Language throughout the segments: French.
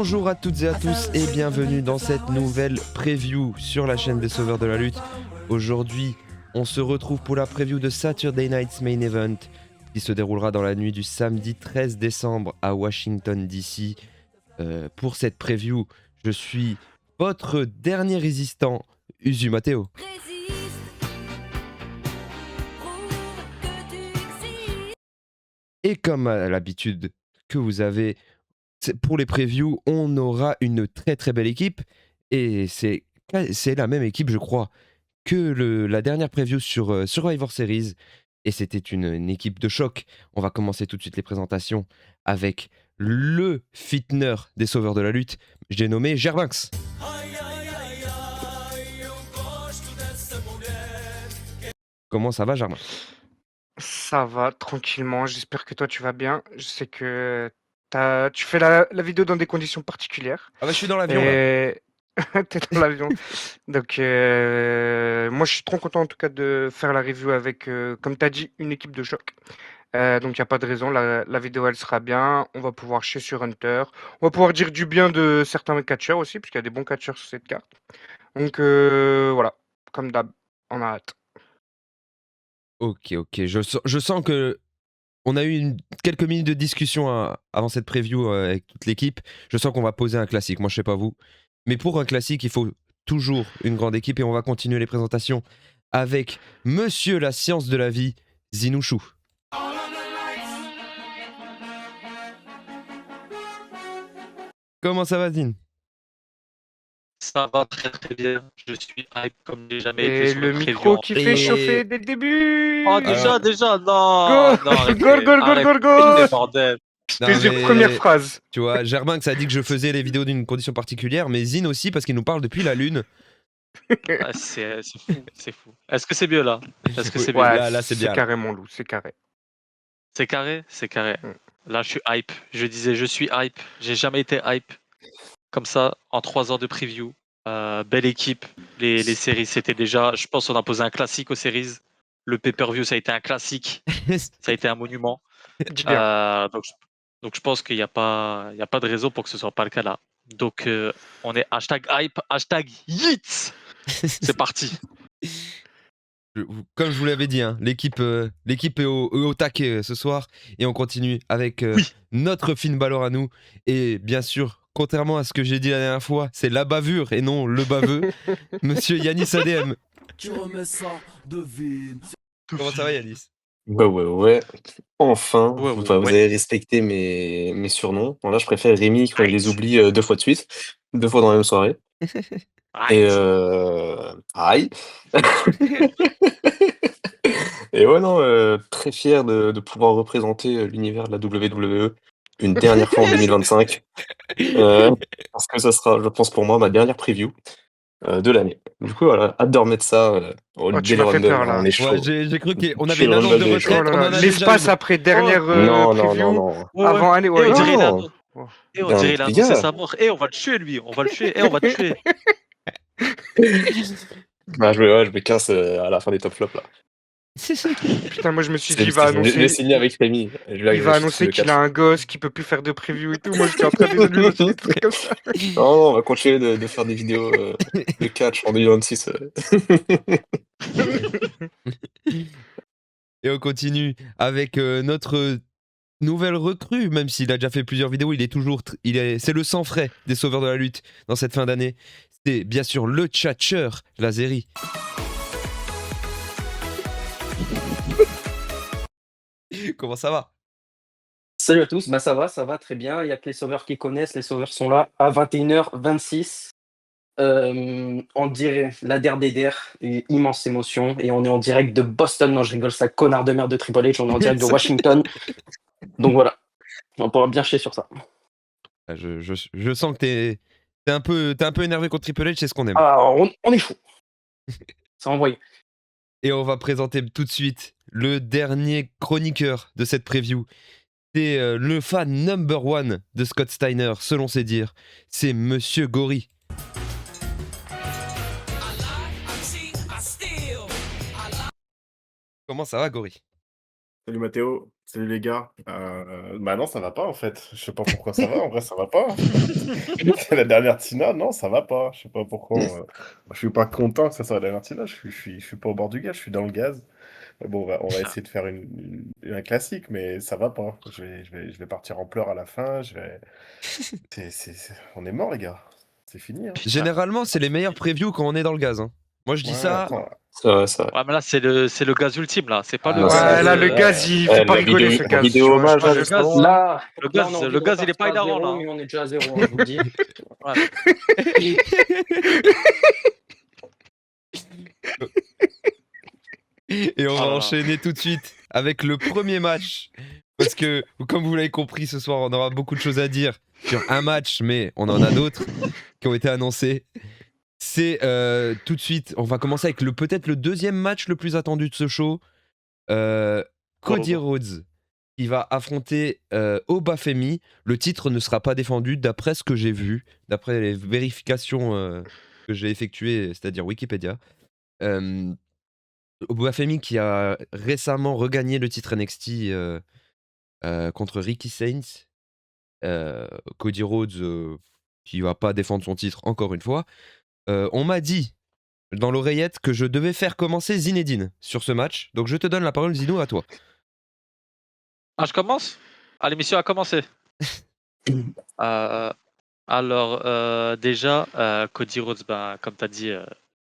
Bonjour à toutes et à tous et bienvenue dans cette nouvelle preview sur la chaîne des Sauveurs de la Lutte. Aujourd'hui, on se retrouve pour la preview de Saturday Night's Main Event qui se déroulera dans la nuit du samedi 13 décembre à Washington DC. Pour cette preview, je suis votre dernier résistant, Usu Matteo. Et comme à l'habitude que vous avez pour les previews, on aura une très très belle équipe. Et c'est la même équipe, je crois, que la dernière preview sur Survivor Series. Et c'était une équipe de choc. On va commencer tout de suite les présentations avec le fitner des Sauveurs de la Lutte. J'ai nommé Gervinx. Comment ça va, Germain? Ça va tranquillement, j'espère que toi tu vas bien. Je sais que tu fais la vidéo dans des conditions particulières Ah bah je suis dans l'avion là. et t'es dans l'avion. Donc moi je suis trop content en tout cas de faire la review avec, comme tu as dit, une équipe de choc. Donc il n'y a pas de raison, la vidéo elle sera bien, on va pouvoir chier sur Hunter, on va pouvoir dire du bien de certains catcheurs aussi, puisqu'il y a des bons catcheurs sur cette carte. Donc voilà, comme d'hab, on a hâte. Ok, je sens que on a eu quelques minutes de discussion avant cette preview avec toute l'équipe. Je sens qu'on va poser un classique. Moi, je sais pas vous. Mais pour un classique, il faut toujours une grande équipe. Et on va continuer les présentations avec Monsieur la science de la vie, Zinouchou. Comment ça va, Zin? Ça va très très bien. Je suis hype comme j'ai jamais été Et sur le une preview micro en qui fait. fait Et- chauffer dès le début. Oh Alors- déjà, Go non, non, Gol, gol, gol, gol, arrêtez, gol. bordel. Non, Plaisir, mais première phrase. tu vois, Germain ça a dit que je faisais les vidéos d'une condition particulière, mais Zin aussi parce qu'il nous parle depuis la Lune. Ah, c'est fou, c'est fou. Est-ce que c'est mieux là? Est-ce que Oui, c'est mieux? Ouais, là, c'est bien. Là. carré, mon loup, c'est carré. C'est carré? C'est carré. Mm. Là, je suis hype. Je disais, je suis hype. J'ai jamais été hype comme ça en 3 heures de preview. Belle équipe. Les séries, c'était déjà. Je pense qu'on a posé un classique aux séries. Le pay-per-view, ça a été un classique. Ça a été un monument. Dis bien. Donc je pense qu'il n'y a pas de raison pour que ce soit pas le cas là. Donc on est hashtag hype, hashtag yeet. C'est parti. Comme je vous l'avais dit, hein, l'équipe est au taquet ce soir et on continue avec Oui. notre Finn Balor à nous. Et bien sûr, contrairement à ce que j'ai dit la dernière fois, c'est la bavure et non le baveux. Monsieur Yanis ADM. Tu remets ça de vide. Comment ça va, Yanis? Ouais. Enfin, Ouais, vous ouais. avez respecté mes surnoms. Bon, là, je préfère Rémi quand il les Aïe. oublie 2 fois de suite, 2 fois dans la même soirée. Et Aïe. aïe. Et ouais, non, très fier de pouvoir représenter l'univers de la WWE une dernière fois en 2025. Parce que ça sera, je pense, pour moi, ma dernière preview de l'année. Du coup, voilà, hâte de remettre ça Oh, dès tu le m'as fait Rumble. peur Là, on là. est chaud. Ouais, j'ai cru qu'on avait Chez une le annonce de Rumble, on est chaud. retraite. Oh On là en là, a déjà l'espace une. après dernière Non, preview. non. Avant, allez, ouais, Et on dirait il a Non. et on Non, dirait il a les annoncé gars. sa mort. Et on va le tuer lui. On va le tuer. Et on va le tuer. Bah, je vais 15 à la fin des top flops là. Putain, moi je me suis dit, Je l'ai signé avec Rémi. il va Je suis annoncer le qu'il a catch. un gosse qui peut plus faire de preview et tout. Moi j'étais en train déjà de lui lancer des trucs comme ça. Non, on va continuer de faire des vidéos de catch en 2026. Et on continue avec notre nouvelle recrue, même s'il a déjà fait plusieurs vidéos, c'est le sang frais des Sauveurs de la Lutte dans cette fin d'année. C'est bien sûr le tchatcheur Lazeri. Comment ça va? Salut à tous, bah ça va très bien. Il y a que les sauveurs qui connaissent, les sauveurs sont là à 21h26. On dirait la der des der, une immense émotion. Et on est en direct de Boston. Non, je rigole, ça connard de merde de Triple H. On est en direct de Washington. Donc voilà, on pourra bien chier sur ça. Ah, je sens que t'es un peu énervé contre Triple H, c'est ce qu'on aime. Alors, on est fou. Ça a envoyé. Et on va présenter tout de suite le dernier chroniqueur de cette preview. C'est le fan number one de Scott Steiner, selon ses dires. C'est Monsieur Gory. Comment ça va, Gory? Salut Mathéo, salut les gars. Bah non, ça va pas en fait. Je sais pas pourquoi ça va. En vrai, ça va pas. C'est la dernière Tina, non, ça va pas. Je sais pas pourquoi. Je suis pas content que ça soit la dernière Tina. Je suis pas au bord du gaz. Je suis dans le gaz. Mais bon, on va essayer de faire un classique, mais ça va pas. Je vais partir en pleurs à la fin. On est mort les gars. C'est fini. Hein. Généralement, c'est les meilleurs previews quand on est dans le gaz. Hein. Moi, je dis Ouais, ça. attends. Ça. Ouais, mais là, c'est le gaz ultime, là. C'est pas le Ah, gaz. Ouais, là, le gaz, il fait pas la rigoler, vidéo, ce la gaz. vidéo Je hommage, crois là, que- Le gaz, Là, le là, on a gaz, envie le de gaz, il est pas repartir à hilarant, zéro, là. mais on est déjà à zéro, hein, je vous le dis. Et on Oh va là là. enchaîner tout de suite avec le premier match. Parce que, comme vous l'avez compris, ce soir, on aura beaucoup de choses à dire sur un match, mais on en a d'autres qui ont été annoncés. C'est tout de suite, on va commencer avec peut-être le deuxième match le plus attendu de ce show. Cody Rhodes qui va affronter Obafemi. Le titre ne sera pas défendu d'après ce que j'ai vu, d'après les vérifications que j'ai effectuées, c'est-à-dire Wikipédia. Obafemi qui a récemment regagné le titre NXT contre Ricky Saints. Cody Rhodes qui va pas défendre son titre encore une fois. On m'a dit dans l'oreillette que je devais faire commencer Zinedine sur ce match. Donc je te donne la parole, Zino, à toi. Ah, je commence? Ah, l'émission a commencé. Alors, déjà, Cody Rhodes, ben, comme tu as dit,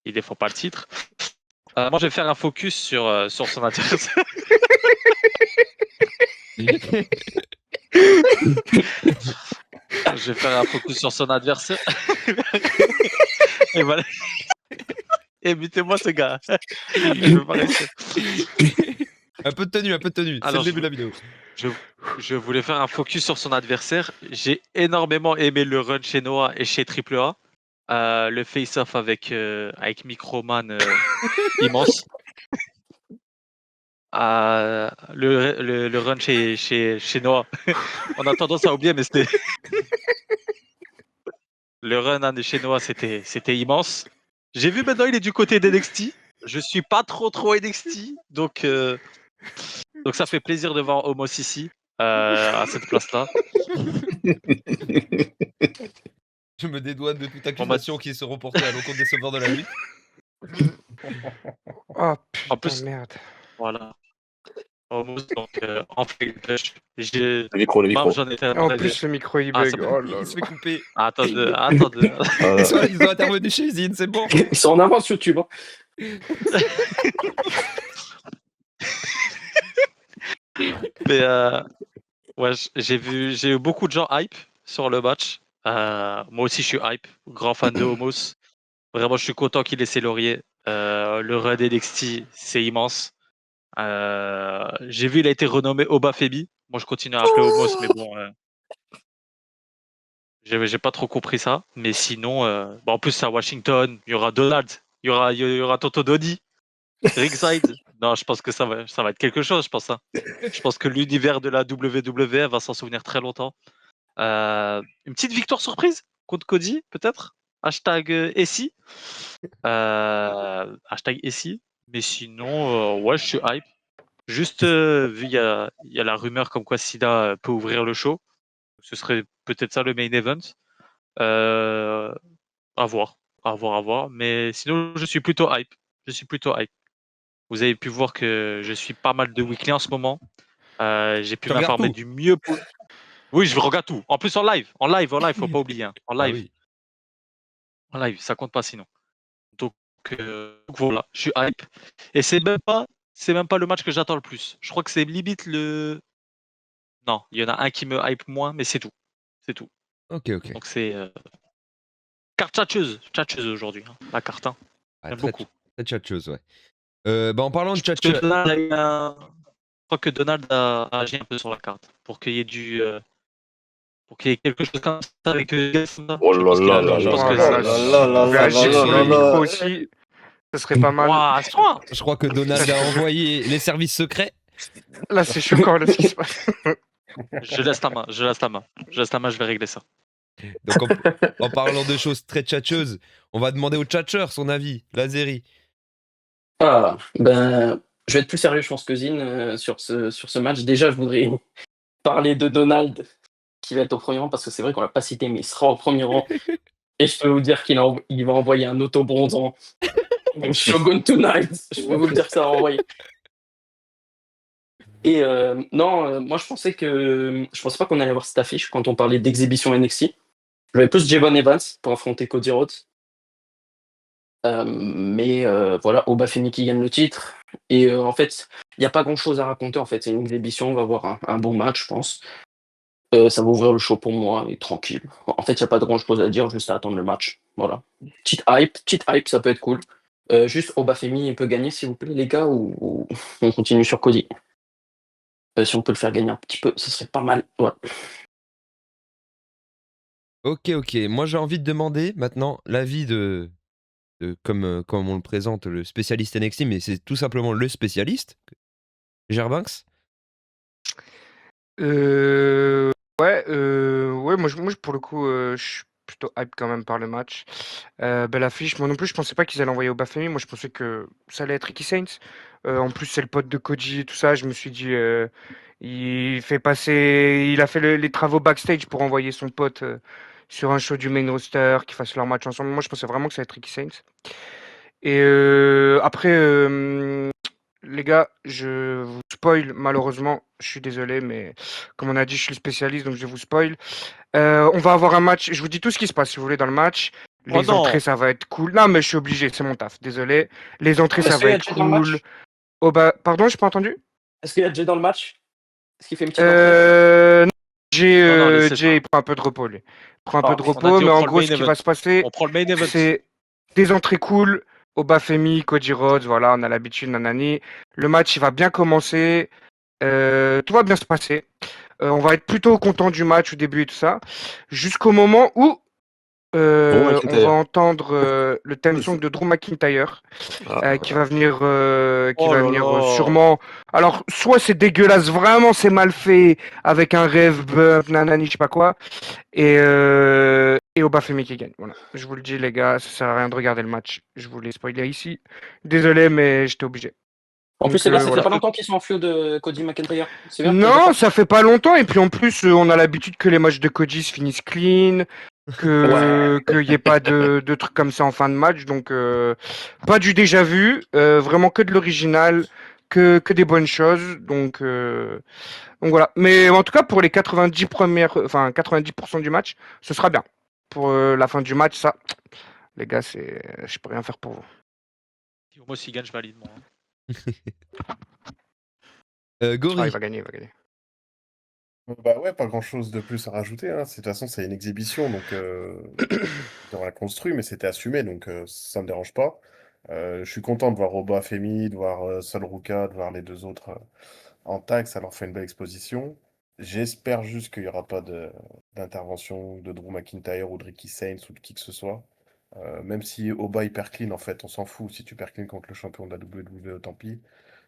il défend pas le titre. Moi, je vais faire un focus sur son adversaire. Je vais faire un focus sur son adversaire. Et voilà. Évitez-moi ce gars. Je veux pas rester. Un peu de tenue, c'est le Alors, début de la vidéo. Je voulais faire un focus sur son adversaire. J'ai énormément aimé le run chez Noah et chez AAA. Le face-off avec Microman immense. Le run chez Noah. On a tendance à oublier, mais c'était. Le run de chez Noah, c'était immense. J'ai vu maintenant il est du côté d'NXT. Je suis pas trop NXT, donc ça fait plaisir de voir Homos ici à cette place-là. Je me dédouane de toute On accusation qui se reportée à l'encontre des sauveurs de la lutte. Oh En putain, plus- merde. Voilà. Homos, donc en fait, j'ai. Le micro. Même j'en étais En plus, le micro, il Ah, bug. ça peut- Oh là Il se là. fait couper. Attendez. Ils ont intervenu chez Zine, c'est bon. Ils sont en avance YouTube. Hein. Mais ouais, j'ai eu beaucoup de gens hype sur le match. Moi aussi, je suis hype, grand fan de Homos. Vraiment, je suis content qu'il ait ses lauriers. Le run NXT, c'est immense. J'ai vu, il a été renommé Obafemi. Moi, je continue à appeler Homos, mais bon, j'ai pas trop compris ça. Mais sinon, bah, en plus, c'est à Washington. Il y aura Donald, il y aura Toto Dodi, Ringside. Non, je pense que ça va être quelque chose, je pense. Hein. Je pense que l'univers de la WWE va s'en souvenir très longtemps. Une petite victoire surprise contre Cody, peut-être. Hashtag Essie. Hashtag Essie. Mais sinon, ouais, je suis hype. Juste, vu il y a la rumeur comme quoi Sida peut ouvrir le show. Ce serait peut-être ça le main event. À voir. À voir. Mais sinon, je suis plutôt hype. Vous avez pu voir que je suis pas mal de weekly en ce moment. J'ai pu Tu regardes m'informer tout. du mieux. Oui, je regarde tout. En plus en live, faut pas oublier. Hein. En live, Ah oui. ça compte pas sinon. Donc voilà, je suis hype. Et c'est même pas le match que j'attends le plus. Je crois que c'est limite le. Non, il y en a un qui me hype moins, mais c'est tout. Ok. Donc c'est carte tchatcheuse aujourd'hui, hein, la carte. Hein. Ah, J'aime très, beaucoup. très tchatcheuse, ouais. Bah, en parlant de Je crois tchatcheuse. que Donald a agi un peu sur la carte pour qu'il y ait quelque chose comme ça avec Oh là là là je pense là que là c'est- là là Vous pouvez là agir là sur là le là. micro aussi. Ce serait pas mal. Ouah, à ce point. Je crois que Donald a envoyé les services secrets. Là, c'est choquant, là, ce qui se passe. Je laisse la main, je vais régler ça. Donc en parlant de choses très tchatcheuses, on va demander au tchatcheur son avis, Lazeri. Ah, ben, Je vais être plus sérieux, je pense que Zine, sur ce match. Déjà, je voudrais parler de Donald, qui va être au premier rang, parce que c'est vrai qu'on l'a pas cité, mais il sera au premier rang. Et je peux vous dire il va envoyer un auto-bronzant. Donc, Shogun Tonight, je peux vous le dire que ça va envoyer. Et non, moi je pensais pas qu'on allait voir cette affiche quand on parlait d'exhibition NXT. J'avais plus Javon Evans pour affronter Cody Rhodes. Mais voilà, Oba Femi qui gagne le titre. Et en fait, il n'y a pas grand chose à raconter. En fait, c'est une exhibition. On va avoir un bon match, je pense. Ça va ouvrir le show pour moi et tranquille. En fait, il n'y a pas grand chose à dire, juste à attendre le match. Voilà. Petite hype, ça peut être cool. Juste Oba Femi peut gagner, s'il vous plaît, les gars, ou on continue sur Cody. Si on peut le faire gagner un petit peu, ce serait pas mal. Ouais. Ok, moi j'ai envie de demander maintenant l'avis comme on le présente, le spécialiste NXT, mais c'est tout simplement le spécialiste, Gerbanks. Ouais, moi, pour le coup, je suis plutôt hype quand même par le match. Belle affiche. Moi non plus, je pensais pas qu'ils allaient envoyer Obafemi. Moi, je pensais que ça allait être Ricky Saints. En plus, c'est le pote de Koji et tout ça. Je me suis dit, il a fait les travaux backstage pour envoyer son pote sur un show du main roster, qu'ils fassent leur match ensemble. Moi, je pensais vraiment que ça allait être Ricky Saints. Et après, les gars, je vous spoil malheureusement. Je suis désolé, mais comme on a dit, je suis le spécialiste, donc je vous spoil. On va avoir un match. Je vous dis tout ce qui se passe, si vous voulez, dans le match. Oh Les entrées, non! ça va être cool. Non, mais je suis obligé, c'est mon taf. Désolé. Les entrées, ça Est-ce qu'il va y a être Jay dans le cool. match? Oh bah, pardon, j'ai pas entendu. Est-ce qu'il y a Jay dans le match? Est-ce qu'il fait une petite entrée? Non, Non, laissez Jay, ça. il prend un peu de repos, lui. Il prend un peu de On a repos, dit mais on en prend le gros, main ce qui event. va se passer, On prend le main event. c'est des entrées cool. Obafemi, Cody Rhodes, voilà, on a l'habitude, nanani. Le match, il va bien commencer. Tout va bien se passer. On va être plutôt content du match au début et tout ça. Jusqu'au moment où Drew on va McIntyre. entendre le theme song de Drew McIntyre qui va venir, Oh là là! sûrement. Alors, soit c'est dégueulasse, vraiment c'est mal fait, avec un rêve bump, nanani, je sais pas quoi, et Obafemi qui gagne. Voilà. Je vous le dis, les gars, ça sert à rien de regarder le match. Je vous l'ai spoilé ici. Désolé, mais j'étais obligé. En plus, Donc, les gars, ça fait voilà. pas longtemps qu'ils sont en flou de Cody McIntyre. C'est bien? Non, ça fait pas longtemps, et puis en plus, on a l'habitude que les matchs de Cody se finissent clean, Ouais. qu'il n'y ait pas de trucs comme ça en fin de match, donc pas du déjà vu, vraiment que de l'original, que des bonnes choses, donc voilà. Mais en tout cas, pour les 90% du match, ce sera bien. Pour la fin du match, ça, les gars, je peux rien faire pour vous. Moi, s'il gagne, je valide, moi. Ah, Gori. il va gagner, il va gagner. Bah ouais, pas grand-chose de plus à rajouter, hein. De toute façon, c'est une exhibition, donc on l'a construit, mais c'était assumé, donc ça me dérange pas. Je suis content de voir Oba Femi, de voir Sol Ruka, de voir les deux autres en tag, ça leur fait une belle exposition. J'espère juste qu'il n'y aura pas d'intervention de Drew McIntyre ou de Ricky Saints ou de qui que ce soit. Même si Oba il perd clean, en fait, on s'en fout. Si tu perds clean contre le champion de la WWE, tant pis.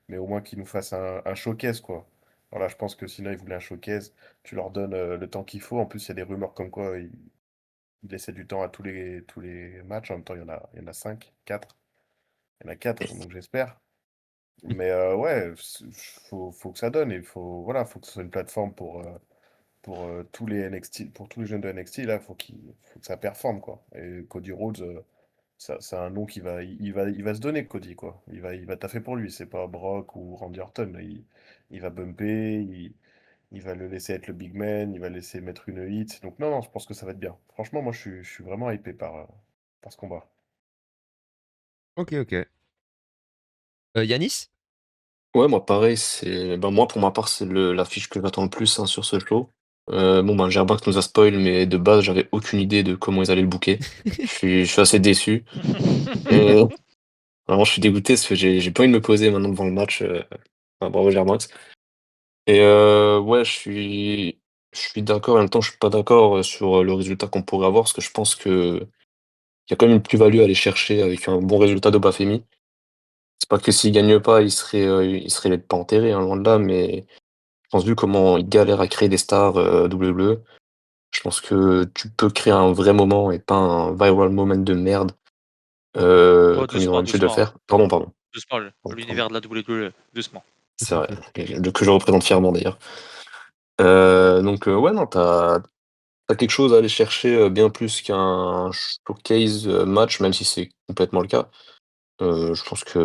Mais au moins qu'il nous fasse un showcase, quoi. Voilà, je pense que sinon, ils voulaient un showcase. Tu leur donnes le temps qu'il faut. En plus, il y a des rumeurs comme quoi il laissait du temps à tous les matchs. En même temps, il y en a 5, 4. Il y en a 4, donc j'espère. Mais ouais, faut que ça donne. Il faut que ce soit une plateforme pour tous les NXT, pour tous les jeunes de NXT. Là, faut que ça performe, quoi. Et Cody Rhodes, c'est un nom il va se donner, Cody, quoi. Il va taffer pour lui. C'est pas Brock ou Randy Orton. Il va bumper, il va le laisser être le big man, il va laisser mettre une hit. Donc non, non, je pense que ça va être bien. Franchement, moi, je suis vraiment hypé par ce combat. Ok. Yanis. Ouais, moi pareil, moi pour ma part, c'est l'affiche que j'attends le plus, hein, sur ce show. Bon, ben, Gerbac nous a spoil, mais de base, j'avais aucune idée de comment ils allaient le booker. Je suis assez déçu. Et vraiment, je suis dégoûté parce que j'ai pas envie de me poser maintenant devant le match. Enfin, bravo Gerbac. Et ouais, je suis d'accord, en même temps, je suis pas d'accord sur le résultat qu'on pourrait avoir, parce que je pense qu'il y a quand même une plus-value à aller chercher avec un bon résultat de Bafemi. C'est pas que s'il gagne pas, il serait pas enterré, hein, loin de là, mais je pense, vu comment ils galèrent à créer des stars WWE, je pense que tu peux créer un vrai moment et pas un viral moment de merde, Oh, comme ils ont doucement, l'habitude de le doucement. faire. Pardon, pardon. Doucement, Pardon. l'univers de la WWE, doucement. C'est vrai, que je représente fièrement d'ailleurs. Donc ouais, non, t'as quelque chose à aller chercher, bien plus qu'un showcase, match, même si c'est complètement le cas. Je pense que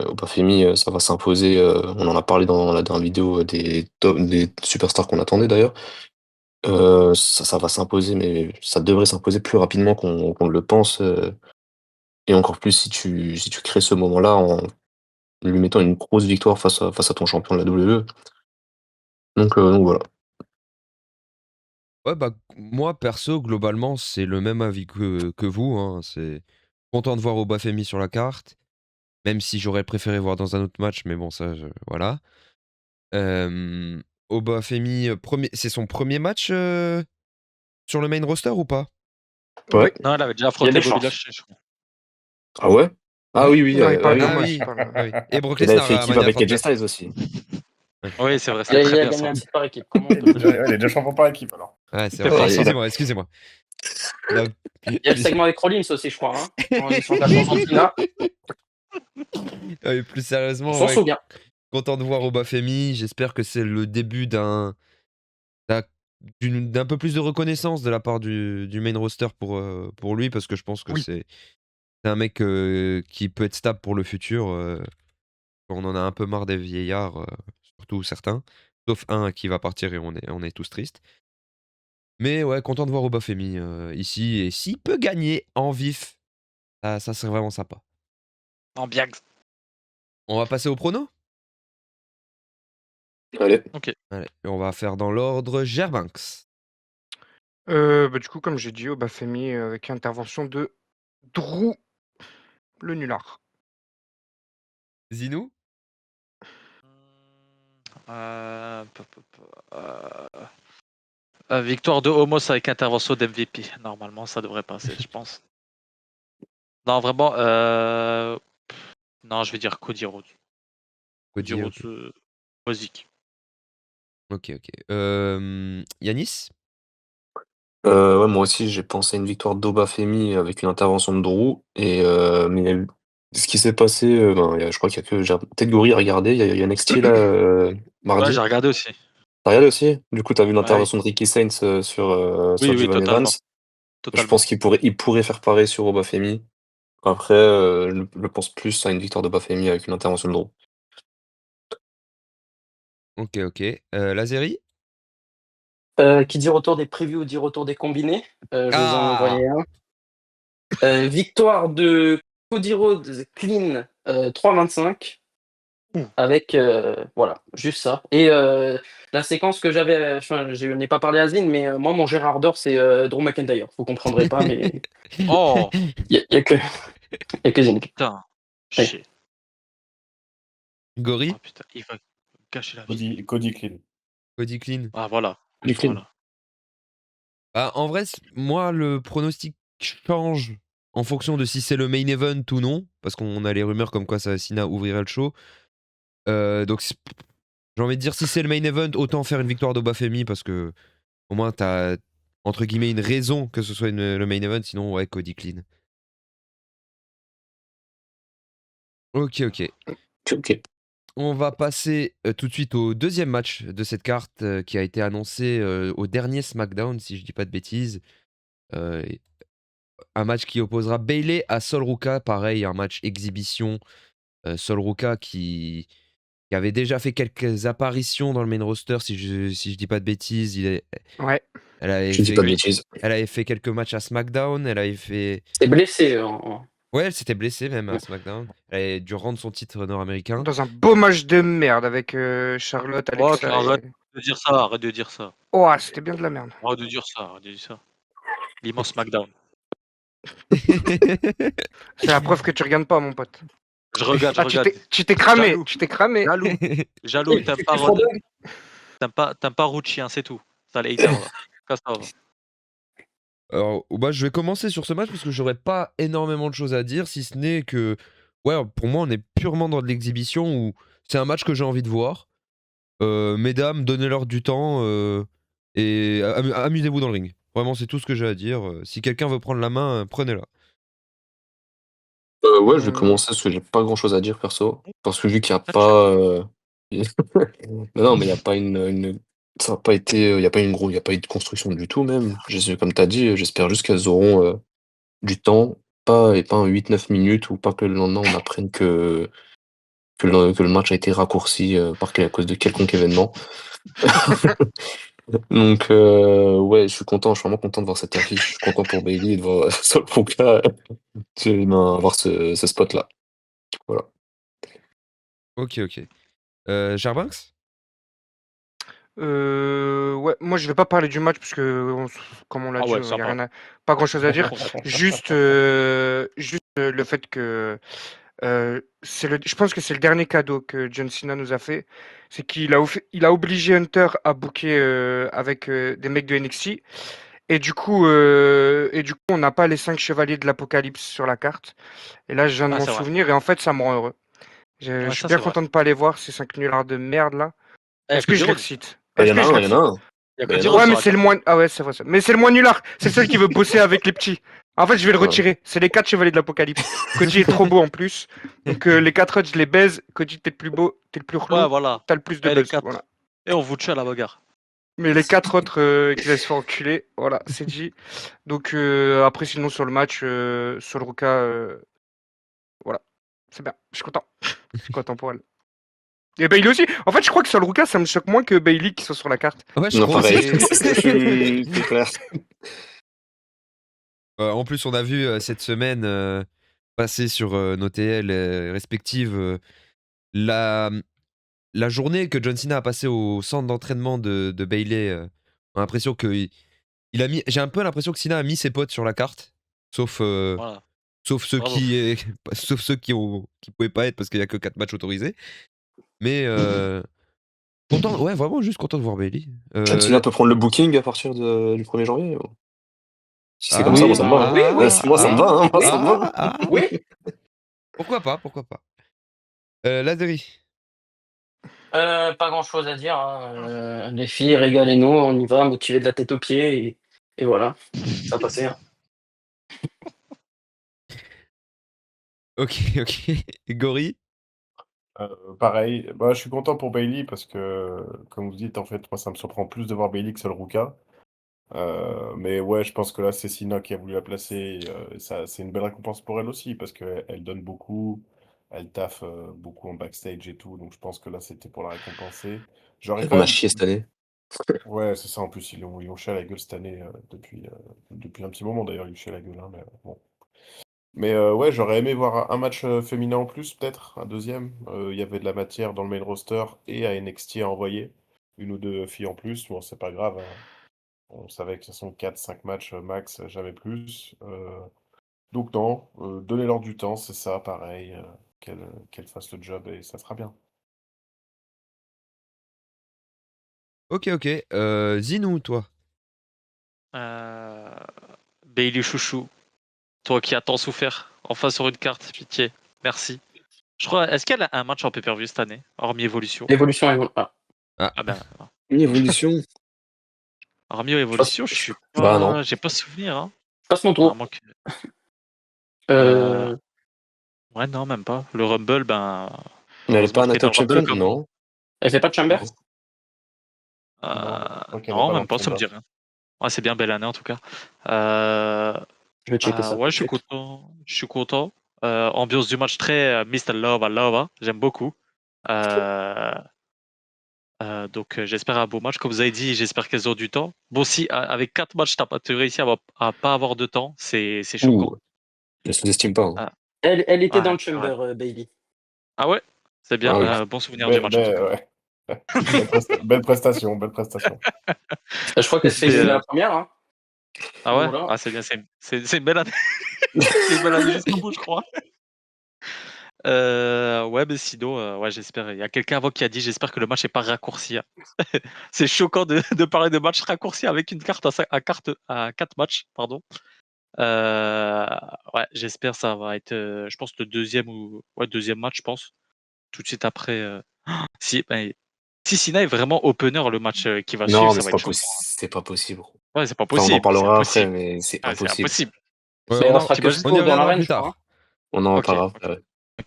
Obafemi, ça va s'imposer, on en a parlé dans la dernière vidéo, des superstars qu'on attendait d'ailleurs. Ça va s'imposer, mais ça devrait s'imposer plus rapidement qu'on ne le pense, et encore plus si tu crées ce moment-là en lui mettant une grosse victoire face à ton champion de la WWE. Donc voilà. Ouais, bah, moi, perso, globalement, c'est le même avis que vous, hein. C'est content de voir Obafemi sur la carte, même si j'aurais préféré voir dans un autre match, mais bon, ça, voilà. Euh, Obafemi, c'est son premier match sur le main roster ou pas? Ouais. Oui. Non, elle avait déjà Il y a affronté des Bobby chances. Lashley, je crois. Ah ouais? Ah Ouais. oui, oui, Non, il ah parle oui. de Ah moi, oui, il parle. ah oui. Et Brock Il avait Lesnar fait à équipe Mania avec AJ 39. Styles aussi. Oui, c'est vrai, Il c'est a, très il a bien gagné ça. un titre par équipe. Comment on Il peut est le déjà, dire? ouais, il est déjà champion par équipe alors. Ouais, c'est C'est vrai. fort, ça. Excusez-moi. Non, Il y a le segment avec Rollins aussi, je crois. Hein, quand ils sont passés en finale. Ouais, plus On sérieusement, s'en ouais, souvient. content de voir Obafemi. J'espère que c'est le début d'un d'un peu plus de reconnaissance de la part du main roster pour lui, parce que je pense que Oui. c'est un mec qui peut être stable pour le futur. On en a un peu marre des vieillards, surtout certains, sauf un qui va partir et on est tous tristes. Mais ouais, content de voir Obafemi ici, et s'il peut gagner en vif, ça serait vraiment sympa. En bien. On va passer au prono. Allez. Allez, on va faire dans l'ordre Gerbanks. Bah, du coup, comme j'ai dit, Obafemi avec intervention de Drew le nulard. Zinou. Victoire de Homos avec intervention d'MVP. Normalement, ça devrait passer, je pense. Non, vraiment. Non, je vais dire Cody Rhodes. Cody Rhodes, Ok. basique. Ok. Yanis. Ouais, moi aussi, j'ai pensé à une victoire d'Obafemi avec une intervention de Drew. Mais ce qui s'est passé, je crois qu'il y a que peut-être Gori a regardé. Il y a NXT là, Ouais, mardi. j'ai regardé aussi. T'as regardé aussi? Du coup, t'as vu Ouais, l'intervention de Ricky Saints oui, sur oui, Jivan Evans. totalement. Je Totalement. pense il pourrait faire pareil sur Obafemi. Après, je pense plus à une victoire d'Obafemi avec une intervention de Drew. Ok. Lazeri. Qui dit retour des previews dit retour des combinés. Je vous en ai Ah. envoyé un. Victoire de Cody Rhodes clean 3,25 avec voilà, juste ça. Et la séquence que j'avais, enfin, je n'ai pas parlé à Zine, mais moi mon Gérard d'or c'est Drew McIntyre. Vous comprendrez pas, mais Oh, il y a que Zine. putain. Ouais. Shit. Gori. Oh putain, il va gâcher la vie. Cody Clean. Cody Clean. Ah, voilà. Du clean. Voilà. Bah, en vrai, moi, le pronostic change en fonction de si c'est le main event ou non, parce qu'on a les rumeurs comme quoi Cena ouvrirait le show. Donc, j'ai envie de dire, si c'est le main event, autant faire une victoire d'Obafemi, parce que au moins t'as entre guillemets une raison que ce soit le main event, sinon ouais, Cody Clean. Ok. Ok. On va passer tout de suite au deuxième match de cette carte qui a été annoncé au dernier SmackDown, si je dis pas de bêtises. Euh, un match qui opposera Bayley à Sol Ruka, pareil, un match exhibition. Sol Ruka qui avait déjà fait quelques apparitions dans le main roster, si je dis pas de bêtises. Ouais. Je dis pas de bêtises. Elle avait fait quelques matchs à SmackDown, elle avait fait... C'est blessé. Ouais, elle s'était blessée même à SmackDown. Elle avait dû rendre son titre nord-américain. Dans un beau match de merde avec Charlotte, Oh, Alexa. arrête de dire ça, arrête de dire ça. Oh, c'était bien de la merde. Arrête de dire ça, arrête de dire ça. L'immense SmackDown. C'est la preuve que tu regardes pas, mon pote. Je regarde, je Ah, regarde. tu t'es cramé, Jaloux. tu t'es cramé. Jaloux, t'aimes pas Ruchi, hein, c'est tout. Ça les haters, là. Casse-toi, va. Alors, bah, je vais commencer sur ce match parce que j'aurais pas énormément de choses à dire, si ce n'est que, ouais, pour moi, on est purement dans de l'exhibition où c'est un match que j'ai envie de voir. Mesdames, donnez-leur du temps et amusez-vous dans le ring. Vraiment, c'est tout ce que j'ai à dire. Si quelqu'un veut prendre la main, prenez-la. Ouais, je vais Euh, commencer parce que j'ai pas grand chose à dire perso. Parce que vu qu'il y a Ah, tu- pas. Non, mais il y a pas ça a pas été. Il y a pas il y a pas eu de construction du tout, même. Comme t'as dit, j'espère juste qu'elles auront du temps, pas un 8-9 minutes, ou pas que le lendemain on apprenne que le match a été raccourci à cause de quelconque événement. Donc, ouais, je suis vraiment content de voir cette affiche. Je suis content pour Bailey et de voir Solponka avoir ce spot-là. Voilà. Ok, ok. Jarbanks? ouais, moi je vais pas parler du match parce que, comme on l'a Ah dit, ouais, il y a sympa. pas grand chose à dire. Juste, le fait que je pense que c'est le dernier cadeau que John Cena nous a fait. C'est il a obligé Hunter à booker avec des mecs de NXT. Et du coup, on n'a pas les 5 chevaliers de l'Apocalypse sur la carte. Et là, je viens de Ah, m'en c'est vrai. souvenir et en fait, ça me rend heureux. Je Ouais, suis ça, bien c'est vrai. content de pas les voir, ces 5 nullards de merde là. Eh, Est-ce que Cody je les Rhodes. recite? Il y Est-ce en que a je les un, il y en a recite? un. Il y a Bah, il y Cody en a un. Rhodes Ouais, sur mais la c'est le carte. moins. Ah ouais, c'est vrai ça. Mais c'est le moins nulard. C'est le seul qui veut bosser avec les petits. En fait, je vais le Ouais. retirer. C'est les 4 chevaliers de l'Apocalypse. Cody est trop beau en plus. Donc les 4 autres, je les baise. Cody, t'es le plus beau, t'es le plus Ouais, relou, voilà. t'as le plus de Eh, les buzz. 4. Voilà. Et on vous tue à la bagarre. Mais les 4 autres qui laissent faire enculer, voilà, c'est dit. Donc après, sinon sur le match, sur le Ruka, voilà, c'est bien. Je suis content. Je suis content pour elle. Et Bailey aussi. En fait, je crois que sur le Ruka, ça me choque moins que Bailey qui soit sur la carte. Ouais, je Non, crois pareil. aussi. C'est clair. En plus, on a vu cette semaine passer sur nos TL respectives la, la journée que John Cena a passé au centre d'entraînement de Bailey. On a l'impression que j'ai un peu l'impression que Cena a mis ses potes sur la carte, sauf Voilà. sauf ceux Bravo. sauf ceux qui pouvaient pas être parce qu'il y a que 4 matchs autorisés. Mais content, ouais, vraiment juste content de voir Bailey. Cena peut prendre le booking à partir du 1er janvier. Si c'est comme ça, Oui, moi ça me va. oui, oui, Moi ça me oui, va, hein. Moi oui, ça me va. oui. Pourquoi pas, pourquoi pas. Lazeri. Pas grand-chose à dire, hein. Les filles, régalez-nous, on y va, motiver de la tête aux pieds et voilà, ça va passer, hein. Ok, ok. Gori. Pareil, bah, je suis content pour Bailey parce que, comme vous dites, en fait, moi ça me surprend plus de voir Bailey que seul Ruka. Mais ouais, je pense que là, c'est Sina qui a voulu la placer. Ça, c'est une belle récompense pour elle aussi parce qu'elle donne beaucoup, elle taffe beaucoup en backstage et tout. Donc je pense que là, c'était pour la récompenser. J'aurais quand On a même. chié cette année. Ouais, c'est ça. En plus, ils ont chié à la gueule cette année depuis un petit moment d'ailleurs. Ils ont chié à la gueule, hein, mais bon. Mais ouais, j'aurais aimé voir un match féminin en plus, peut-être, un deuxième. Il y avait de la matière dans le main roster et à NXT à envoyer. Une ou deux filles en plus. Bon, c'est pas grave, hein. On savait que ce sont 4-5 matchs max, jamais plus. Donc non, donnez-leur du temps, c'est ça, pareil. Qu'elles fassent le job et ça sera bien. Ok, ok. Zinou, toi. Euh, Bailey Chouchou, toi qui as tant souffert, enfin sur une carte, pitié, merci. Je crois, est-ce qu'elle a un match en pay-per-view cette année, hormis Evolution? Évolution, ah. Ah, Ah ben, Une évolution. hormis Evolution, je suis Bah non. pas, j'ai pas souvenir, hein. Passe mon À tour. moins que- Euh, Ouais, non, même pas. Le Rumble, ben, Elle est heureusement pas que t'es dans Natal le Rumble Champion? comme moi. Non. Elle fait pas de chamber? Non. Non, je crois qu'elle n'est Non, pas dans même le pas, ça me chamber. dit rien. Ouais, c'est bien, belle année en tout cas. Euh, Je vais checker ça tout ouais, de je suis suite. content. Je suis content. Ambiance du match très Mr. Love à Love, hein. J'aime beaucoup. Euh, donc j'espère un beau match. Comme vous avez dit, j'espère qu'elles ont du temps. Bon, si avec 4 matchs, tu réussi à pas avoir de temps, c'est choquant. Ouh, je sous-estime pas, hein. Ah, Elle était dans ouais, le chamber, Bailey. ah ouais, c'est bien. Ah oui. Bon souvenir du match en tout cas. Ouais. Belle prestation, belle prestation. Je crois qu'elle se fait C'est, éliminer la première, hein. Ah ouais, Voilà. ah, c'est bien, c'est une belle année. C'est une belle année jusqu'au bout, je crois. Ouais, mais sinon, ouais, j'espère. Il y a quelqu'un avant qui a dit j'espère que le match n'est pas raccourci, hein. C'est choquant de parler de match raccourci avec une carte à 4 matchs, pardon. Euh, ouais, j'espère ça va être, je pense, le deuxième match, je pense. Tout de suite après. Ben, si Sina est vraiment opener le match qui va suivre, Non, mais ça va être choquant, hein. c'est pas possible. Ouais, c'est pas Enfin, on en possible. C'est parlera après, impossible. mais c'est Ouais, c'est impossible. impossible. ouais, Mais elle en on, fera que T'imagines? on y 0 dans reviendra l'arène, plus je crois, hein. tard. On en Ok, parlera ok. après. Ouais.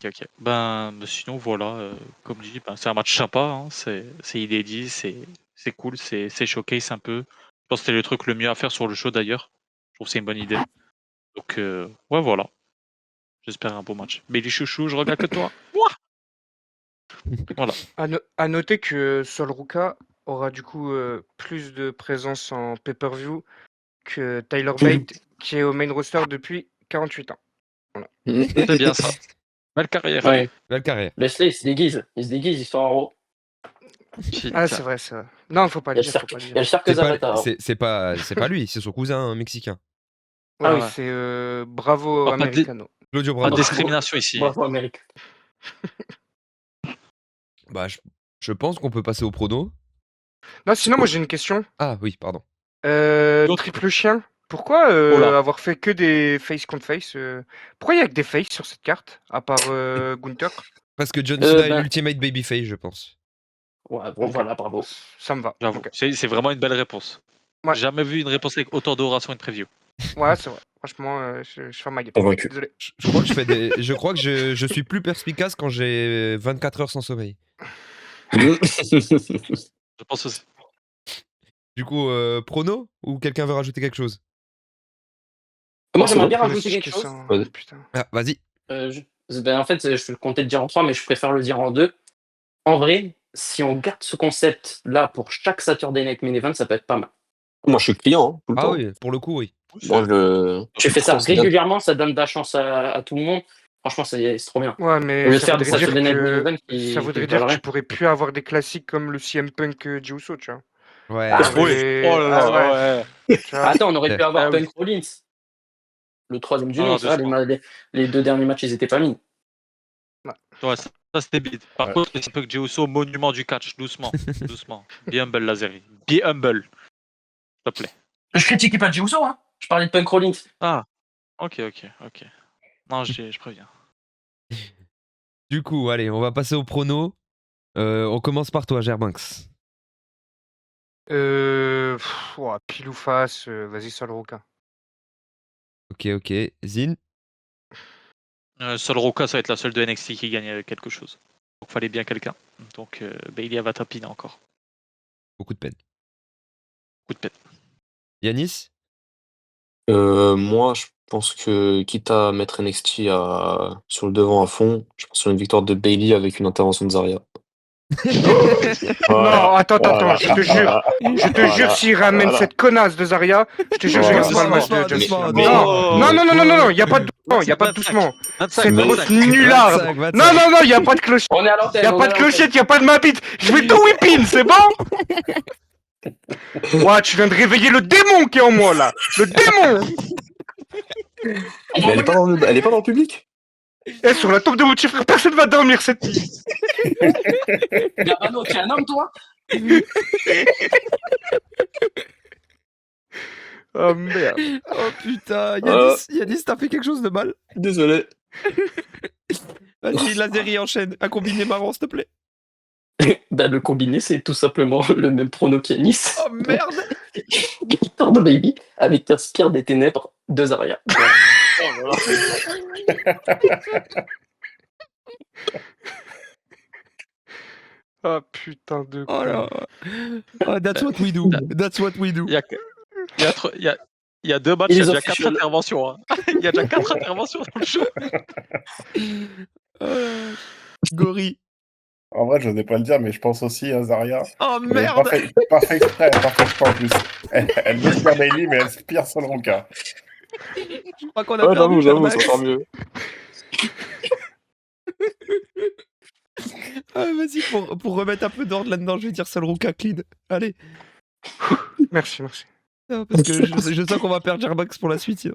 Ok. Sinon, voilà, comme dit, c'est un match sympa, hein, c'est inédit, c'est cool, c'est showcase un peu. Je pense que c'était le truc le mieux à faire sur le show d'ailleurs. Je trouve que c'est une bonne idée. Donc, ouais, voilà. J'espère un beau match. Billy Chouchou, je regarde que toi. Mouah. Voilà. À noter que Sol Ruka aura du coup plus de présence en pay-per-view que Tyler Bate, qui est au main roster depuis 48 ans. C'est bien ça. Belle carrière. Ouais. Belle carrière. Laisse-les, ils se déguisent, ils sont en haut. Ah, Putain. c'est vrai, c'est vrai. Non, faut pas Il y le a le dire, faut cercle, pas le il y a dire. le cercle C'est pas, Zavata. hein. c'est pas lui, c'est son cousin mexicain. Ouais, Ah oui, ouais. c'est Bravo Oh, pas de- Americano. Claudio Pas de Bravo. discrimination ici. Bravo, Amérique. Bah, je pense qu'on peut passer au prono. Non, sinon, moi j'ai une question. Ah oui, pardon. L'autre. Triple chien, pourquoi Oh là. avoir fait que des face contre face Pourquoi il y a que des face sur cette carte, à part Gunther? Parce que John Cena est Ben, l'ultimate babyface, je pense. ouais, bon, Ok. voilà, bravo. Ça me va. J'avoue. Ok. C'est vraiment une belle réponse. Ouais. J'ai jamais vu une réponse avec autant d'oration et de preview. Ouais, c'est vrai. Franchement, je ferme ma gueule. Convaincu. Désolé. Je crois que je crois que je suis plus perspicace quand j'ai 24 heures sans sommeil. Je pense aussi. Du coup, prono ou quelqu'un veut rajouter quelque chose? Moi, c'est j'aimerais bon. bien rajouter Pronostic quelque chose. ça, Vas-y. putain. Ah, vas-y. En fait, je comptais le dire en 3, mais je préfère le dire en 2. En vrai, si on garde ce concept-là pour chaque Saturday Night Main Event, ça peut être pas mal. Moi, je suis client, hein, tout le Ah temps. oui, pour le coup, oui. Moi, Tu fais ça pourtant, c'est bien. régulièrement, ça donne de la chance à tout le monde. Franchement, c'est trop bien. Ouais, Au mais lieu de ça faire des voudrait dire Saturday Night Main que Event ça qui voudrait se dire que valeraient. tu pourrais plus avoir des classiques comme le CM Punk Jey Uso, tu vois. Ouais. Ah, T'aurais- Oui. Oh là Ah ouais, là, ouais. tu vois. Attends, on aurait pu avoir Ah oui. Punk Rollins, le troisième du Ah nom. non, Ça va, doucement. les 2 derniers matchs, ils étaient pas mis. Ouais, ça c'était bide. Par Ouais. contre, c'est un peu que Jey Uso, monument du catch. Doucement. Doucement. Be humble, Lazeri. Be humble. S'il te plaît. Je critiquais pas Jey Uso, hein. Je parlais de Punk Rollins. Ah. Ok. Non, je préviens. Du coup, allez, on va passer au prono. On commence par toi, Gerbinx. Ouais, pile ou face, vas-y, Sol Ruka. Ok. Zin. Sol Roca, ça va être la seule de NXT qui gagne quelque chose. Donc fallait bien quelqu'un. Donc Bailey va tapiner encore. Beaucoup de peine. Coup de pète. Yanis. Moi, je pense que, quitte à mettre NXT sur le devant à fond, je pense sur une victoire de Bailey avec une intervention de Zarya. Non, attends, Voilà. je te jure. Je te jure, s'il ramène Voilà. cette connasse de Zarya, je te jure, je Voilà. regarde pas le match de Doucement, John doucement, Cena. doucement. Non, y a pas de doucement, y a pas de 25, doucement. 25, Cette 25. grosse nullarde. 25. Non, y a pas de clochette. On est à l'antenne. Y a on pas est de à l'antenne. clochette, y a pas de ma bite. Je vais tout whip in, c'est bon? Ouais, tu viens de réveiller le démon qui est en moi, là. Le démon. Mais elle est pas dans le public? Eh, sur la tombe de mon petit frère, personne va dormir cette nuit. Gargano, tu es un homme, toi? Oh merde. Oh putain, Euh. Yanis, t'as fait quelque chose de mal. Désolé. Vas-y, Lazeri enchaîne. Un combiné marrant, s'il te plaît. Le combiné, c'est tout simplement le même prono qu'Yanis. Oh merde. Victoire de Baby avec un Spire des Ténèbres de Zarya. Oh putain de Oh con. là. Oh, that's what we do. That's what we do. Il y a 2 matchs, Et il y a les déjà 4 officials. interventions. Hein. Il y a déjà 4 interventions dans le show. Gori. En vrai, je n'osais pas le dire, mais je pense aussi à Zarya. Oh Mais merde. pas fait exprès, pas fait exprès en plus. Elle me spire Bailey, mais elle spire Sol Ruka. Je crois qu'on a perdu J'avoue, Germax. c'est encore mieux. Ah, vas-y, pour remettre un peu d'ordre là-dedans, je vais dire Sol Ruka clean. Allez. Merci. Non, parce que je sens qu'on va perdre Germax pour la suite.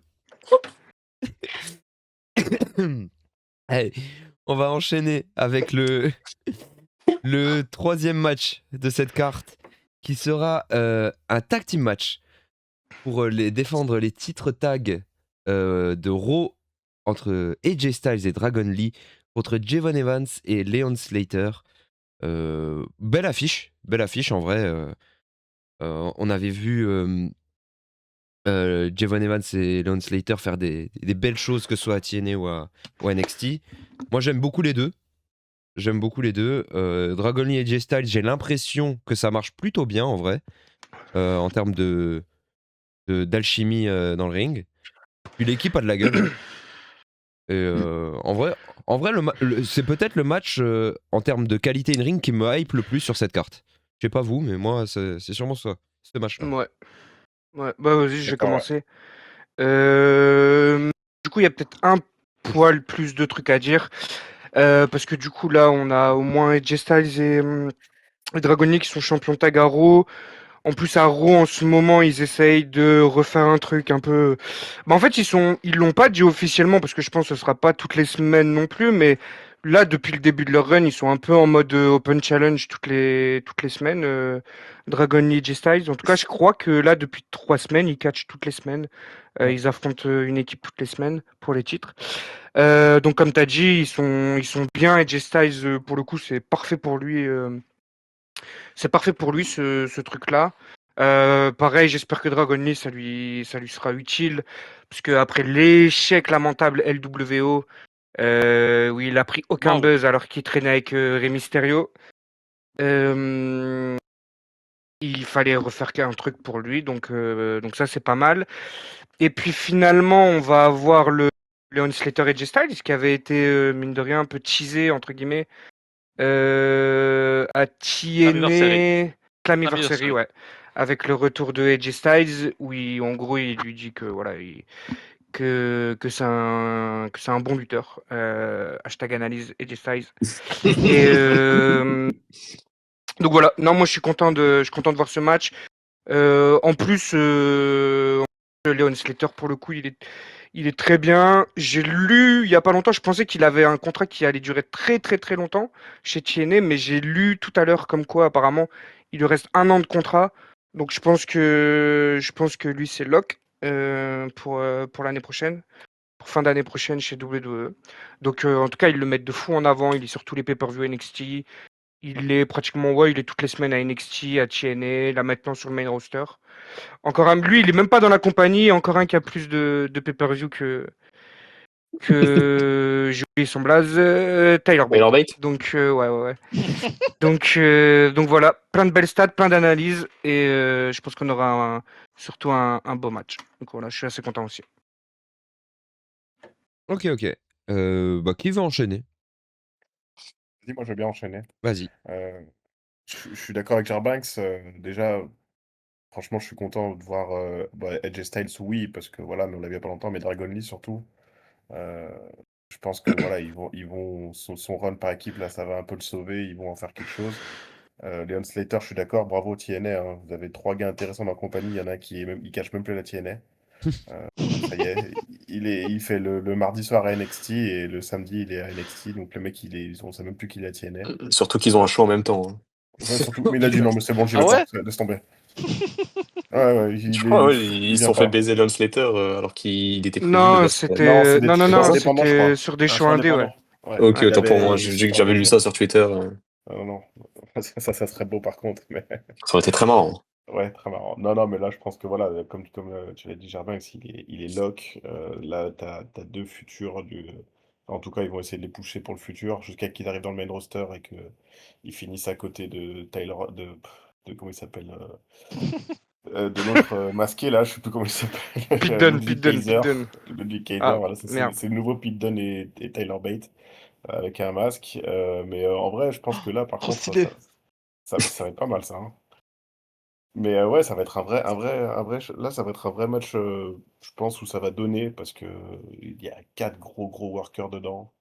Allez, on va enchaîner avec le troisième match de cette carte qui sera un tag team match pour défendre les titres tag de Raw entre AJ Styles et Dragon Lee contre Javon Evans et Leon Slater. Belle affiche en vrai. On avait vu Javon Evans et Leon Slater faire des belles choses, que ce soit à TNA ou à NXT. Moi, j'aime beaucoup les deux. Dragon Lee et AJ Styles, j'ai l'impression que ça marche plutôt bien en vrai, en termes d'alchimie dans le ring. Puis l'équipe a de la gueule. Et en vrai c'est peut-être le match en termes de qualité in-ring qui me hype le plus sur cette carte. Je sais pas vous, mais moi, c'est sûrement ça, ce match-là. Ouais. Ouais. Bah, vas-y, je vais D'accord, ouais. commencer. Du coup, il y a peut-être un poil plus de trucs à dire. Parce que du coup, là, on a au moins AJ Styles et Dragon Lee qui sont champions tag à Raw. En plus, à Raw, en ce moment, ils essayent de refaire un truc un peu. Bah, en fait, ils l'ont pas dit officiellement parce que je pense que ce sera pas toutes les semaines non plus, mais là, depuis le début de leur run, ils sont un peu en mode Open Challenge toutes les semaines. Dragon Lee, AJ Styles. En tout cas, je crois que là, depuis 3 semaines, ils catchent toutes les semaines. Ouais. Ils affrontent une équipe toutes les semaines pour les titres. Donc, comme tu as dit, ils sont bien. AJ Styles, pour le coup, c'est parfait pour lui. C'est parfait pour lui, ce truc-là. Pareil, j'espère que Dragon Lee, ça lui sera utile. Parce que après l'échec lamentable LWO, où il a pris aucun Wow. buzz alors qu'il traînait avec Rey Mysterio, euh, il fallait refaire un truc pour lui. Donc ça, c'est pas mal. Et puis finalement, on va avoir le Leon Slater et Jay Styles, qui avait été, mine de rien, un peu teasé, entre guillemets, à Anniversary. TNA Slammiversary, Anniversary. ouais. Avec le retour de AJ Styles, où en gros, il lui dit que voilà, que c'est un bon lutteur. Hashtag analyse AJ Styles. Et donc voilà, non, moi je suis content de voir ce match. En plus, Leon Slater, pour le coup, il est très bien. J'ai lu il y a pas longtemps, je pensais qu'il avait un contrat qui allait durer très très très longtemps chez TNA, mais j'ai lu tout à l'heure comme quoi apparemment il lui reste 1 an de contrat. Donc je pense que lui c'est lock pour l'année prochaine, pour fin d'année prochaine chez WWE. Donc en tout cas ils le mettent de fou en avant. Il est sur tous les pay-per-view NXT. Il est pratiquement il est toutes les semaines à NXT, à TNA, là maintenant sur le main roster. Encore un, lui, il est même pas dans la compagnie. Encore un qui a plus de pay-per-view que j'ai oublié son blaze, Tyler Bate. Tyler Bate. Donc ouais. Donc voilà, plein de belles stats, plein d'analyses et je pense qu'on aura surtout un beau match. Donc voilà, je suis assez content aussi. Ok. Bah, qui veut enchaîner? Vas-y, moi, je veux bien enchaîner. Vas-y. Je suis d'accord avec Jarbanks. Déjà, franchement, je suis content de voir AJ Styles, oui, parce que voilà, mais on l'a vu il y a pas longtemps, mais Dragon Lee surtout. Euh, je pense que voilà, ils vont son run par équipe là, ça va un peu le sauver, ils vont en faire quelque chose. Leon Slater, je suis d'accord, bravo TNA, hein, vous avez 3 gars intéressants dans la compagnie, il y en a un qui est même, il cache même plus la TNA. Ça y est, il fait le mardi soir à NXT et le samedi il est à NXT, donc le mec on sait même plus qu'il est à TNA. Surtout qu'ils ont un show en même temps. Hein. Ouais, surtout, mais il a dit non, mais c'est bon, j'y Ah vais ouais? pas, laisse tomber. Ouais, Je crois, ouais, il ils se vient sont fait pas. baiser Leon Slater alors qu'il était prévu Non, là. Non, c'est des non, shows Non? indépendants, je c'était crois. sur des Un shows show indés, ouais. indépendant. Ouais, Ok, Ouais. il autant pour avait, moi, il j'ai s'était j'avais lu engagé. ça sur Twitter. Non, non, ça serait beau par contre, mais Ça aurait été très marrant. ouais, très marrant. Non, non, mais là, je pense que voilà, comme tu l'as dit, Jardin, il est lock. Là, t'as 2 futurs en tout cas, ils vont essayer de les pousser pour le futur jusqu'à qu'ils arrivent dans le main roster et qu'ils finissent à côté de Tyler, de comment il s'appelle, de l'autre masqué là, je sais plus comment il Pete s'appelle, Dunne, Ludwig Pete Kaiser. Dunne. Ludwig Kaiser, Ah, voilà, merde. c'est le nouveau Pete Dunne et Tyler Bate avec un masque. Mais en vrai, je pense que là, par Trop contre, stylé. ça va être pas mal ça. Hein. Mais ouais, ça va être là, ça va être un vrai match, je pense, où ça va donner parce que il y a 4 gros workers dedans.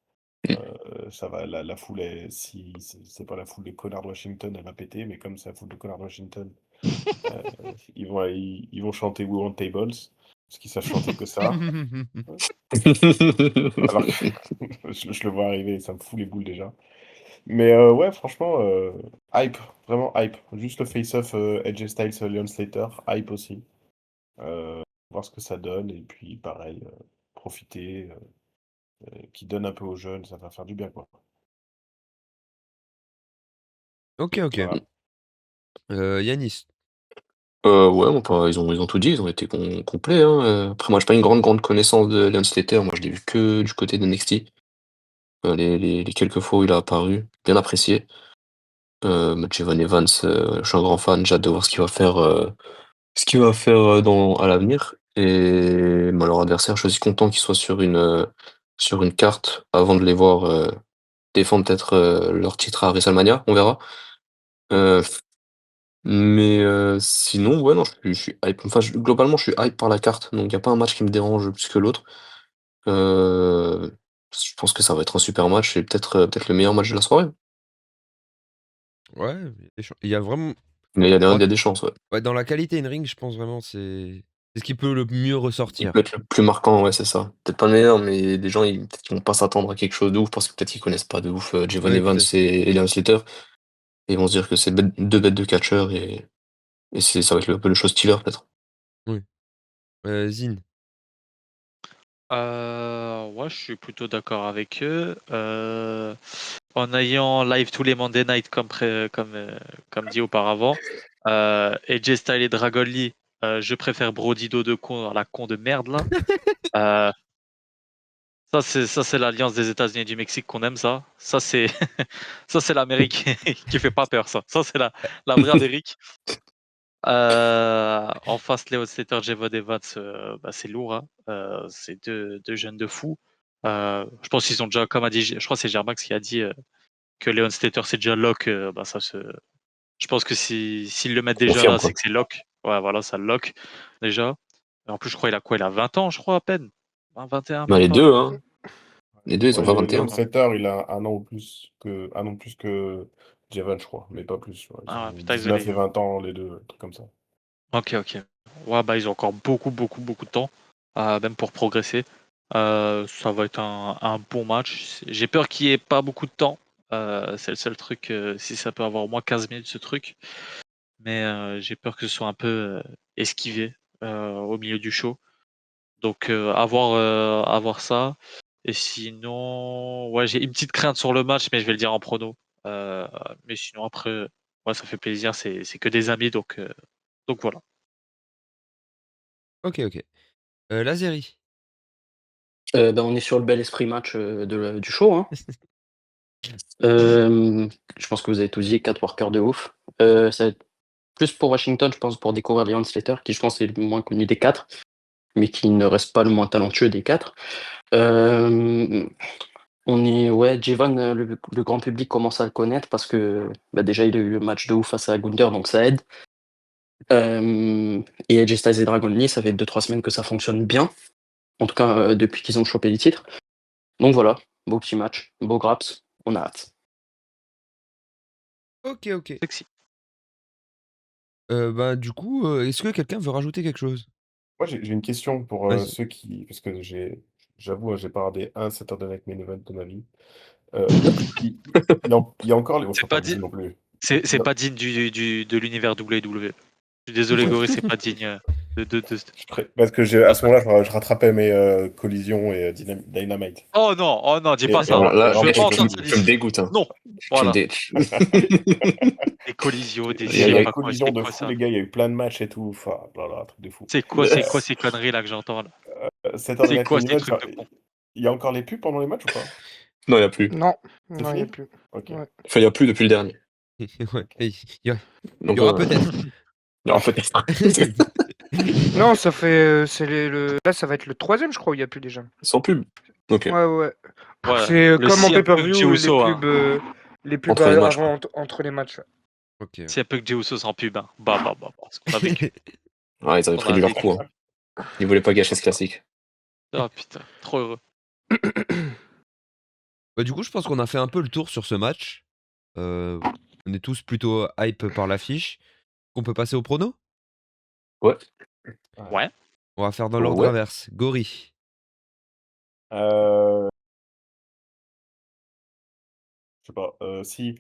Ça va, la foule, si c'est pas la foule des connards de Washington, elle va péter, mais comme c'est la foule de connards de Washington, euh, ils vont chanter We Want Tables, parce qu'ils savent chanter que ça. Alors que je le vois arriver, ça me fout les boules déjà. Mais ouais, franchement, hype, vraiment hype. Juste le face-off AJ Styles, Leon Slater, hype aussi. Voir ce que ça donne, et puis pareil, profiter, qui donne un peu aux jeunes, ça va faire du bien, quoi. Ok. Voilà. Yanis. Ouais, ils ont tout dit, ils ont été complets. Hein. Après, moi, j'ai pas une grande connaissance de Leon Slater. Moi, je l'ai vu que du côté de NXT. Les quelques fois où il a apparu, bien apprécié. Javon Evans, je suis un grand fan. J'ai hâte de voir ce qu'il va faire à l'avenir. Et leur adversaire, je suis aussi content qu'il soit sur une carte avant de les voir défendre peut-être leur titre à WrestleMania. On verra. Euh, Mais sinon, ouais, non, je suis hype. Enfin, globalement, je suis hype par la carte, donc il n'y a pas un match qui me dérange plus que l'autre. Je pense que ça va être un super match et peut-être le meilleur match de la soirée. Ouais, il y a vraiment. Mais il y Moi, a des chances, ouais. ouais, dans la qualité in-ring, je pense vraiment c'est ce qui peut le mieux Il ressortir. peut être le plus marquant, ouais, c'est ça. Peut-être pas le meilleur, mais des gens, peut-être qu'ils vont pas s'attendre à quelque chose de ouf parce que peut-être qu'ils connaissent pas de ouf Javon Ouais, Evans peut-être. et Leon Slater. Et ils vont se dire que c'est deux bêtes de catcheurs et ça va être un peu le show stealer, peut-être. Oui. Zine. Ouais, je suis plutôt d'accord avec eux. En ayant live tous les Monday Night comme dit auparavant, AJ Styles et Dragon Lee, je préfère Brody de con à la con de merde là. Euh, ça c'est l'alliance des États-Unis et du Mexique qu'on aime ça. Ça c'est ça c'est l'Amérique qui fait pas peur ça. Ça c'est la vraie Amérique. En face, Leo Slater, Javon Evans, c'est lourd. Hein. C'est deux jeunes de fous. Je pense qu'ils ont déjà, comme a dit, je crois que c'est Germax qui a dit que Leon Slater c'est déjà lock. Je pense que s'ils le mettent déjà Confirme, là, quoi. c'est que c'est lock. Ouais, voilà, ça lock déjà. Et en plus, je crois il a quoi? Il a 20 ans, je crois, à peine. 21, Bah, même les pas. deux, hein. Les deux, ils ont Ouais, pas Leon 21. Slater, il a un an plus que Javon, je crois, mais pas plus. Ouais. Ils Ah ouais, ont putain, 19 désolé. et 20 ans, les deux, un truc comme ça. Ok, ok. Ouais, bah ils ont encore beaucoup de temps, même pour progresser. Ça va être un bon match. J'ai peur qu'il n'y ait pas beaucoup de temps. C'est le seul truc, si ça peut avoir au moins 15 minutes ce truc. Mais j'ai peur que ce soit un peu esquivé au milieu du show. Donc à voir ça. Et sinon, ouais, j'ai une petite crainte sur le match, mais je vais le dire en prono. Mais sinon après, ouais, ça fait plaisir. C'est que des amis, donc voilà. Ok, ok. Lazeri. On est sur le bel esprit match du show. Hein. Je pense que vous avez tous dit 4 workers de ouf. Ça va être plus pour Washington, je pense, pour découvrir Leon Slater, qui je pense est le moins connu des 4, mais qui ne reste pas le moins talentueux des 4. Ouais, Javon, le grand public commence à le connaître parce que déjà il a eu le match de ouf face à Gunther, donc ça aide. Et AJ Styles et Dragon Lee, ça fait 2-3 semaines que ça fonctionne bien. En tout cas, depuis qu'ils ont chopé les titres. Donc voilà, beau petit match, beau graps, on a hâte. Ok, ok. Sexy. Bah, du coup, est-ce que quelqu'un veut rajouter quelque chose? Moi, j'ai une question pour Vas-y. ceux qui. Parce que j'avoue, hein, j'ai pas regardé un Saturday Night Main Event de ma vie. Il y a encore les. Oh, je C'est peux pas pas le dire dit. non plus. C'est Non, pas digne de l'univers WWE. Je suis désolé, Gori, c'est pas digne de. parce que à ce moment-là, je rattrapais mes collisions et Dynamite. Oh non, dis Et, pas et ça. Alors là, Je veux pas vraiment, tu, entendre me ça tu me d'ici. dégoûtes, hein. Non, Tu me voilà. dé... Des collisions, des Il il y y a- je a sais des pas quoi. collisions C'est de quoi fou, ça? les gars. Il y a eu plein de matchs et tout. Enfin, là, truc de fou. C'est quoi ces conneries là que j'entends là? Saturday C'est Night quoi Main ces Event, trucs de con? il y a encore les pubs pendant les matchs ou pas? Non, il n'y a plus. Non, C'est non, il n'y a fini? plus. Ok. Ouais. Enfin, il n'y a plus depuis le dernier. Ouais, il y Donc, aura peut-être. il y aura peut-être. Non, ça fait. Là, ça va être le troisième, je crois, où il n'y a plus déjà. Sans pub. Ok. Ouais, ouais. Ouais, C'est le comme en CM Punk Jey pay-per-view, Uso, hein. les pubs Entre les matchs, avant, entre les matchs. Ouais. Ok. CM Punk Jey Uso sans pub, hein. Bah, ce qu'on a vécu. Ouais, ils avaient On pris a du leur vécu. coup. Hein. Ils voulaient pas gâcher ce classique. Ah putain, trop heureux. Bah, du coup, je pense qu'on a fait un peu le tour sur ce match. On est tous plutôt hype par l'affiche. On peut passer au prono? Ouais. Ouais. On va faire dans l'ordre Ouais. inverse. Gori. Je sais pas. Si.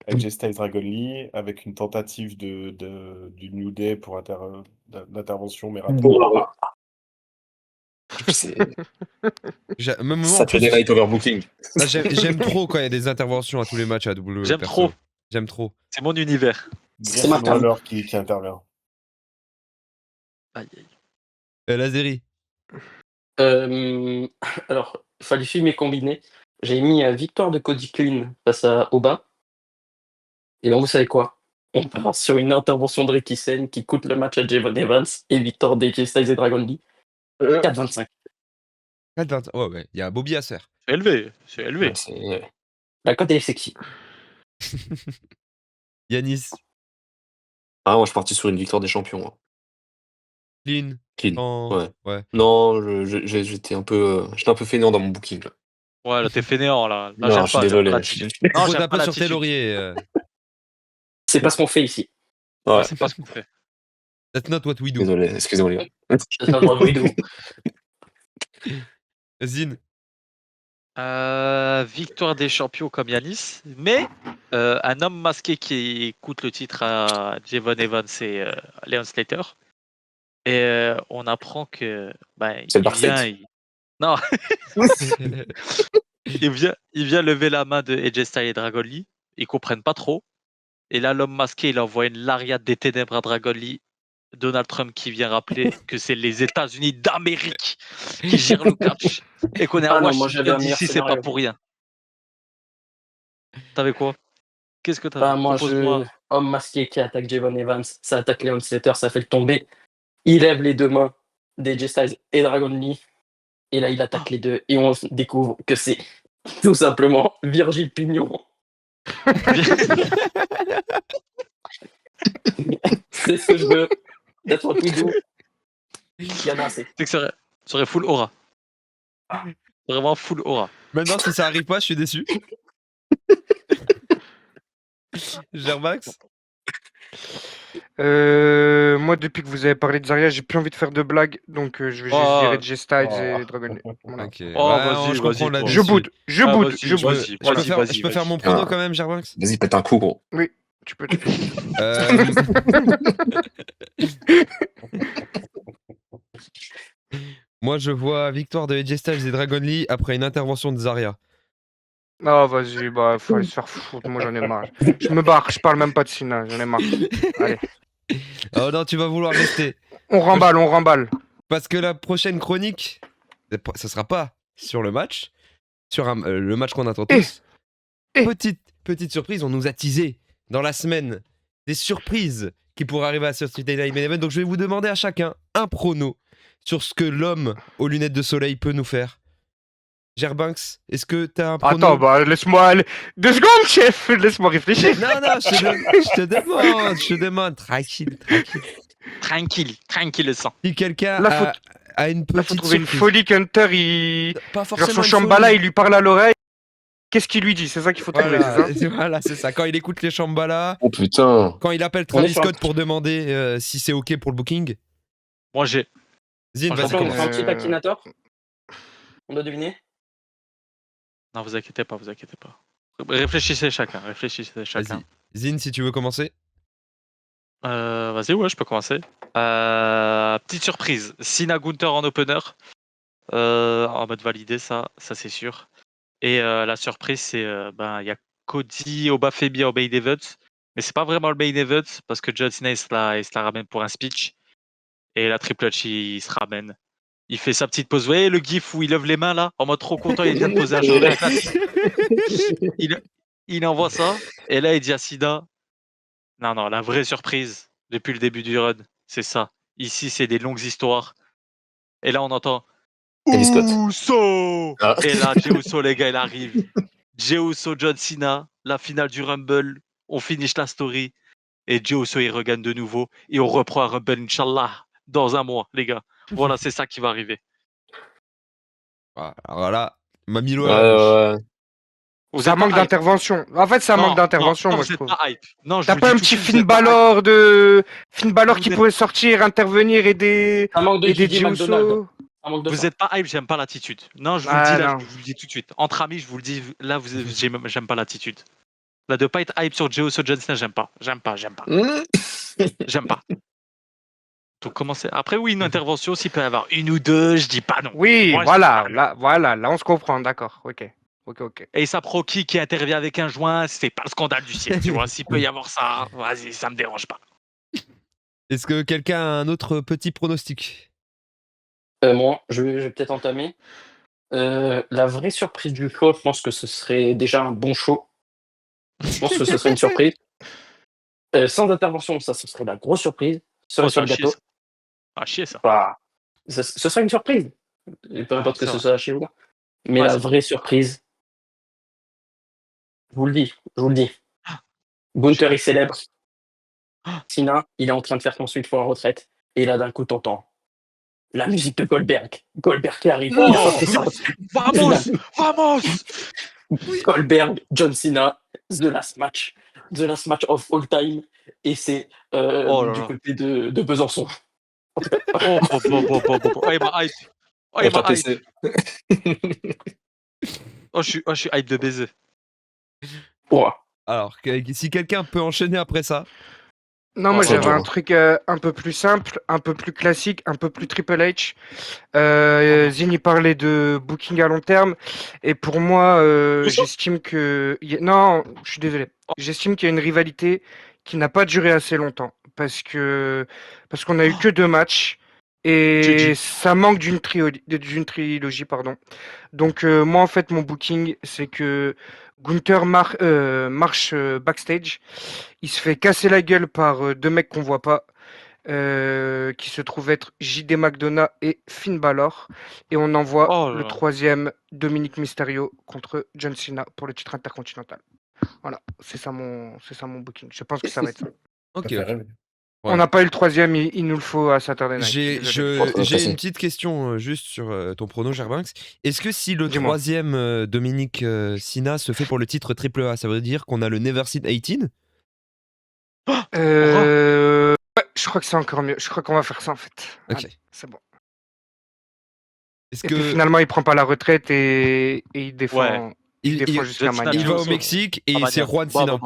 AJ Styles Dragon Lee avec une tentative du New Day pour d'intervention, mais ratée. C'est Même moi, en Saturday plus, Night Overbooking. j'aime trop quand il y a des interventions à tous les matchs à WWE. J'aime perso. trop. J'aime trop. C'est mon univers. C'est ma Grayson terme. Waller qui intervient. Aïe, aïe. Lazeri. Alors, il fallait suivre mes combinés. J'ai mis victoire de Cody Clean face à Oba. Et donc, vous savez quoi? On part sur une intervention de Ricky Sen qui coûte le match à Javon Evans et victoire d'AJ Styles et Dragon Lee. 4-25. Oh, ouais, il y a un Bobby à faire. C'est élevé, c'est élevé. Ouais, c'est- La cote elle est sexy. Yanis. Ah, moi, je suis parti sur une victoire des champions. Hein. Clean. Clean. Ouais. Non, j'étais un peu fainéant dans mon booking. Là. Ouais, là, t'es fainéant, là. Là, Non, j'aime je suis pas, j'aime désolé. pas je suis- l'attitude. Non, Repose j'aime un pas peu sur tes l'attitude. lauriers. C'est pas ce qu'on fait ici. Ouais, C'est pas ce qu'on fait. That's not what we do. désolé, excusez-moi les gars. C'est pas droit de vidéo. Zine. Victoire des champions comme Yanis, mais un homme masqué qui coûte le titre à Javon Evans et Leon Slater. Et on apprend que C'est il Darkseid. vient, non, il vient lever la main de AJ Styles et Dragon Lee. Ils comprennent pas trop. Et là, l'homme masqué, il envoie une lariat des ténèbres à Dragon Lee. Donald Trump qui vient rappeler que c'est les États-Unis d'Amérique qui gèrent le catch et qu'on est à Ah non, moi, j'avais Washington un meilleur DC, c'est pas scénario. pour rien. T'avais quoi? Qu'est-ce que t'avais? Moi, Propose-moi. homme masqué qui attaque Javon Evans, ça attaque Leon Slater, ça fait le tomber. Il lève les deux mains d'AJ Styles et Dragon Lee. Et là, il attaque les deux. Et on découvre que c'est tout simplement Virgile Pignon. C'est ce que je veux. D'être un doux. Il y en a assez. C'est que ça serait full aura. Vraiment full aura. Maintenant, si ça arrive pas, je suis déçu. Germax. Moi, depuis que vous avez parlé de Zarya, j'ai plus envie de faire de blagues, donc je vais juste Oh. dire AJ Styles Oh. et Dragon Lee. Voilà. Ok. Oh, Ouais, vas-y, je comprends vas-y, la toi. Je déçu. boude, je Ah, boude, vas-y, je Je boude. peux, vas-y, je peux Voilà. faire, vas-y, je peux faire vas-y. mon prono Ah. quand même, Germax. Vas-y, pète un coup, gros. Tu peux. Moi, je vois victoire de AJ Styles et Dragon Lee après une intervention de Zarya. Ah, vas-y, faut aller se faire foutre, moi j'en ai marre. Je me barre, je parle même pas de Sina, j'en ai marre. Allez, Oh non, tu vas vouloir rester. on remballe. Parce que la prochaine chronique, ça sera pas sur le match, sur le match qu'on attend tous. Petite surprise, on nous a teasé dans la semaine des surprises qui pourraient arriver à ce Saturday Night Main Event. Donc je vais vous demander à chacun un prono sur ce que l'homme aux lunettes de soleil peut nous faire. Gerbanks, est-ce que t'as un prono? Attends, laisse-moi aller. 2 secondes, chef, laisse-moi réfléchir. Non, je te demande, tranquille. Tranquille le sang. Si quelqu'un Là, a une Là, faut petite trouver une surprise. folie qu'Hunter, Pas genre forcément son une Shambhala, folie. il lui parle à l'oreille. Qu'est-ce qu'il lui dit? C'est ça qu'il faut trouver, c'est ça? Voilà, c'est ça. Quand il écoute les Shambhala, Oh putain. quand il appelle On est Travis sur un- Scott pour demander si c'est OK pour le booking. Moi, j'ai. Zine, Franchement, vas-y, On commence. fait un petit Akinator. On doit deviner. Non, vous inquiétez pas. Réfléchissez chacun. Vas-y. Zine, si tu veux commencer. Vas-y, ouais, je peux commencer. Petite surprise. Sina Gunther en opener. En mode validé, ça c'est sûr. Et la surprise, c'est il y a Cody Obafemi au main event. Mais c'est pas vraiment le main event parce que John Cena il se la ramène pour un speech. Et la Triple H il se ramène. Il fait sa petite pose. Vous voyez le gif où il lève les mains là en mode trop content, il vient de poser un genou. Il envoie ça. Et là il dit à Sina non, la vraie surprise depuis le début du run, c'est ça. Ici, c'est des longues histoires. Et là, on entend Travis Scott. Uso. Ah. Et là, Jey Uso, les gars, il arrive. Jey Uso, John Cena, la finale du Rumble. On finish la story. Et Jey Uso, il regagne de nouveau. Et on reprend un Rumble, Inch'Allah, dans un mois, les gars. Voilà, c'est ça qui va arriver. Alors là, Mamilo à la bouche. Ouais. C'est un manque d'intervention. En fait, c'est un manque d'intervention, moi, vous je êtes trouve. pas hype. Non, je T'as vous pas le un dis petit tout de suite, Finn vous êtes pas hype. Balor qui Vous êtes- pouvait sortir, intervenir, aider Un manque de Jey Gigi McDonald. Uso. Un manque de Vous ça. êtes pas hype, j'aime pas l'attitude. Non, je vous le Ah, dis là, non. je vous le dis tout de suite. Entre amis, je vous le dis, là, j'aime pas l'attitude. Là, de pas être hype sur Jey Uso, John Cena, j'aime pas. J'aime pas. Donc, commencez. Après, oui, une intervention, s'il peut y avoir une ou deux, je dis pas non. Oui, Moi, je voilà, dis pas non. là, on se comprend, d'accord, ok. Ok. Et ça prend qui intervient avec un joint, c'est pas le scandale du siècle, tu vois. S'il peut y avoir ça, vas-y, ça me dérange pas. Est-ce que quelqu'un a un autre petit pronostic? Moi, je vais peut-être entamer. La vraie surprise du show, je pense que ce serait déjà un bon show. Je pense que ce serait une surprise. Sans intervention, ça, ce serait la grosse surprise. Cerise Oh, sur ça le a chier, gâteau. ça. Ah, chier, ça. Bah, ce serait une surprise. Et peu importe que c'est ce vrai. soit chez vous. Mais Ouais, la c'est vrai. vraie surprise, je vous le dis. Gunther est célèbre. Cena, il est en train de faire son switch pour la retraite. Et là, d'un coup, t'entends la musique de Goldberg. Goldberg qui arrive. Oh, Il a sorti sa finale. Vamos! Goldberg, John Cena, the last match. The last match of all time. Et c'est Oh là du là. côté de Besançon. Oh, Oh, il m'a hype. Oh, il Avec la m'a hype. PC. Je suis hype de baiser. Ouah. Alors, si quelqu'un peut enchaîner après ça. Non, Oh moi là j'avais là. un truc un peu plus simple, un peu plus classique, un peu plus Triple H. Zine, il parlait de booking à long terme. Et pour moi, j'estime que. Non, je suis désolé. J'estime qu'il y a une rivalité qui n'a pas duré assez longtemps. Parce qu'on a eu que 2 matchs. Et GG. ça manque d'une trilogie, pardon. Donc, moi, en fait, mon booking, c'est que Gunther marche backstage. Il se fait casser la gueule par 2 mecs qu'on voit pas, qui se trouvent être JD McDonough et Finn Balor. Et on envoie Oh là le là. troisième, Dominic Mysterio contre John Cena pour le titre intercontinental. Voilà, c'est ça mon booking. Je pense que ça va être ça. Ok, Ça fait ok. rêver. On n'a pas eu le troisième, il nous le faut à Saturday Night. J'ai Désolé. j'ai une petite question juste sur ton prono, Gerbanks. Est-ce que si le Dis-moi. troisième Dominic Sina se fait pour le titre AAA, ça veut dire qu'on a le Never Seen 18? Ouais, je crois que c'est encore mieux. Je crois qu'on va faire ça en fait. Ok. Allez, c'est bon. Est-ce Et puis que finalement, il prend pas la retraite et il défend, Ouais. il défend jusqu'à John Cena, Mania. il va au Sauf- Mexique et Ah, c'est Mania. Juan Cena.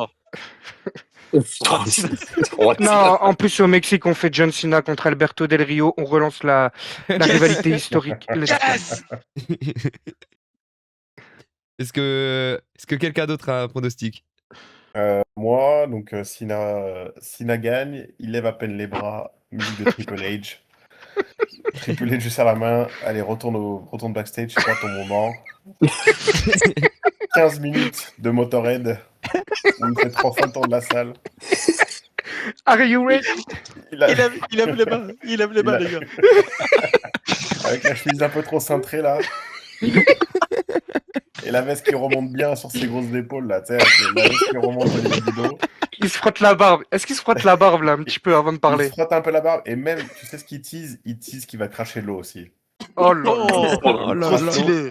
Non, en plus au Mexique, on fait John Cena contre Alberto Del Rio. On relance la rivalité historique. Let's go. Yes! Est-ce que quelqu'un d'autre a un pronostic? Moi, donc Cena gagne, il lève à peine les bras, musique de Triple H. Triple H juste à la main, allez, retourne backstage, c'est pas ton moment. 15 minutes de Motorhead, où il fait 3 fois le tour de la salle. Are you ready? Il a- Il lève les mains. Il lève les mains, les gars. Avec la chemise un peu trop cintrée là. Et la veste qui remonte bien sur ses grosses épaules là, tu sais, avec la veste qui remonte au niveau du dos. Il se frotte la barbe. Est-ce qu'il se frotte la barbe là un petit peu avant de Il parler? se frotte un peu la barbe, et même, tu sais ce qu'il tease? Il tease qu'il va cracher de l'eau aussi. Oh là là. Oh, Oh là trop là. stylé.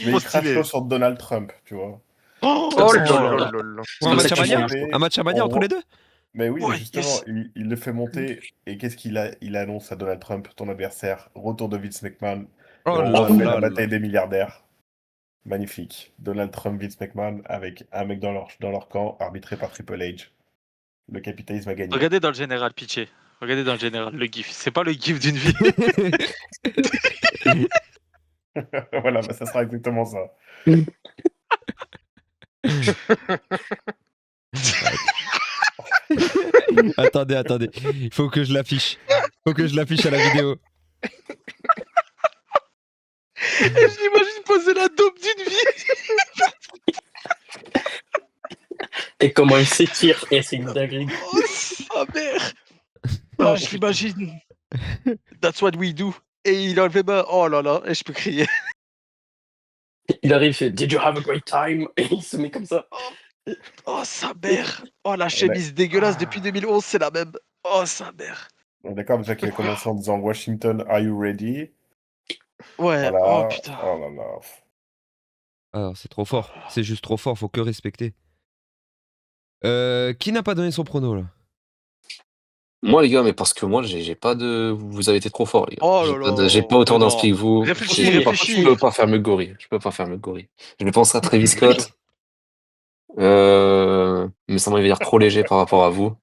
Mais Trop il crache stylé. l'eau sur Donald Trump, tu vois. Oh, Oh ça, là tu là vois, là là. Pour un comme match ça à que tu Mania? viens. Un match à Mania On entre voit- les deux? Mais oui, Ouais, justement, yes. il le fait monter, et qu'est-ce il annonce à Donald Trump, ton adversaire, retour de Vince McMahon, et Oh on là refait là la là. bataille des milliardaires. Magnifique. Donald Trump, Vince McMahon, avec un mec dans leur camp, arbitré par Triple H. Le capitalisme a gagné. Regardez dans le général, pitché. Regardez dans le général, le gif. C'est pas le gif d'une vie. Voilà, bah, ça sera exactement ça. Attendez. Il faut que je l'affiche. Faut que je l'affiche à la vidéo. Et j'imagine poser la dope d'une vie. Et comment il s'étire, et c'est une dinguerie. Oh, sa mère. Ah, je l'imagine. That's what we do. Et il enlève les mains. Oh là là, et je peux crier. Il arrive, il fait Did you have a great time? Et il se met comme ça. Oh, sa mère. Oh, la chemise dégueulasse depuis 2011, c'est la même. Oh, sa mère. Donc, d'accord, déjà qu'il a commencé en disant Washington, are you ready? Ouais, Voilà. oh putain. Oh là là. Alors, c'est trop fort. C'est juste trop fort, faut que respecter. Qui n'a pas donné son prono là? Moi, les gars, mais parce que moi, j'ai pas de. Vous avez été trop fort, les gars. Oh J'ai là pas de- là. J'ai pas autant Non, d'inspi que vous. Réfléchis, Je peux pas faire me gorille. Je vais penser à Travis Scott. Mais ça m'a l'air trop léger par rapport à vous.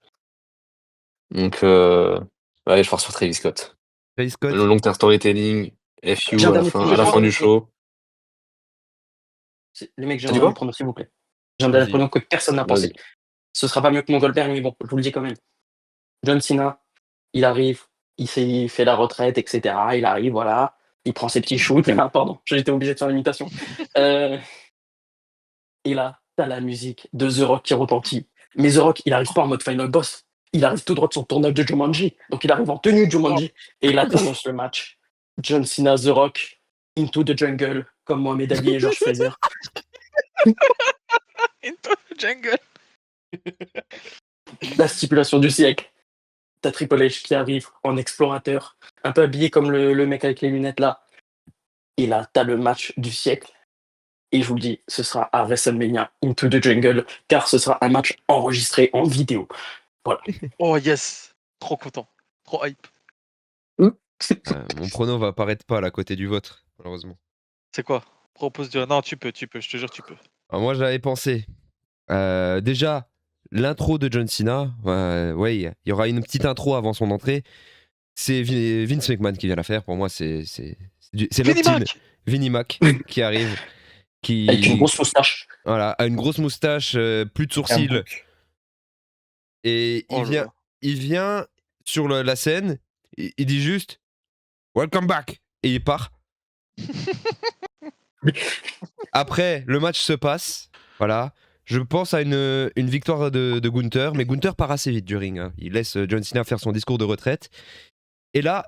Donc, allez, je pars sur Travis Scott. Travis Scott. Le long term storytelling, FU J'ai un à dernier la fin du show. Les mecs, j'ai T'as dit un dernier quoi? pronom, s'il vous plaît. J'ai un dernier Vas-y. pronom que personne n'a pensé. Vas-y. Ce sera pas mieux que mon Goldberg, mais bon, je vous le dis quand même. John Cena, il arrive, il fait la retraite, etc. Il arrive, voilà, il prend ses petits shoots. Ah, pardon, j'ai été obligé de faire l'imitation. Et là, t'as la musique de The Rock qui retentit. Mais The Rock, il arrive pas en mode Final Boss. Il arrive tout droit de son tournage de Jumanji. Donc il arrive en tenue de Jumanji. Et là, t'annonces le match. John Cena, The Rock, Into the Jungle, comme Mohamed Ali et George Fraser. Into the jungle. La stipulation du siècle. T'as Triple H qui arrive en explorateur, un peu habillé comme le mec avec les lunettes là. Et là, t'as le match du siècle. Et je vous le dis, ce sera à WrestleMania Into the Jungle, car ce sera un match enregistré en vidéo. Oh yes. Trop content. Trop hype. Mon prono va apparaître pas là, à côté du vôtre, malheureusement. C'est quoi? Propose du. Non, tu peux. Je te jure, tu peux. Alors moi, j'avais pensé. Déjà, l'intro de John Cena. Ouais, il y aura une petite intro avant son entrée. C'est Vince McMahon qui vient la faire. Pour moi, c'est Vinnie l'opt-in. Mac. Vinnie Mac qui arrive. Avec une grosse moustache. Voilà, a une grosse moustache, plus de Un sourcils. bouc. Et Oh là là. il vient sur la scène. Il dit juste Welcome back. Et il part. Après, le match se passe. Voilà. Je pense à une victoire de Gunther, mais Gunther part assez vite du ring. Hein. Il laisse John Cena faire son discours de retraite. Et là,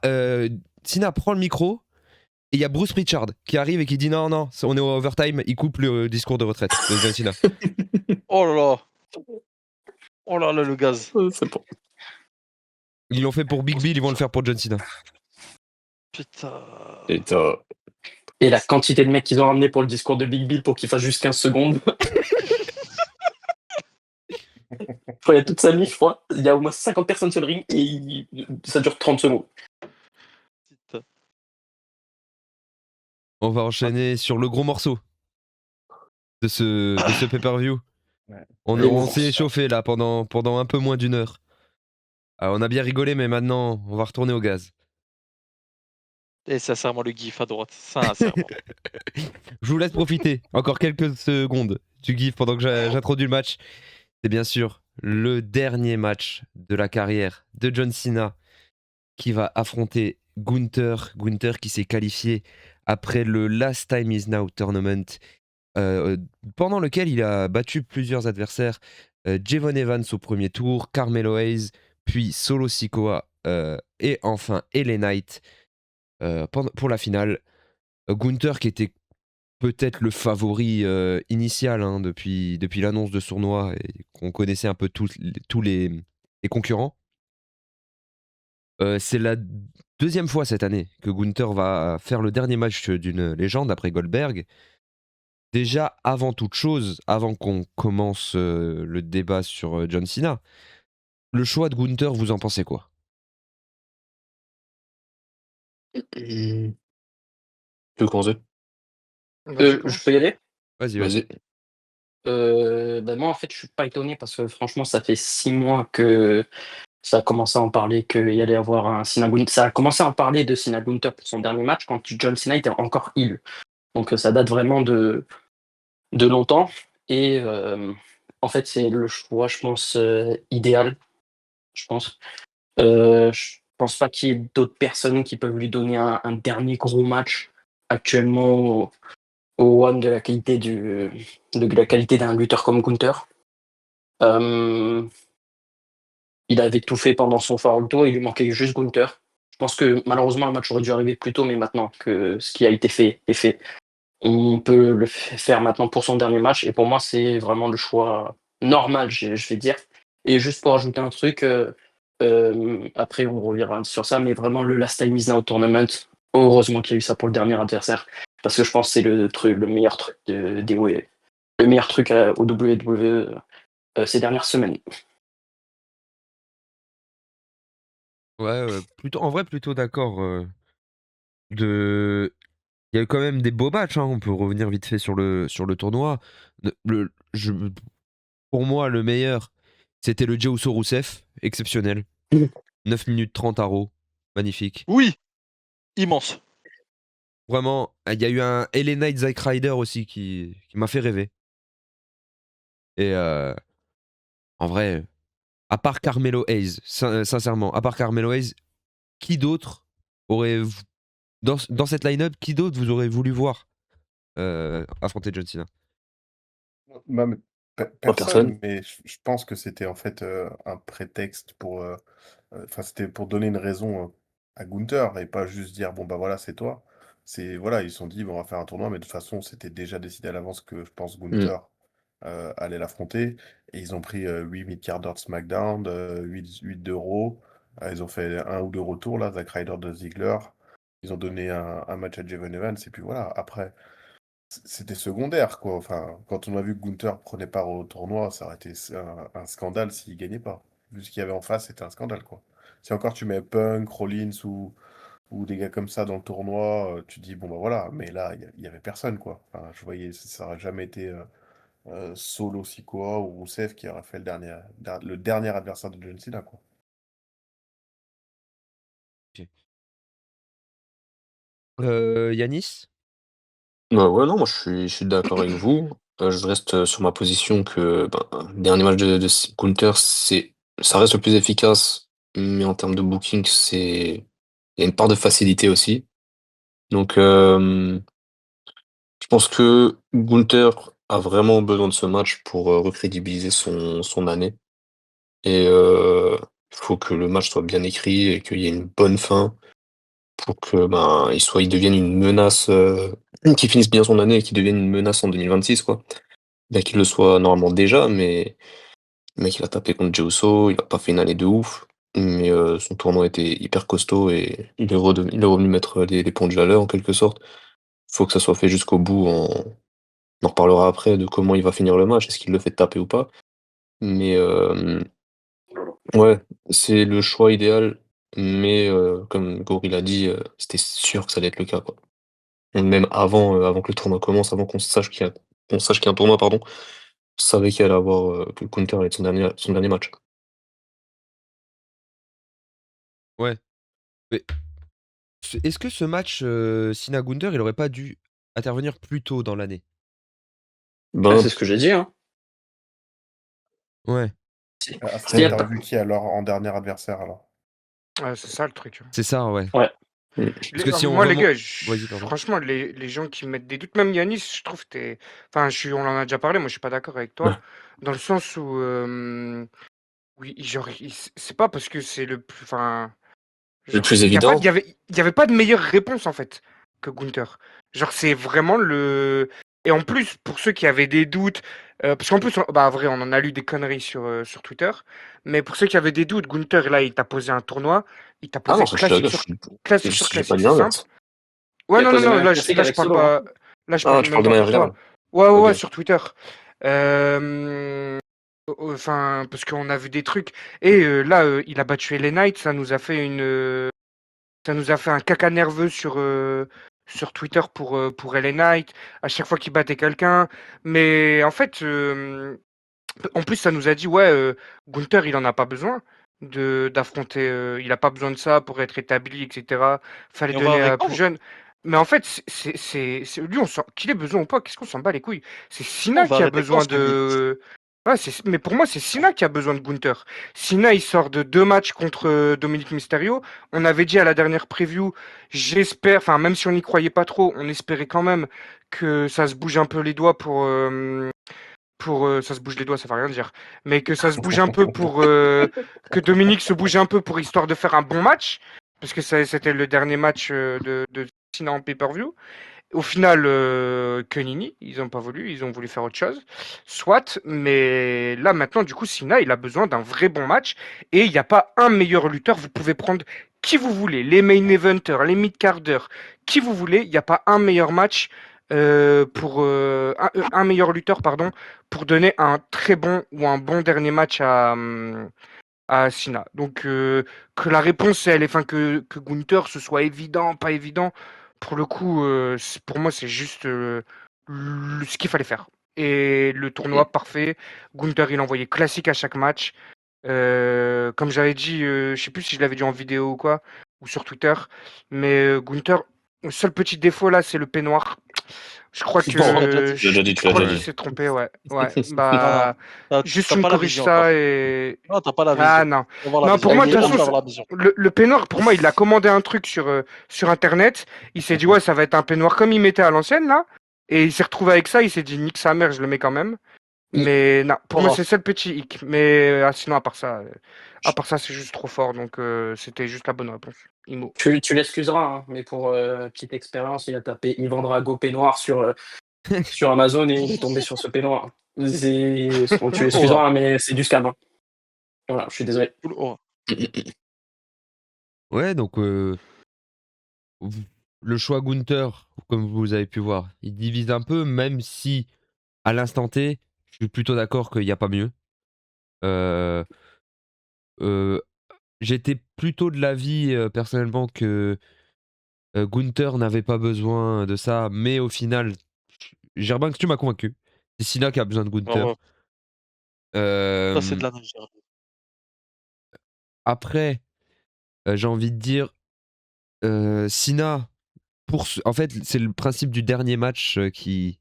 Cena prend le micro. Et il y a Bruce Pritchard qui arrive et qui dit non, on est au overtime. Il coupe le discours de retraite de John Cena. Oh là là. Oh là là, le gaz. C'est bon. Ils l'ont fait pour Big Bill, ils vont le faire pour John Cena. Putain. Et t'as- Et la quantité de mecs qu'ils ont ramené pour le discours de Big Bill pour qu'il fasse juste 15 secondes. Je crois qu'il y a toute sa je crois. Il y a au moins 50 personnes sur le ring et ça dure 30 secondes. Putain. On va enchaîner sur le gros morceau de ce pay-per-view. Ouais. On s'est échauffé là pendant un peu moins d'une heure. Alors, on a bien rigolé, mais maintenant, on va retourner au gaz. Et sincèrement, le gif à droite. Sincèrement. Je vous laisse profiter encore quelques secondes du gif pendant que j'introduis le match. C'est bien sûr le dernier match de la carrière de John Cena qui va affronter Gunther. Gunther qui s'est qualifié après le Last Time Is Now Tournament, pendant lequel il a battu plusieurs adversaires. Javon Evans au premier tour, Carmelo Hayes, puis Solo Sikoa et enfin LA Knight pour la finale. Gunther qui était peut-être le favori initial hein, depuis l'annonce de ce tournoi et qu'on connaissait un peu tous les concurrents. C'est la deuxième fois cette année que Gunther va faire le dernier match d'une légende après Goldberg. Déjà, avant toute chose, avant qu'on commence le débat sur John Cena, le choix de Gunther, vous en pensez quoi? Tu veux commencer? Je peux y aller? Vas-y. Vas-y. Moi, en fait, je suis pas étonné parce que franchement, ça fait 6 mois que ça a commencé à en parler qu'il y allait avoir un Cena Gunther. Ça a commencé à en parler de Cena Gunther pour son dernier match quand John Cena était encore heel. Donc ça date vraiment de longtemps. Et en fait, c'est le choix, je pense, idéal. Je pense. Je pense pas qu'il y ait d'autres personnes qui peuvent lui donner un dernier gros match actuellement au One de la qualité de la qualité d'un lutteur comme Gunther. Il avait tout fait pendant son Farol Tour, il lui manquait juste Gunther. Je pense que malheureusement le match aurait dû arriver plus tôt, mais maintenant que ce qui a été fait est fait, on peut le faire maintenant pour son dernier match. Et pour moi, c'est vraiment le choix normal, je vais dire. Et juste pour ajouter un truc, après on reviendra sur ça, mais vraiment le Last Time Is Now Tournament, heureusement qu'il y a eu ça pour le dernier adversaire, parce que je pense que c'est le meilleur truc le meilleur truc au WWE ces dernières semaines. Ouais, en vrai, plutôt d'accord. Il y a eu quand même des beaux matchs, hein. On peut revenir vite fait sur le tournoi. Pour moi, le meilleur, c'était le Jey Uso Rusev, exceptionnel. 9 minutes 30 à Raw, magnifique. Oui. Immense. Vraiment, il y a eu un LA Knight Zack Ryder aussi qui m'a fait rêver. Et en vrai, à part Carmelo Hayes, sincèrement, à part Carmelo Hayes, qui d'autre aurait dans cette line-up, qui d'autre vous aurez voulu voir affronter John Cena? Bah, mais Pas personne. personne, mais je pense que c'était en fait un prétexte pour. Enfin, c'était pour donner une raison à Gunther et pas juste dire bon, bah voilà, c'est toi. C'est voilà, ils se sont dit bon, on va faire un tournoi, mais de toute façon, c'était déjà décidé à l'avance que je pense Mm. Gunther allait l'affronter. Et ils ont pris 8 mid-carders de SmackDown, 8 d'euros. Ils ont fait un ou deux retours là, Zack Ryder de Ziggler. Ils ont donné un match à Javon Evans, et puis voilà, après. C'était secondaire, quoi. Enfin, quand on a vu que Gunther prenait part au tournoi, ça aurait été un scandale s'il gagnait pas. Vu ce qu'il y avait en face, c'était un scandale, quoi. Si encore tu mets Punk, Rollins ou des gars comme ça dans le tournoi, tu dis, bon, bah voilà. Mais là, il y avait personne, quoi. Enfin, je voyais, ça aurait jamais été Solo Sikoa ou Rousseff qui aurait fait le dernier adversaire de John Cena, quoi. Ok. Yanis? Bah ouais, non, moi je suis d'accord avec vous. Je reste sur ma position que le dernier match de Gunther, ça reste le plus efficace, mais en termes de booking, il y a une part de facilité aussi. Donc je pense que Gunther a vraiment besoin de ce match pour recrédibiliser son année. Et il faut que le match soit bien écrit et qu'il y ait une bonne fin pour que il devienne une menace, qu'il finisse bien son année et qu'il devienne une menace en 2026, quoi. Bien qu'il le soit normalement déjà, mais le mec il a tapé contre Jey Uso, il a pas fait une année de ouf, mais son tournoi était hyper costaud et il est revenu mettre les pendules à l'heure en quelque sorte. Faut que ça soit fait jusqu'au bout. On en reparlera après de comment il va finir le match, est-ce qu'il le fait taper ou pas. Mais ouais, c'est le choix idéal, mais comme Gorilla a dit, c'était sûr que ça allait être le cas, quoi. Même avant que le tournoi commence, avant qu'on sache qu'il y a un tournoi, pardon, je savais qu'il allait avoir que Counter allait être son dernier match. Ouais. Mais est-ce que ce match Cena Gunther, il aurait pas dû intervenir plus tôt dans l'année? Ah, Ben, c'est ce que j'ai dit, hein. Ouais, À ce S'il y moment, a t'aurais pas- vu qui alors en dernier adversaire alors? Ouais, c'est ça le truc. c'est ça, ouais. Ouais. Parce que si on Moi, les remonte. gars, Vas-y, pardon. franchement, les gens qui mettent des doutes, même Yanis, je trouve que t'es. Enfin, on en a déjà parlé, moi je suis pas d'accord avec ouais, toi, dans le sens où. Oui, genre, c'est pas parce que c'est le plus. Enfin, le genre, plus évident. il y avait pas de meilleure réponse en fait que Gunther. Genre, c'est vraiment le. Et en plus, pour ceux qui avaient des doutes, parce qu'en plus, bah, vrai, on en a lu des conneries sur Twitter, mais pour ceux qui avaient des doutes, Gunther, là, il t'a posé un tournoi, il t'a Ah non, posé ça je suis d'accord, classique sur j'ai pas classique, dit c'est simple. l'inverse. Ouais, Il a non, non, posé non, même un classique là, je avec parle Solo, hein. pas. Là, je Ah, parle tu même parles de pas manière pour toi. générale. Ouais, ouais, ouais, Ok. sur Twitter. Enfin, parce qu'on a vu des trucs. Et là, il a battu LA Knight, ça nous a fait un caca nerveux sur Twitter pour LA Knight, à chaque fois qu'il battait quelqu'un. Mais en fait, en plus, ça nous a dit, ouais, Gunther, il en a pas besoin d'affronter, il a pas besoin de ça pour être établi, etc. Fallait Et on va donner avec à plus quoi? jeune. Mais en fait, lui, qu'il ait besoin ou pas, qu'est-ce qu'on s'en bat les couilles? C'est On Sina va qui a arrêter quand, besoin Samy? de. Ouais, mais pour moi, c'est Sina qui a besoin de Gunther. Sina, il sort de 2 matchs contre Dominic Mysterio. On avait dit à la dernière preview, j'espère, enfin, même si on n'y croyait pas trop, on espérait quand même que ça se bouge un peu les doigts ça se bouge les doigts, ça veut rien dire, mais que ça se bouge un peu que Dominique se bouge un peu pour histoire de faire un bon match, parce que c'était le dernier match de Cena en pay-per-view. Au final, que Nini, ils n'ont pas voulu, ils ont voulu faire autre chose. Soit, mais là maintenant, du coup, Cena, il a besoin d'un vrai bon match et il n'y a pas un meilleur lutteur. Vous pouvez prendre qui vous voulez, les main eventers, les mid-carders, qui vous voulez. Il n'y a pas un meilleur match un meilleur lutteur, pardon, pour donner un très bon ou un bon dernier match à Cena. Donc, que la réponse, enfin, que Gunther, ce soit évident, pas évident, pour le coup, pour moi, c'est juste ce qu'il fallait faire. Et le tournoi parfait, Gunther, il envoyait classique à chaque match. Comme j'avais dit, je sais plus si je l'avais dit en vidéo ou quoi, ou sur Twitter, mais Gunther, Le seul petit défaut là, c'est le peignoir. Je crois Tu l'as déjà que dit. Tu l'as déjà dit, je tu l'as crois déjà qu'il dit. s'est trompé, ouais. Ouais. Non, Bah, juste t'as tu me pas la corriges vision ça encore. et Non, t'as pas la ah vision. non. On va voir la Non, pour vision. moi, de toute On façon, va avoir la vision. le peignoir, pour moi, il a commandé un truc sur Internet. Il s'est dit, ouais, ça va être un peignoir comme il mettait à l'ancienne, là. Et il s'est retrouvé avec ça. Il s'est dit, nique sa mère, je le mets quand même. Mais non, pour moi, Aura. c'est ça le petit hic. Mais sinon, à part ça, c'est juste trop fort. Donc, c'était juste la bonne réponse. Imo. Tu l'excuseras, hein, mais pour petite expérience, il a tapé Yvan Drago peignoir sur Amazon et il est tombé sur ce peignoir. Bon, tu l'excuseras, hein, mais c'est du scam. Hein. Voilà, je suis désolé. Full aura. Ouais, donc le choix Gunther, comme vous avez pu voir, il divise un peu, même si à l'instant T, je suis plutôt d'accord qu'il n'y a pas mieux. Euh, euh, J'étais plutôt de l'avis personnellement que Gunther n'avait pas besoin de ça, mais au final, Germain, tu m'as convaincu. C'est Sina qui a besoin de Gunther. Ouais, ça, c'est de la neige. Après, j'ai envie de dire, Sina, en fait, c'est le principe du dernier match qui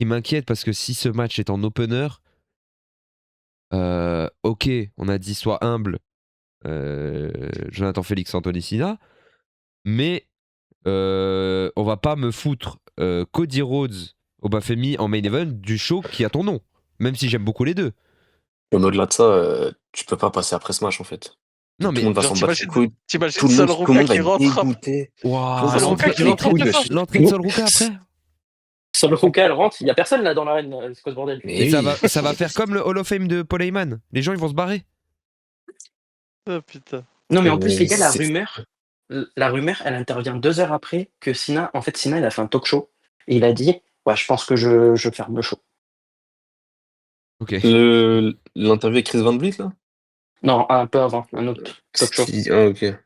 m'inquiète parce que si ce match est en opener, ok, on a dit sois humble, Jonathan Félix, Anthony Sina, mais on va pas me foutre Cody Rhodes au Bafemi en main event du show qui a ton nom, même si j'aime beaucoup les deux. Mais au-delà de ça, tu peux pas passer après ce match en fait. Non Tout mais le monde va Genre, s'en battre les couilles. t'imagines Tout le Sol monde Ruka va qui être rentre. dégoûté. Tout le monde Waouh, va s'en Ruka battre qui les rentre en couilles, deux wesh. l'entrée de Sol Ruka après. Sur le Ruka, elle rentre, il n'y a personne là dans l'arène, c'est quoi ce bordel? Mais Et oui. ça va faire comme le Hall of Fame de Paul Heyman. Les gens ils vont se barrer. Oh, putain. Non, mais en plus, les gars, C'est- la rumeur, elle intervient 2 heures après que Sina, en fait, Sina, il a fait un talk show et il a dit, ouais, je pense que je ferme le show. Ok. L'interview avec Chris Van Vliet là? Non, un peu avant, un autre talk show. Ah ok. Je sais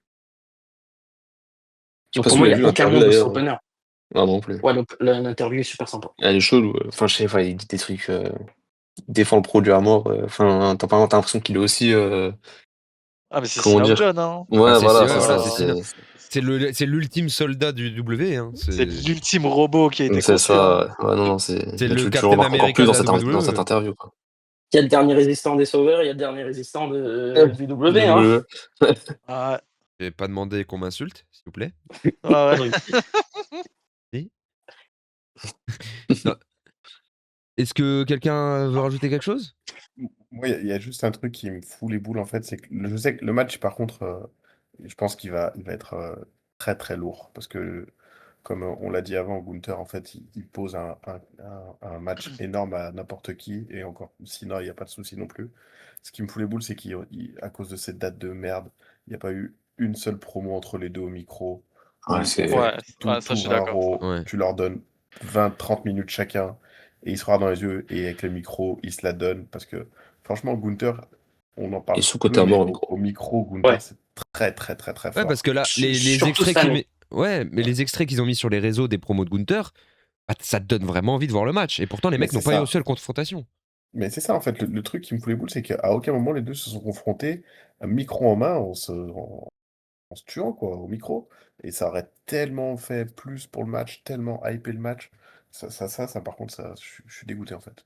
Donc pas pour si moi, vous il l'avez n'y vu a aucun l'interview nom de ce d'ailleurs. opener. Ah non plus. Ouais, l'interview est super sympa. Elle est chaude. Enfin je sais pas, il dit des trucs. Il défend le produit à mort. Enfin t'as l'impression qu'il est aussi. Ah, mais c'est Comment Sina dire? John, hein. Ouais Bah, voilà, ouais, c'est voilà, ça. c'est Sina. C'est l'ultime soldat du W. Hein. C'est l'ultime robot qui a été C'est conçu. Hein. ça. Ouais, non, c'est. C'est Là, le tu le Captain remarques encore America plus de dans la dans cette WWE. interview. Quoi. Il y a le dernier résistant des Sauveurs, il y a le dernier résistant du W. Hein. Ah, J'ai pas demandé qu'on m'insulte, s'il vous plaît. ouais. Si. Non. Est-ce que quelqu'un veut rajouter quelque chose? Moi, il y a juste un truc qui me fout les boules, en fait, c'est que je sais que le match, par contre, je pense il va être très très lourd. Parce que, comme on l'a dit avant, Gunther, en fait, il pose un match énorme à n'importe qui. Et encore, sinon, il n'y a pas de souci non plus. Ce qui me fout les boules, c'est qu'à cause de cette date de merde, il n'y a pas eu une seule promo entre les deux au micro. Ouais, Où, c'est. en fait, Ouais, ça, je suis d'accord. Ouais. tu leur donnes 20-30 minutes chacun. Et il se regarde dans les yeux et avec le micro, il se la donne. Parce que franchement, Gunther, on en Et parle sous-côté peu, à mais mort au micro. au micro, Gunther, Ouais. c'est très très très très Ouais, fort. parce que là, les Surtout extraits cette année. Ouais, mais les extraits qu'ils ont mis sur les réseaux des promos de Gunther, bah, ça te donne vraiment envie de voir le match. Et pourtant, les Mais mecs n'ont c'est pas eu ça. une seule confrontation. Mais c'est ça, en fait, le truc qui me fout les boules, c'est qu'à aucun moment les deux se sont confrontés, un micro en main, en se tuant, quoi, au micro. Et ça aurait tellement fait plus pour le match, tellement hypé le match. Ça par contre, je suis dégoûté, en fait.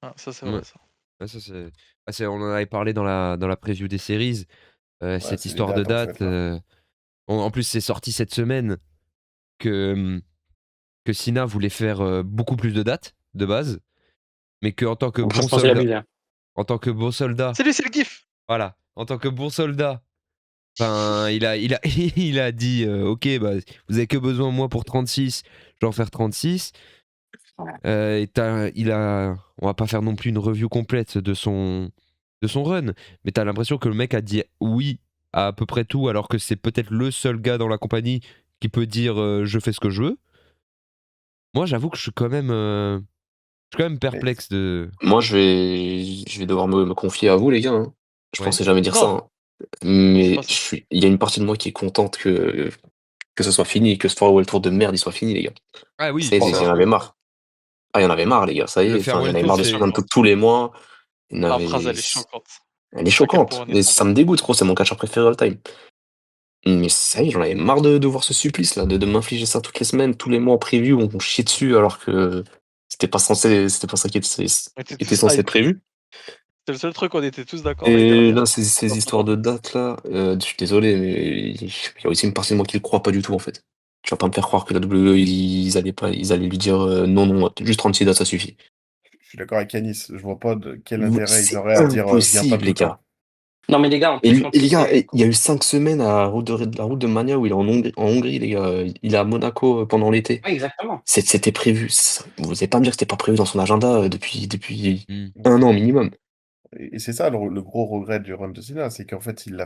Ah, ça, c'est Ouais. vrai, ça. Ouais, ça, on en avait parlé dans la preview des séries. Ouais, Cette c'est les histoire de dates, en date. fait, là. En plus, c'est sorti cette semaine que Sina voulait faire beaucoup plus de dates de base, mais qu'en tant que Donc, bon je pense qu'il a soldat, abusé. Hein. en tant que bon soldat, C'est lui, c'est le gif. voilà, en tant que bon soldat, enfin, il a dit ok, bah, vous avez que besoin de moi pour 36, je vais en faire 36. On va pas faire non plus une review complète de son run, mais t'as l'impression que le mec a dit oui à peu près tout, alors que c'est peut-être le seul gars dans la compagnie qui peut dire je fais ce que je veux. Moi, j'avoue que je suis quand même perplexe de. Moi, je vais devoir me confier à vous, les gars. Hein. Je Ouais. pensais jamais dire Non. ça. Hein. Mais pas ça. il y a une partie de moi qui est contente que ce soit fini, que ce Farewell Tour de merde il soit fini, les gars. Ah oui, Ça y est, il y en avait marre. Ah, il y en avait marre, les gars. Ça y Le est, enfin, il y en Farewell avait Tour, marre de c'est. suivre un peu tous les mois. Il y en La avait- phrase, elle est choquante. Elle est À quel point choquante. on est Mais tombé. ça me dégoûte, gros. C'est mon catcheur préféré all time. Mais ça y est, j'en avais marre de voir ce supplice là, de m'infliger ça toutes les semaines, tous les mois en preview, on chie dessus alors que c'était pas ça On était qui était tous censé être hype. prévu. C'est le seul truc, on était tous d'accord l'année Et dernière. là, ces histoires de dates là, je suis désolé, mais il y a aussi une partie de moi qui le croit pas du tout en fait. Tu vas pas me faire croire que la WWE, ils allaient lui dire non, non, juste 36 dates, ça suffit. Je suis d'accord avec Yanis. Je vois pas de quel intérêt ils C'est auraient à dire viens pas impossible, tout les le temps. gars. Non, mais les gars, en Et, plus, quand et les il gars, s'est. il y a eu 5 semaines à la route de Mania où il est en Hongrie, les gars. Il est à Monaco pendant l'été. Ouais, exactement. C'était prévu. Vous n'allez pas me dire que c'était pas prévu dans son agenda depuis Hmm. un an minimum. Et c'est ça le gros regret du run de Cena, c'est qu'en fait, il l'a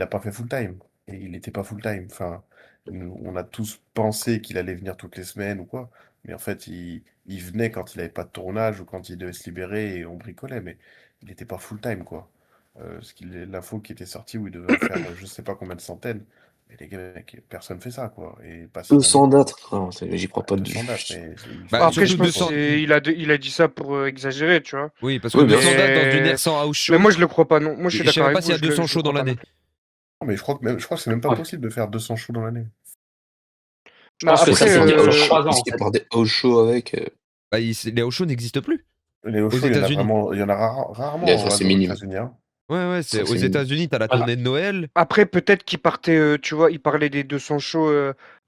pas fait full time. Et il n'était pas full time. Enfin, on a tous pensé qu'il allait venir toutes les semaines ou quoi. Mais en fait, il venait quand il avait pas de tournage ou quand il devait se libérer et on bricolait. Mais il n'était pas full time, quoi. L'info qui était sortie où il devait en faire je sais pas combien de centaines. Mais les gars, mec, personne fait ça, quoi. Et pas si 200 longtemps. dates. Non, j'y crois pas. 200 dates, mais Bah, Après, il je surtout faut pense 200. quoi. qu'il a dit ça pour exagérer, tu vois. Oui, parce que Oui, bien 200 sûr. dates dans une Mais... air sans house mais show. moi, je le crois pas, non. Moi, je suis Je sais d'accord même pas avec s'il y vous, a 200 je le shows dans crois pas non l'année. plus. Non, mais je crois que c'est même pas Ouais. possible de faire 200 shows dans l'année. Je Bah, pense que Mais ça après, s'il y s'est a des dit sur house shows, 3 ans, en s'il fait. part des house shows avec, Bah, les house shows n'existent plus Les aux shows, États-Unis. il y en a rarement enfin, c'est aux minime. États-Unis, hein. Ouais, C'est c'est vrai que aux c'est minime. États-Unis, t'as la Voilà. tournée de Noël. après peut-être qu'il partait, tu vois, il parlait des 200 shows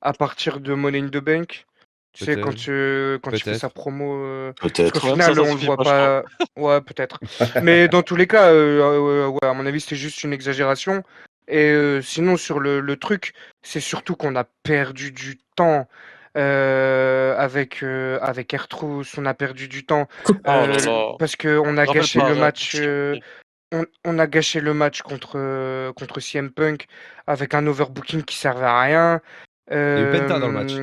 à partir de Money in the Bank. Tu sais, Peut-être. quand il fait sa Peut-être. promo. Parce qu'au Peut-être. Même ça, final, ça on le suffit voit pas, je crois. pas. Ouais, peut-être. Mais dans tous les cas, ouais, à mon avis, c'était juste une exagération. Et sinon, sur le truc, c'est surtout qu'on a perdu du temps avec R-Truth. On a perdu du temps Oh là là. parce qu'on a Rappelle gâché pas, le arrête. match. On a gâché le match contre CM Punk avec un overbooking qui servait à rien. Il y a eu Penta dans le match.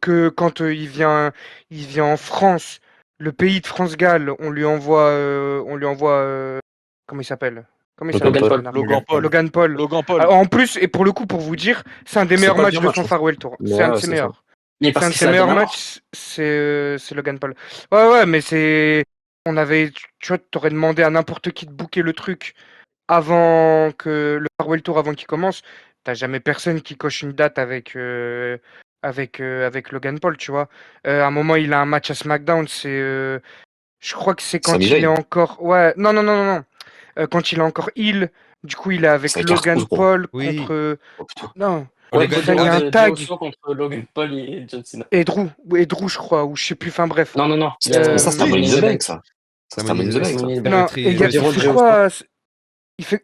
Que quand il vient en France, le pays de France-Galles, on lui envoie comment il s'appelle? Comment il Logan s'appelle Logan ce Paul. Paul. connard? Logan Paul. Logan Paul. Logan Paul. En plus, et pour le coup, pour vous dire, c'est un des C'est meilleurs pas le matchs pire de match, son hein. Farewell Tour. Mais C'est un de ouais, ses c'est ça. meilleurs. Mais C'est parce un de que ses c'est la meilleurs dernière mort. matchs, c'est Logan Paul. Ouais, mais c'est. On avait. Tu vois, t'aurais demandé à n'importe qui de booker le truc avant que le Farewell Tour, avant qu'il commence. T'as jamais personne qui coche une date avec Logan Paul, tu vois. À un moment, il a un match à SmackDown. Je crois que c'est Sami quand il est Zayn. encore. Ouais, non, non, non, non, non. Quand il est encore heel. Du coup, il est avec C'est avec Logan R-Truth, gros. Paul Oui. contre. Oh putain. Non. Ouais, Logan Cody Il y Paul. a un Rhodes, Jey tag. Uso contre Logan Paul et John Cena. Et Drew, je crois, ou je sais plus, enfin bref. Non, Mais ça, c'est un Euh, Money Money in in the the Bank, Bank. ça. Ça, Ça c'est m'a un Money in dit- the Bank, C'est ça. Money in the Bank. non, et Cody il Rhodes, fait Jey Uso. quoi?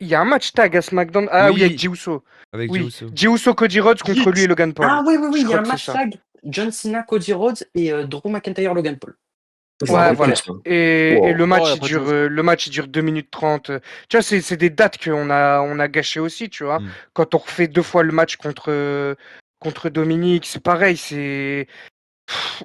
Il y a un match tag à SmackDown. Ah oui, avec Oui, Jey Uso. avec Jey Oui, Uso. Jey Uso, Cody Rhodes contre lui et Vite. Logan Paul. Ah oui, oui, oui, Je il y crois a un que c'est match ça. tag John Cena, Cody Rhodes et Drew McIntyre, Logan Paul. Je me Ouais, rappelle pas de voilà. ça. Et Wow. le Oh, match, y a pas de Jey Uso. le match, il dure 2 minutes 30. Tu vois, c'est des dates on a gâchées aussi, tu vois. Hmm. Quand on refait 2 fois le match contre Dominique, c'est pareil.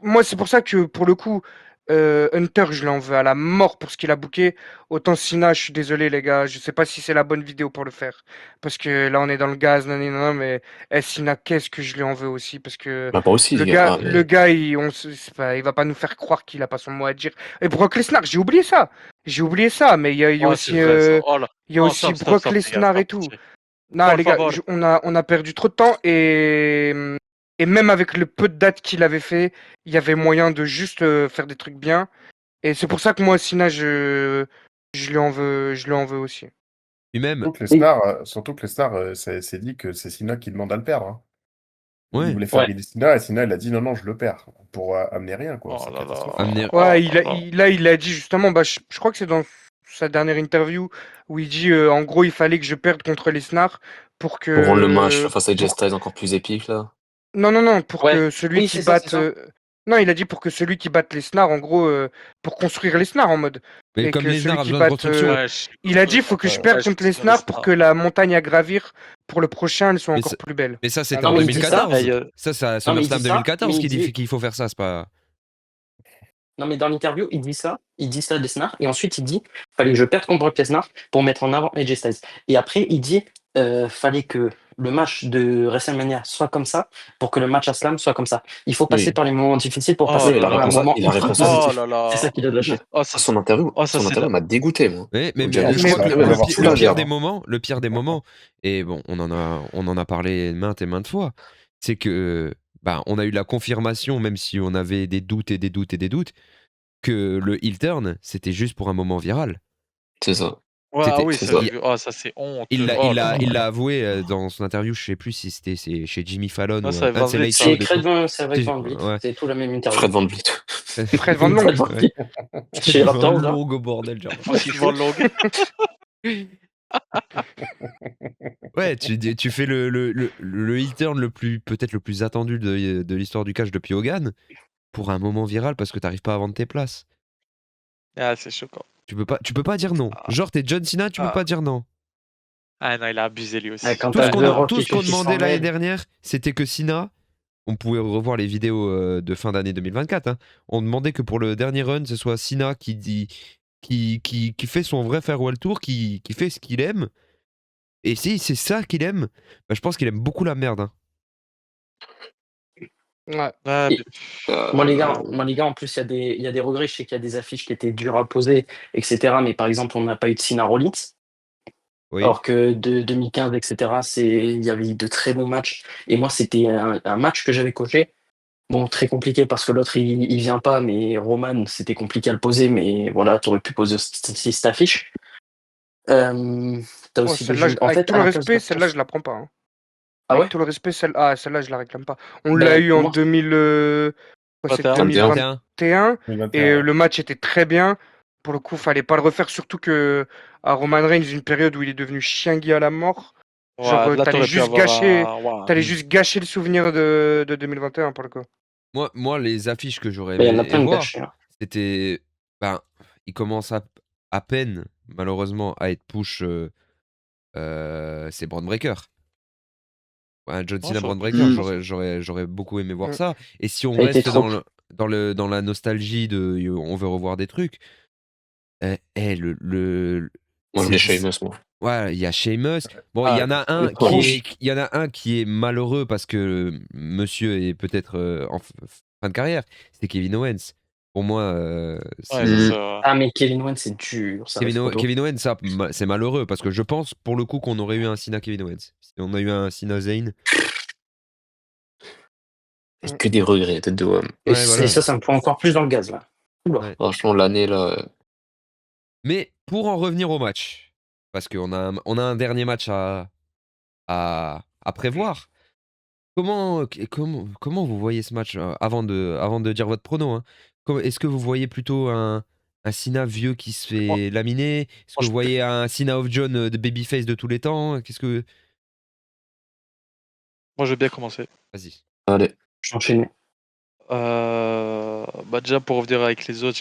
Moi, c'est pour ça que, pour le coup, Hunter, je l'en veux à la mort pour ce qu'il a booké. Autant Cena, je suis désolé, les gars. Je sais pas si c'est la bonne vidéo pour le faire. Parce que là, on est dans le gaz, nanana, mais Cena, qu'est-ce que je lui en veux aussi. Parce que Bah, pas aussi, les gars. Ah, le mais gars il va pas nous faire croire qu'il a pas son mot à dire. Et Brock Lesnar, j'ai oublié ça. J'ai oublié ça, mais il y a Oh, c'est aussi, vrai, ça. Oh là. il y a Non, aussi Brock les gars, Lesnar et stop. tout. Non, Por les gars, favor. on a perdu trop de temps et même avec le peu de dates qu'il avait fait, il y avait moyen de juste faire des trucs bien. Et c'est pour ça que moi, Sina, je lui en veux aussi. Et même, Surtout que Lesnar s'est dit que c'est Cena qui demande à le perdre, hein. Il ouais, voulait faire Ouais. gagner Cena et Cena il a dit non, non, je le perds. Pour amener rien, quoi. Oh C'est là là. catastrophique. amener. Oh Ouais, là là. il a dit justement, bah, je crois que c'est dans sa dernière interview où il dit en gros, il fallait que je perde contre Lesnar pour pour rendre le match que. face à AJ Pour, Styles encore plus épique, là. non, non, non, pour Ouais. que celui Oui, qui c'est ça, c'est batte. ça. Non, il a dit pour que celui qui batte Lesnar, en gros, pour construire Lesnar en mode. Mais Et comme que celui Lesnar a qui besoin de batte. construction. Ouais, je sais pas Il a ce dit que- faut que je Ouais. perde Ouais, je contre sais pas Lesnar les pour stars. que la montagne à gravir pour le prochain elle soit Mais encore plus belle. Mais ça, En c'était Non, en gros, mais il c'est dit ça. ça. 2014. Hey, Ça, c'est à Non, mais il SummerSlam dit ça. 2014 Mais il dit. qu'il faut faire ça, c'est pas. Non, mais dans l'interview, il dit ça. Il dit ça à Lesnar. Et ensuite, il dit fallait que je perde contre Brock Lesnar pour mettre en avant AJ Styles. Et après, il dit fallait que le match de WrestleMania soit comme ça pour que le match à Slam soit comme ça. Il faut passer Oui. par les moments difficiles pour Oh passer Oui, là la par là. un réponse, moment et la ultra réponse à Oh positif. là C'est là. ça qui doit lâcher. Oh, ça, son interview, oh, ça, son c'est interview m'a dégoûté, moi. Mais Donc, Ah, je c'est crois que sûr. Il va y avoir le tout à pire dire. des moments, et bon, on en a parlé maintes et maintes fois, c'est que bah, on a eu la confirmation, même si on avait des doutes et des doutes et des doutes, que le heel turn, c'était juste pour un moment viral. C'est ça. Ouais, ah C'était, oui, C'est ça, ça. j'ai vu. Oh, ça, c'est honteux. il l'a, Oh il là l'a, là. il l'a avoué dans son interview, je sais plus si c'était chez Jimmy Fallon Ouais, ou ça un va de ses vite, late ça. show C'est de trucs. Craig Van Vliet. Ouais. C'est tout la même interview. Fred Van Vliet. Fred Van Long. Fred Van Vliet. Chez Van Raptors, là. Long au bordel, genre. Aussi Van chaud. Long. Ouais, tu fais le heel turn peut-être le plus attendu de l'histoire du catch depuis Hogan pour un moment viral parce que t'arrives pas à vendre tes places. Ah, c'est choquant. Tu peux pas dire non. Ah. Genre, t'es John Cena, tu peux Ah. pas dire non. Ah non, il a abusé lui aussi. Quand Tout ce t'as The Rock tout et ce qu'on tout qui s'en demandait l'année mêlent. dernière, c'était que Cena, on pouvait revoir les vidéos de fin d'année 2024, hein. On demandait que pour le dernier run, ce soit Cena qui fait son vrai farewell tour, qui fait ce qu'il aime. Et si c'est ça qu'il aime, bah, je pense qu'il aime beaucoup la merde, hein. Ouais. Ah, Et- Euh, Moi les gars, en plus il y a des regrets. Je sais qu'il y a des affiches qui étaient dures à poser, etc. Mais par exemple, on n'a pas eu de Cena Rollins. Oui. Alors que de 2015, etc. Il y avait eu de très bons matchs. Et moi, c'était un match que j'avais coché. Bon, très compliqué parce que l'autre il vient pas, mais Roman, c'était compliqué à le poser. Mais voilà, tu aurais pu poser aussi cette affiche. T'as Oh, aussi des celle-là, jeux. En avec fait, tout à le la place respect, de celle-là, je la prends pas, hein. Ah Avec ouais? tout le respect, celle-là, je la réclame pas. On l'a Ben, eu en moi, 2000, quoi, c'est 21. 21. 2021 2021, et ouais. le match était très bien. Pour le coup, fallait pas le refaire, surtout que à Roman Reigns, une période où il est devenu chien-gui à la mort. Genre, Ouais, là, t'aurais pu avoir un. Ouais. t'allais juste gâcher le souvenir de 2021 pour le coup. Moi, les affiches que j'aurais il y en a aimé plein de voir, gâchés, hein. c'était. Ben, il commence à peine, malheureusement, à être push. C'est Braun Breaker. Ouais, un John Non, Cena ça aurait Braun pu Breaker, faire ça. j'aurais beaucoup aimé voir Mm. ça. Et si on Ça a été reste trop. dans la nostalgie de on veut revoir des trucs, Moi, je c'est, mets Sheamus, moi. ouais, il y a Sheamus. Bon, Ah, Le punch. il y en a un qui est malheureux parce que monsieur est peut-être en fin de carrière. C'est Kevin Owens. Pour moi, ouais, c'est ça. Ah, mais Kevin Owens, c'est dur. Ça reste trop tôt. Kevin Owens, ça, c'est malheureux parce que je pense pour le coup qu'on aurait eu un Cena Kevin Owens. Si on a eu un Cena Zayn, Et que des regrets, tête de homme. Et ouais, voilà. ça me prend encore plus dans le gaz, là. Oula. Ouais. Franchement, l'année, là. Mais pour en revenir au match, parce qu'on on a un dernier match à prévoir. Comment vous voyez ce match avant de dire votre prono, hein. Est-ce que vous voyez plutôt un Cena vieux qui se Moi, fait laminer? Est-ce que moi, vous voyez un Cena of John de babyface de tous les temps? je veux bien commencer. Vas-y. Allez. Je vais enchaîner. Bah déjà pour revenir avec les autres,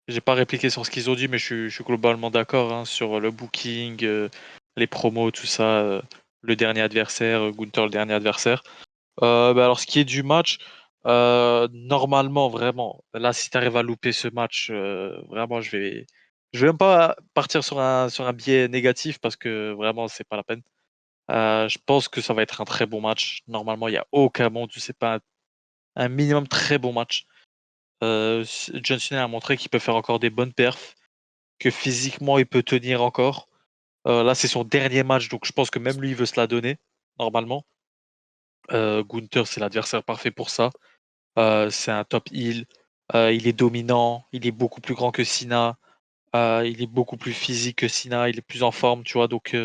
j'ai pas répliqué sur ce qu'ils ont dit, mais je suis globalement d'accord hein, sur le booking, les promos, tout ça. Le dernier adversaire, Gunther le dernier adversaire. Bah alors ce qui est du match, normalement vraiment, là si tu arrives à louper ce match, vraiment je vais même pas partir sur un biais négatif parce que vraiment c'est pas la peine. Je pense que ça va être un très bon match. Normalement, il y a aucun monde où c'est pas un minimum très bon match. John Cena a montré qu'il peut faire encore des bonnes perfs, que physiquement il peut tenir encore. Là, c'est son dernier match, donc je pense que même lui il veut se la donner normalement. Gunther, c'est l'adversaire parfait pour ça. C'est un top heel. Il est dominant. Il est beaucoup plus grand que Cena. Il est beaucoup plus physique que Cena. Il est plus en forme, tu vois. Donc,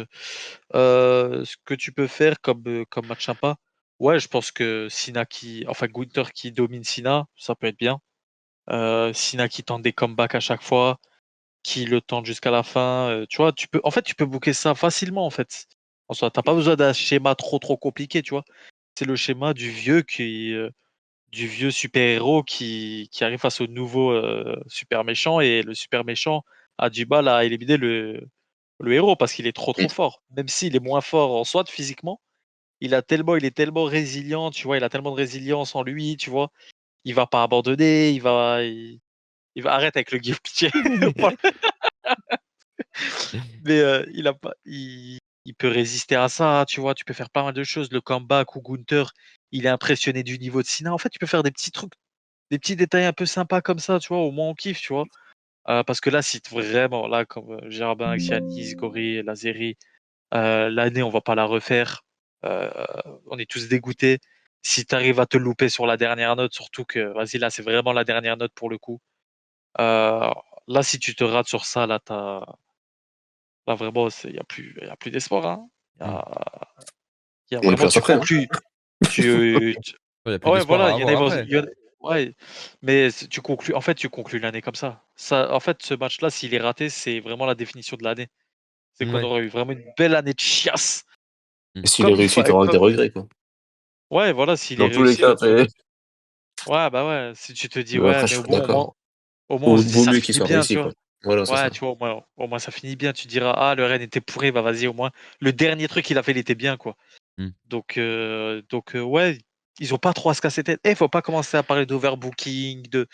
ce que tu peux faire comme match sympa, ouais, je pense que enfin Gunther qui domine Cena, ça peut être bien. Cena qui tente des comebacks à chaque fois, qui le tente jusqu'à la fin. Tu vois, tu peux booker ça facilement en fait. En soi, t'as pas besoin d'un schéma trop compliqué, tu vois. C'est le schéma du vieux super-héros qui arrive face au nouveau super méchant et le super méchant a du mal à éliminer le héros parce qu'il est trop fort. Même s'il est moins fort en soi physiquement, il est tellement résilient, tu vois, il a tellement de résilience en lui, tu vois. Il va pas abandonner, il va arrêter avec le gift pitié. Mais il a pas, il peut résister à ça, tu vois. Tu peux faire pas mal de choses. Le comeback ou Gunther, il est impressionné du niveau de Sina. En fait, tu peux faire des petits trucs, des petits détails un peu sympas comme ça, tu vois. Au moins, on kiffe, tu vois. Parce que là, si vraiment, là, comme Gerbin, Xianis, Gori, Lazeri, l'année, on va pas la refaire. Euh, on est tous dégoûtés. Si tu arrives à te louper sur la dernière note, surtout que, vas-y, là, c'est vraiment la dernière note pour le coup. Euh, Là, si tu te rates sur ça, là vraiment, y a plus d'espoir. Hein. Il y Mm. a, il y a Il y en a vraiment, plus tu après. Hein. conclus. Tu- Il n'y a plus Ouais, d'espoir voilà, à il y en a, avoir après. ouais, mais tu conclus. En fait, tu conclus l'année comme ça. Ça, en fait, ce match-là, s'il est raté, c'est vraiment la définition de l'année. C'est qu'on Ouais. aurait eu vraiment une belle année de chiasse. Et s'il est réussi, tu auras que des regrets, quoi. Ouais, voilà, s'il est Dans tous les réussi, cas, le truc. après. Ouais, bah ouais, si tu te dis, Mais ouais, après, je mais suis pas d'accord. au moins, on se dit, Vaut ça mieux qu'il finit soit bien, tu réussi, vois. quoi. Voilà, c'est Ouais, ça. tu vois, au moins, ça finit bien. Tu te diras, ah, le Rennes était pourri, bah vas-y, au moins. Le dernier truc qu'il a fait, il était bien, quoi. Mm. Donc ouais, ils ont pas trop à se casser la tête. Il faut pas commencer à parler d'overbooking,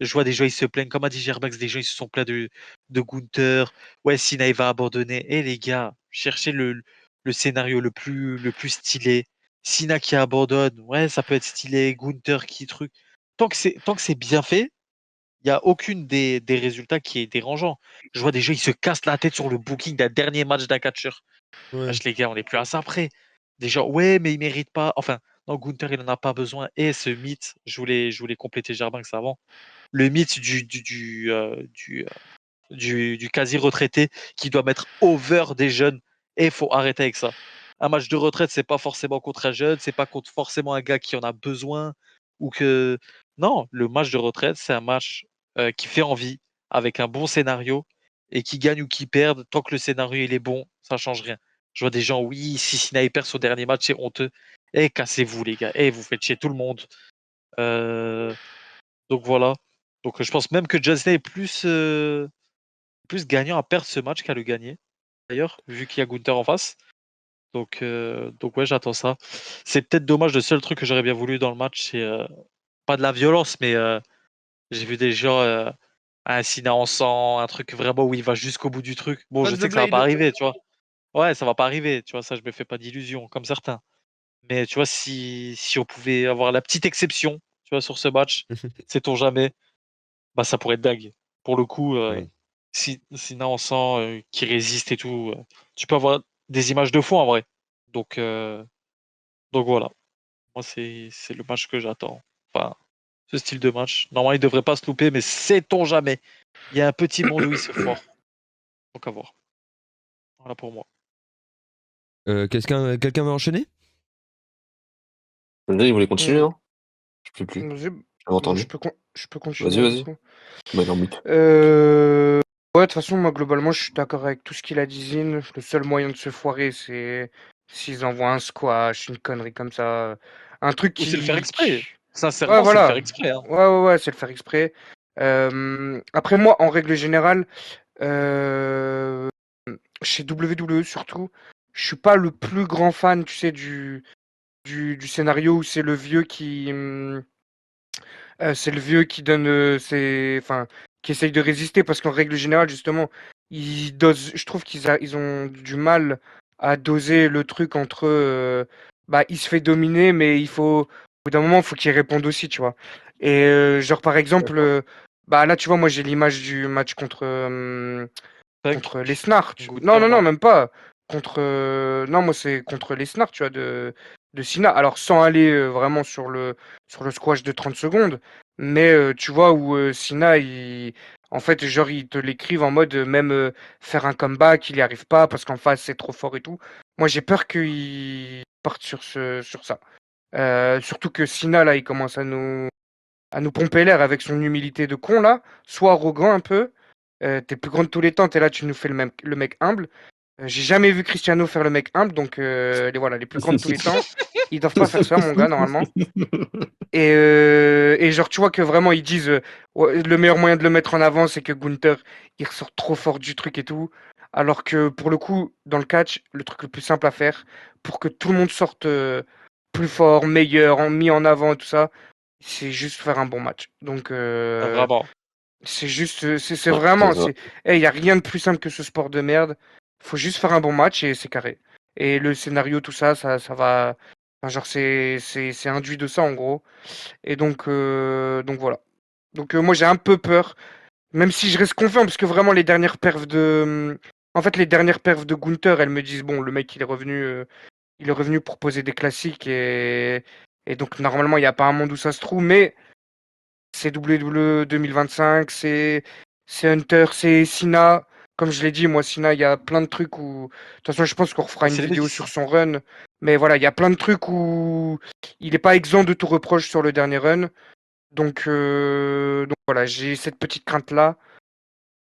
je vois des gens, ils se plaignent. Comme a dit Germax, des gens, ils se sont plaints de Gunther. Ouais, Sina, il va abandonner. Les gars, cherchez le scénario le plus stylé. Sina qui abandonne, ouais, ça peut être stylé. Gunther qui truc. Tant que c'est bien fait, il n'y a aucune des résultats qui est dérangeant. Je vois des gens, ils se cassent la tête sur le booking d'un dernier match d'un catcheur. Ouais. Les gars, on n'est plus à ça après. Des gens, ouais, mais il mérite pas. Enfin, non, Gunther, il n'en a pas besoin. Et ce mythe, je voulais compléter Germain que ça avant. Le mythe du quasi-retraité qui doit mettre over des jeunes. Et il faut arrêter avec ça. Un match de retraite, c'est pas forcément contre un jeune, c'est pas contre forcément un gars qui en a besoin. Ou que. Non, le match de retraite, c'est un match qui fait envie, avec un bon scénario, et qui gagne ou qui perde. Tant que le scénario il est bon, ça change rien. Je vois des gens, oui, si Sina perd son dernier match, c'est honteux. Cassez-vous, les gars. Vous faites chier tout le monde. Euh, donc voilà. Donc je pense même que John Cena est plus gagnant à perdre ce match qu'à le gagner, d'ailleurs, vu qu'il y a Gunther en face. Donc ouais, j'attends ça. C'est peut-être dommage, le seul truc que j'aurais bien voulu dans le match, c'est pas de la violence, mais j'ai vu des gens, un Sina en sang, un truc vraiment où il va jusqu'au bout du truc. Bon, Pas je de The sais que ça va pas Blade. arriver, tu vois. Ouais, ça va pas arriver, tu vois, ça je me fais pas d'illusions, comme certains. Mais tu vois, si on pouvait avoir la petite exception, tu vois, sur ce match, sait-on jamais, bah ça pourrait être dingue. Pour le coup, Oui. Sina en sang qui résiste et tout, tu peux avoir des images de fou en vrai. Donc, euh, donc voilà, moi c'est le match que j'attends. Enfin, ce style de match. Normalement, il devrait pas se louper, mais sait-on jamais. Il y a un petit monde où il se fort. Donc à voir. Voilà pour moi. Quelqu'un veut enchaîner? Il voulait continuer, Mmh, non? Je sais plus. vas-y, J'avais bon, entendu. je peux Vas-y, continuer du vas-y. coup. Bah, il est en mute. Ouais, de toute façon, moi, globalement, je suis d'accord avec tout ce qu'il a dit, Zine. Le seul moyen de se foirer, c'est s'ils envoient un squash, une connerie comme ça. Un truc Ou c'est le faire exprès. Ouais, Sincèrement, c'est le faire voilà. exprès. Hein. Ouais, c'est le faire exprès. Après, moi, en règle générale, chez WWE surtout, je suis pas le plus grand fan, tu sais, du scénario où c'est le vieux qui donne enfin, qui essaye de résister parce qu'en règle générale, justement, ils dosent, je trouve ils ont du mal à doser le truc entre bah, il se fait dominer, mais au bout d'un moment, il faut qu'il réponde aussi, tu vois. Et genre, par exemple, D'accord. bah là, tu vois, moi, j'ai l'image du match Punk, contre Lesnar. Non, Gunther, non, non, non. même pas. Non, moi, c'est contre Lesnar, tu vois, de Cena. Alors, sans aller vraiment sur le squash de 30 secondes, mais tu vois, où Cena, en fait, genre, ils te l'écrivent en mode même faire un comeback, il n'y arrive pas parce qu'en face, c'est trop fort et tout. Moi, j'ai peur qu'il parte sur ça. Surtout que Cena, là, il commence à nous pomper l'air avec son humilité de con, là. Soit arrogant un peu. T'es plus grand de tous les temps, t'es là, tu nous fais le mec humble. J'ai jamais vu Cristiano faire le mec humble, donc voilà, les plus grands de tous les temps, ils doivent pas faire ça, mon gars, normalement. Et genre, tu vois que vraiment, ils disent ouais, le meilleur moyen de le mettre en avant, c'est que Gunther, il ressort trop fort du truc et tout. Alors que pour le coup, dans le catch, le truc le plus simple à faire, pour que tout le monde sorte plus fort, meilleur, mis en avant et tout ça, c'est juste faire un bon match. Donc, Vraiment. c'est juste, c'est Ouais, c'est vraiment, ça. il y a rien de plus simple que ce sport de merde. Faut juste faire un bon match et c'est carré. Et le scénario, tout ça, ça va. Enfin, genre, c'est induit de ça, en gros. Et donc voilà. Donc moi, j'ai un peu peur, même si je reste confiant, parce que vraiment, les dernières perfs de. En fait, les dernières perfs de Gunther, elles me disent, bon, le mec, il est revenu pour poser des classiques, et donc, normalement, il n'y a pas un monde où ça se trouve, mais c'est WWE 2025, c'est Hunter, c'est Cena. Comme je l'ai dit, moi, Cena, il y a plein de trucs où. De toute façon, je pense qu'on refera une C'est le vidéo vice. sur son run. Mais voilà, il y a plein de trucs où il n'est pas exempt de tout reproche sur le dernier run. Donc voilà, j'ai cette petite crainte-là.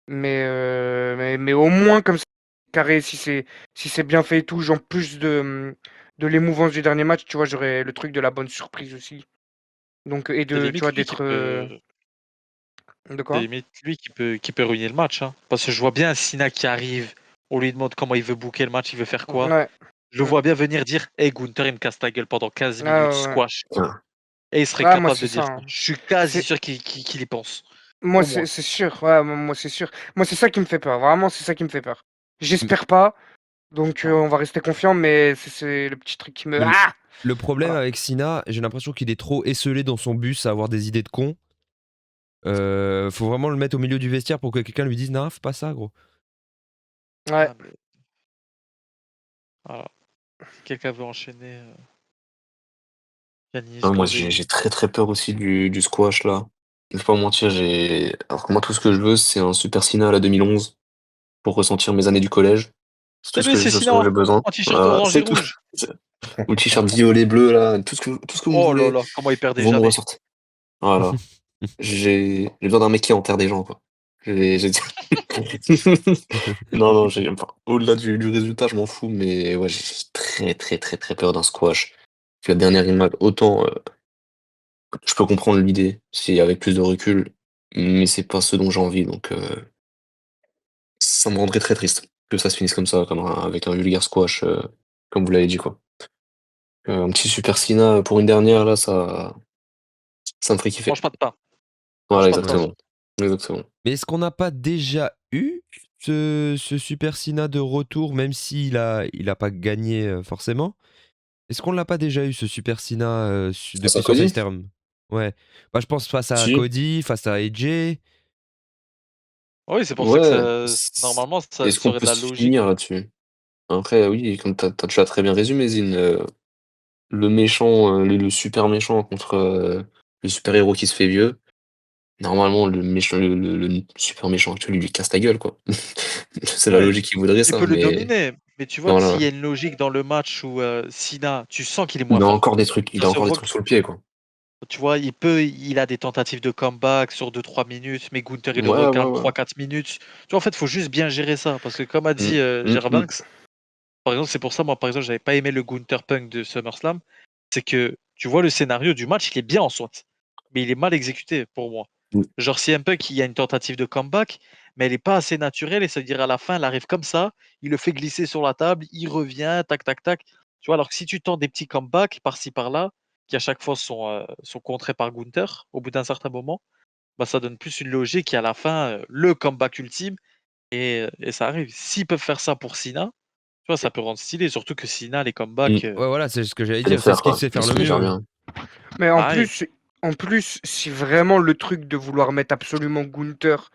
Mais au moins, comme ça, carré, si c'est bien fait et tout, en plus de l'émouvance du dernier match, tu vois, j'aurais le truc de la bonne surprise aussi. Donc, et C'est tu limite vois, lui qui d'être. peut, De c'est quoi? limite lui qui peut ruiner le match, hein. Parce que je vois bien Cena qui arrive, on lui demande comment il veut booker le match, il veut faire quoi. Ouais. Je le vois bien venir dire, hey Gunther, il me casse ta gueule pendant 15 Ah minutes, ouais, ouais. squash. Ah. Et il serait Ouais, moi, capable c'est de ça, dire ça. hein. Je suis quasi C'est, sûr qu'il y pense. moi, Au c'est moins. c'est sûr. Ouais, moi, c'est sûr. Moi, c'est ça qui me fait peur. Vraiment, c'est ça qui me fait peur. M- J'espère pas. Donc, Non. on va rester confiant, mais c'est le petit truc qui me. Mais Ah! le problème Voilà. avec Sina, j'ai l'impression qu'il est trop esselé dans son bus à avoir des idées de con. Faut vraiment le mettre au milieu du vestiaire pour que quelqu'un lui dise non, fais pas ça, gros. Ouais. Ah, mais voilà. Si quelqu'un veut enchaîner, Yanis, Moi, Cordelli. j'ai très très peur aussi du squash là. Je vais pas mentir, alors que moi, tout ce que je veux, c'est un Super Cena à la 2011 pour ressentir mes années du collège. C'est tout Eh ce bien, que c'est ce dont Cena j'ai besoin. en t-shirt Voilà, orange et c'est tout. rouge. Ou le t-shirt violet bleu là, tout ce que vous Oh là voulez, là, comment il perdait vous me jamais. ressortez. Voilà. J'ai besoin d'un mec qui enterre des gens, quoi. J'ai Non, non, enfin, au-delà du résultat, je m'en fous, mais ouais, j'ai très, très, très, très peur d'un squash. Parce que la dernière image, autant je peux comprendre l'idée, si avec plus de recul, mais c'est pas ce dont j'ai envie, donc ça me rendrait très triste que ça se finisse comme ça, avec un vulgaire squash, comme vous l'avez dit, quoi. Un petit Super Sina pour une dernière, là, ça me ferait kiffer. Mange pas de pain. Voilà, Mange pas de Ouais. pain. exactement. Exactement. Mais est-ce qu'on n'a pas déjà eu ce Super Sina de retour, même il a pas gagné forcément? Est-ce qu'on l'a pas déjà eu ce Super Sina Face à depuis son Cody? face turn? Ouais. Bah, je pense face à Si. Cody, face à AJ. Oui, c'est pour ça que Ouais. ça, normalement, ça Est-ce qu'on serait de peut la se logique. finir là-dessus? Après, oui, comme tu l'as très bien résumé, Zine, le méchant, le super méchant contre le super héros qui se fait vieux. Normalement, le méchant, le super méchant actuel, il lui casse ta gueule, quoi. C'est la Ouais, logique qui voudrait il ça, peut le mais dominer. Mais tu vois, s'il voilà. y a une logique dans le match où Cena, tu sens qu'il est moins Il a fort. encore des trucs, il Ça a se encore des voit trucs sur le pied, quoi. tu vois, il a des tentatives de comeback sur 2-3 minutes, mais Gunther, il le Ouais, ouais, regarde ouais. 3-4 minutes. Tu vois, en fait, il faut juste bien gérer ça. Parce que comme a Mmh. dit Mmh, mmh. Gervinx, par exemple, c'est pour ça, moi, par exemple, j'avais pas aimé le Gunther Punk de SummerSlam. C'est que, tu vois, le scénario du match, il est bien en soi. Mais il est mal exécuté pour moi. Mmh. Genre, CM Punk, il y a une tentative de comeback, mais elle est pas assez naturelle. Et ça veut dire, à la fin, elle arrive comme ça, il le fait glisser sur la table, il revient, tac, tac, tac. Tu vois, alors que si tu tentes des petits comebacks par-ci, par-là, qui à chaque fois sont contrés par Gunther, au bout d'un certain moment, bah, ça donne plus une logique et à la fin, le comeback ultime et ça arrive. S'ils peuvent faire ça pour Cena, tu vois, ça peut rendre stylé, surtout que Cena, les Mmh. comebacks, Ouais, voilà, c'est ce que j'allais Et les dire. C'est ce faire, qu'il quoi. sait Il faire se le les gère mieux. bien. Mais pareil. en plus, si vraiment le truc de vouloir mettre absolument Gunther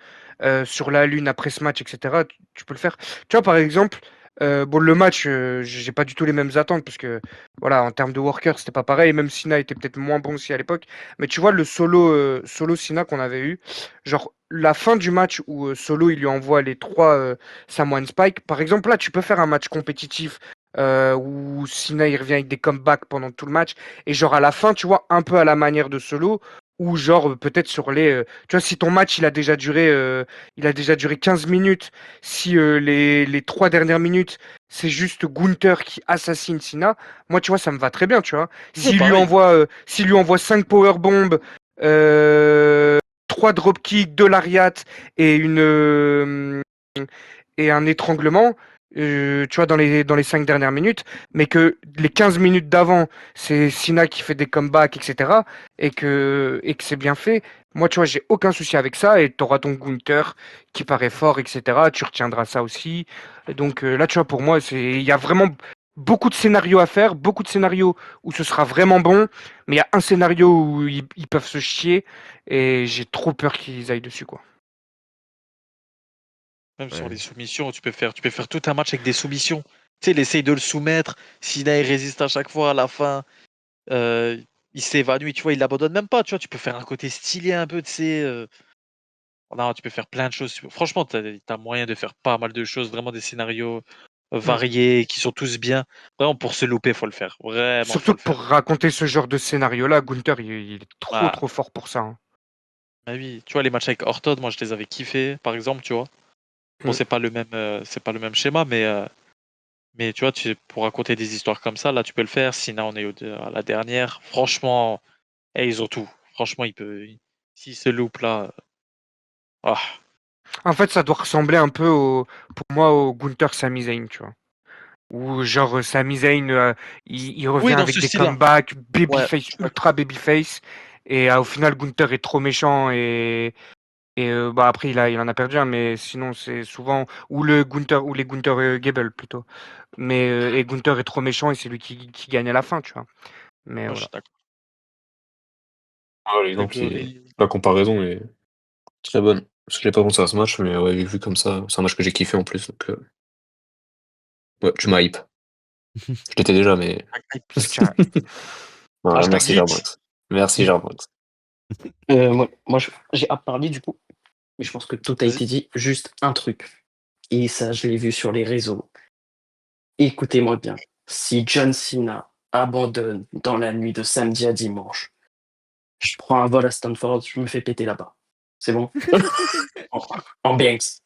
sur la lune après ce match, etc., tu peux le faire. Tu vois, par exemple, bon, le match, j'ai pas du tout les mêmes attentes parce que, voilà, en termes de worker, c'était pas pareil. Même Sina était peut-être moins bon aussi à l'époque. Mais tu vois, le solo Sina qu'on avait eu, genre la fin du match où Solo il lui envoie les trois Samoan Spike, par exemple, là, tu peux faire un match compétitif où Sina il revient avec des comebacks pendant tout le match. Et genre à la fin, tu vois, un peu à la manière de Solo, ou genre peut-être sur les. Tu vois, si ton match il a déjà duré 15 minutes, si les 3 dernières minutes, c'est juste Gunther qui assassine Cena, moi tu vois, ça me va très bien, tu vois. Ouais, pareil. S'il lui envoie 5 powerbombs, euh, 3 dropkicks, 2 lariats et et un étranglement, tu vois, dans les 5 dernières minutes, mais que les 15 minutes d'avant, c'est Sina qui fait des comebacks, etc., et que c'est bien fait. Moi, tu vois, j'ai aucun souci avec ça, et tu auras ton Gunther qui paraît fort, etc., tu retiendras ça aussi. Et donc là, tu vois, pour moi, il y a vraiment beaucoup de scénarios à faire, beaucoup de scénarios où ce sera vraiment bon, mais il y a un scénario où ils peuvent se chier et j'ai trop peur qu'ils aillent dessus, quoi. Même sur Ouais. les soumissions, tu peux faire tout un match avec des soumissions. Tu sais, il essaye de le soumettre. Sina, il résiste à chaque fois. À la fin, euh, il s'évanouit. Tu vois, il l'abandonne même pas. Tu vois, tu peux faire un côté stylé un peu. Tu sais, non, tu peux faire plein de choses. Franchement, t'as moyen de faire pas mal de choses. Vraiment des scénarios variés qui sont tous bien. Vraiment, pour se louper, faut le faire. Vraiment, faut Surtout le que pour faire. raconter ce genre de scénario-là, Gunther, il est trop, Ah, trop fort pour ça, hein. bah oui. Tu vois, les matchs avec Orton, moi, je les avais kiffés, par exemple. Tu vois. Bon, Mm. c'est pas le même schéma, mais tu vois, pour raconter des histoires comme ça, là, tu peux le faire. Sinon, on est à la dernière. Franchement, ils ont tout. Franchement, s'ils se loupent là. Ah, En fait, ça doit ressembler un peu pour moi au Gunther Sami Zayn, tu vois. Où genre Sami Zayn, il revient oui, dans avec ce des style-là. comebacks Ouais, babyface, je suis d'accord. ultra babyface, et au final Gunther est trop méchant et bah après il en a perdu un, mais sinon c'est souvent ou le Gunther ou les Gunther Gable plutôt. Mais et Gunther est trop méchant et c'est lui qui gagne à la fin, tu vois. Mais Ouais, je voilà. suis d'accord. Ah, l'exemple, Gregory. la comparaison est très bonne. Parce que j'ai pas pensé à ce match, mais ouais, vu comme ça, c'est un match que j'ai kiffé en plus. Donc, ouais, tu m'as hype. Je l'étais déjà, mais. Ciao. Voilà, Hashtag merci geek. Jarbox. Merci Jarbox. Moi, j'ai à parler du coup, mais je pense que tout a Vas-y. été dit. Juste un truc. Et ça, je l'ai vu sur les réseaux. Écoutez-moi bien. Si John Cena abandonne dans la nuit de samedi à dimanche, je prends un vol à Stanford, je me fais péter là-bas. C'est bon? En, en Banks.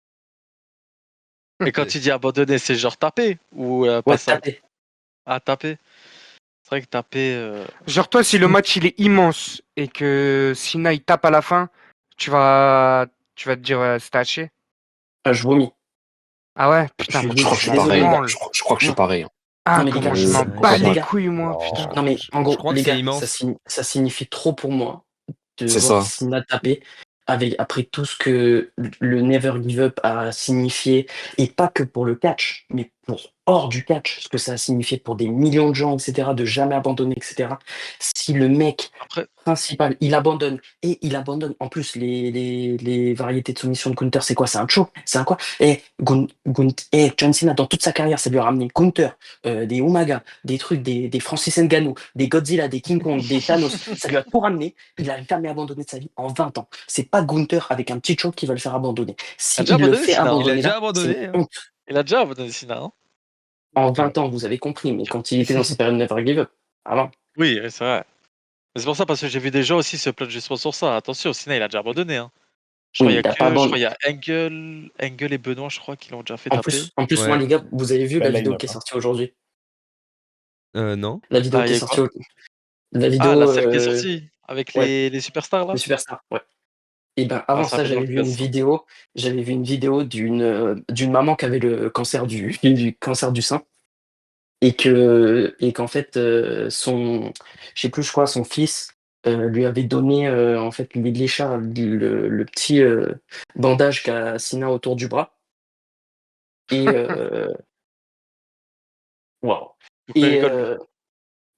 Et quand tu dis abandonner, c'est genre taper ou Ouais, pass out? tapez. Ah, taper. C'est vrai que taper. Genre toi, si le match il est immense et que Sina il tape à la fin, tu vas, tu vas te dire c'était haché. Ah, je vomis. Ah ouais, putain, moi Je crois Je que je suis suis je m'en désolé, les pareil. gars. branle. Je crois que je suis Non, pareil. non Ah, mais les gars, comment je m'en Pourquoi bats les pas? couilles, moi, putain. Non. non mais en Je gros, crois que les c'est gars, immense. ça signifie trop pour moi de C'est voir ça. Sina taper après tout ce que le Never Give Up a signifié, et pas que pour le catch, mais pour hors du catch, ce que ça a signifié pour des millions de gens, etc., de jamais abandonner, etc. Si le mec Après, principal, il abandonne, et il abandonne en plus les variétés de soumission de Gunther, c'est quoi? C'est un choke? C'est un quoi? Et John Cena, dans toute sa carrière, ça lui a ramené Gunther, des Umaga, des trucs, des Francis Ngannou, des Godzilla, des King Kong, des Thanos, ça lui a tout ramené. Il a jamais abandonné de sa vie en 20 ans. C'est pas Gunther avec un petit choke qui va le faire abandonner. il a déjà S'il le abandonné fait Sina, hein. Il a abandonner déjà là, c'est une abandonné, hein. honte. Il a déjà abandonné Sina, hein. En 20 ans, vous avez compris, mais quand il était dans sa période Never Give Up, avant. Oui, oui, c'est vrai. Mais c'est pour ça, parce que j'ai vu des gens aussi se plaindre justement sur ça. Attention, Sina, il a déjà abandonné, hein. Oui, mais il a pas Je crois abandonné. il y a Engel et Benoît, je crois, qui l'ont déjà fait taper. Moi, Ouais. les gars, vous avez vu la Belle vidéo qui est line-up, hein. sortie aujourd'hui? Non. La vidéo Ah, il qui y est a sortie quoi? La Ah, la vidéo, celle qui est sortie avec ouais, les superstars les là? superstars, ouais. Et ben Ah, avant ça ça, fait longtemps ça. j'avais vu une vidéo d'une maman qui avait le cancer du cancer du sein et qu'en fait je sais plus, je crois son fils lui avait donné en fait le petit bandage qu'a Sina autour du bras et waouh. Pourquoi il Et rigole lui?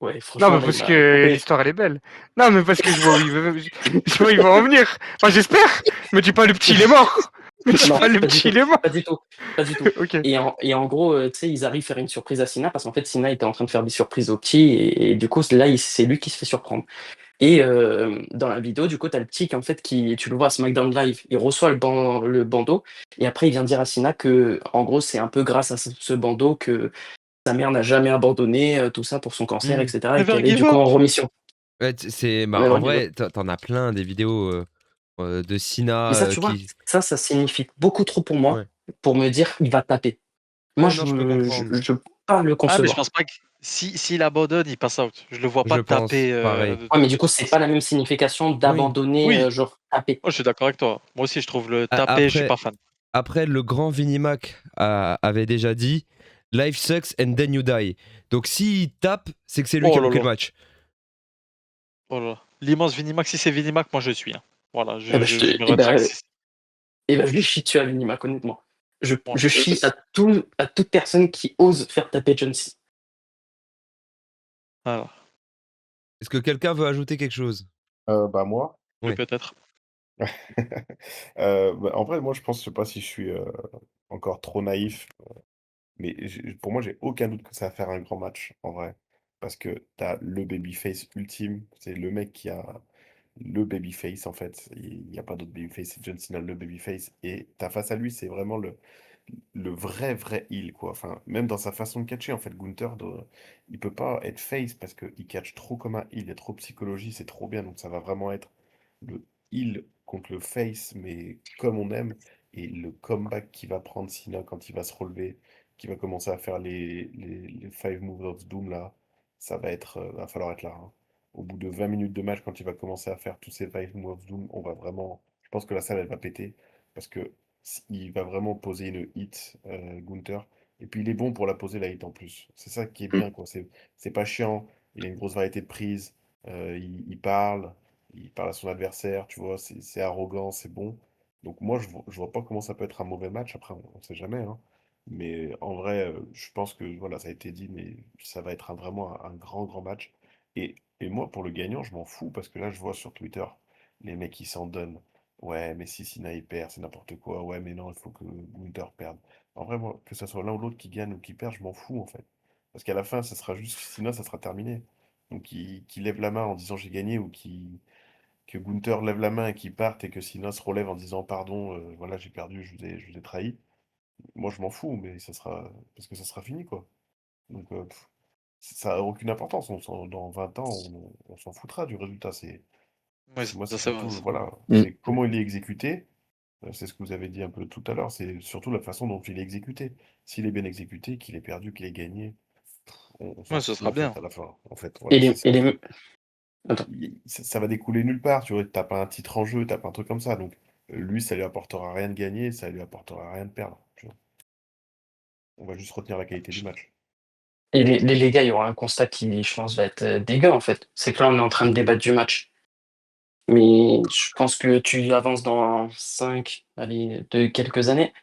ouais, Non, franchement mais là, il parce m'a que coupé. l'histoire elle est belle. Non, mais parce que je vois où il veut, je vois où il va en venir. Enfin, j'espère. Me dis pas le petit il est mort. Me dis Non, pas le pas du petit tout, il est mort. pas du tout, pas du tout. Ok. Et en gros, tu sais, ils arrivent à faire une surprise à Sina parce qu'en fait, Sina était en train de faire des surprises au petit et du coup, là, c'est lui qui se fait surprendre. Et dans la vidéo, du coup, t'as le petit qui, en fait, tu le vois à SmackDown Live, il reçoit le bandeau et après, il vient dire à Sina que, en gros, c'est un peu grâce à ce bandeau que sa mère n'a jamais abandonné, tout ça pour son cancer, Hmm. etc. et Never qu'elle est give du coup up! en remission. Ouais, bah, en Never give up. vrai, t'en as plein des vidéos de Mais Sina ça, tu vois, qui. ça signifie beaucoup trop pour moi Ouais. pour me dire il va taper. Moi, Ouais, non, je peux comprendre. je peux pas le Ah, mais je pense concevoir. pas que s'il abandonne, il passe out. Je le vois Je pas pense taper. pareil. Ouais, mais du coup, c'est pas la même signification Oui. d'abandonner, Oui, genre taper. moi je suis d'accord avec toi. Moi aussi, je trouve le A- taper, je suis Après, pas fan. après, le grand Vinnie Mac avait déjà dit Life sucks and then you die. Donc s'il tape, c'est que c'est lui qui Oh a là bouclé là. le match. Oh là là. L'immense Vinimax, si c'est Vinimax, moi je suis, hein. Voilà, Eh ben, je me rétracte. je lui chie dessus à Minimac, honnêtement. Moi, Je chie à toute personne qui ose faire taper John Cena. Alors, Est-ce que quelqu'un veut ajouter quelque chose? Bah, moi, oui, Oui. peut-être. bah, en vrai, moi, je pense, je sais pas si je suis, encore trop naïf, mais pour moi, j'ai aucun doute que ça va faire un grand match, en vrai. Parce que tu as le babyface ultime, c'est le mec qui a le babyface, en fait. Il y a pas d'autre babyface, c'est John Cena, le babyface et tu as face à lui, c'est vraiment le vrai heel, quoi. Enfin, même dans sa façon de catcher, en fait, Gunther, il peut pas être face parce qu'il catch trop comme un heel, il y a trop de psychologie, c'est trop bien, donc ça va vraiment être le heel contre le face, mais comme on aime, et le comeback qu'il va prendre Cena quand il va se relever, qui va commencer à faire les Five Moves of Doom, là, ça va être, va falloir être là, hein. Au bout de 20 minutes de match, quand il va commencer à faire tous ces Five Moves of Doom, on va vraiment, je pense que la salle, elle va péter, parce que il va vraiment poser une hit, Gunther. Et puis il est bon pour la poser la hit en plus. C'est ça qui est bien, quoi. C'est pas chiant. Il a une grosse variété de prises. Il parle à son adversaire, tu vois. C'est arrogant, c'est bon. Donc moi, je vois pas comment ça peut être un mauvais match. Après, on sait jamais, hein. Mais en vrai, je pense que voilà, ça a été dit, mais ça va être vraiment un grand match. Et moi, pour le gagnant, je m'en fous parce que là, je vois sur Twitter les mecs qui s'en donnent. Ouais, mais si Sina il perd, c'est n'importe quoi. Ouais, mais non, il faut que Gunther perde. En vrai, moi, que ça soit l'un ou l'autre qui gagne ou qui perd, je m'en fous en fait. Parce qu'à la fin, ça sera juste Sina, ça sera terminé. Donc, qui lève la main en disant j'ai gagné ou que Gunther lève la main et qu'il parte et que Sina se relève en disant pardon, voilà, j'ai perdu, je vous ai trahi. Moi, je m'en fous, mais ça sera. Parce que ça sera fini quoi. Donc, ça n'a aucune importance. Dans 20 ans, on s'en foutra du résultat. Oui, Moi, ça c'est c'est vrai surtout, aussi. voilà, Mm. c'est comment il est exécuté. C'est ce que vous avez dit un peu tout à l'heure, c'est surtout la façon dont il est exécuté. S'il est bien exécuté, qu'il ait perdu, qu'il ait gagné, on s'en Ouais, ce fout sera en fait bien. à la fin. En fait, Et voilà, les, c'est ça. et les... Attends. Ça va découler nulle part, tu vois. T'as pas un titre en jeu, t'as pas un truc comme ça. Donc, lui, ça lui apportera rien de gagner, ça lui apportera rien de perdre, tu vois. On va juste retenir la qualité du match. Et les gars, il y aura un constat qui, je pense, va être dégueu en fait. C'est que là, on est en train de débattre du match. Mais je pense que tu avances dans 5, allez, de quelques années.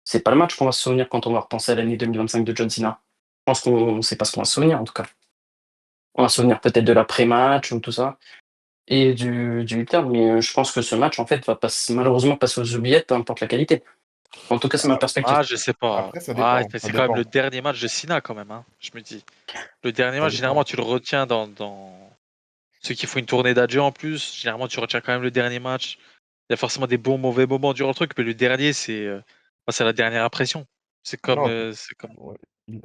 C'est pas le match qu'on va se souvenir quand on va repenser à l'année 2025 de John Cena. Je pense qu'on sait pas ce qu'on va se souvenir en tout cas. On va se souvenir peut-être de l'après-match ou tout ça. Et du terme, mais je pense que ce match en fait va malheureusement passer aux oubliettes, peu importe la qualité. En tout cas, c'est ma Ah, perspective. Ah, je sais pas. après, ça Ah, dépend, ça c'est quand même le dépend. dernier match de Sina quand même, hein, je me dis. Le dernier Ça match, généralement, dépend. tu le retiens dans ceux qui font une tournée d'adieu en plus. Généralement, tu retiens quand même le dernier match. Il y a forcément des bons, mauvais moments durant le truc, mais le dernier, c'est la dernière impression. Non, ouais,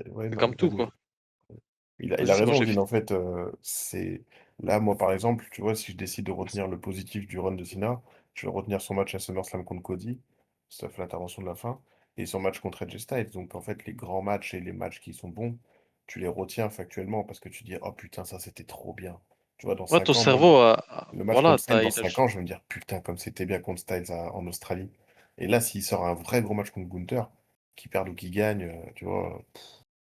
ouais, C'est non, comme tout, quoi. il a Vas-y, c'est bon, raison, j'ai Vin. fini. En fait, c'est là, moi, par exemple, tu vois, si je décide de retenir le positif du run de Cena, je vais retenir son match à SummerSlam contre Cody, ça fait l'intervention de la fin, et son match contre Edge Styles. Donc, en fait, les grands matchs et les matchs qui sont bons, tu les retiens factuellement parce que tu dis, oh putain, ça c'était trop bien. Tu vois, dans Ouais, 5 ton ans, moi, cerveau, le match voilà, contre Styles, dans 5 ans, je vais me dire, putain, comme c'était bien contre Styles en Australie. Et là, s'il sort un vrai gros match contre Gunther, qu'il perde ou qu'il gagne, tu vois.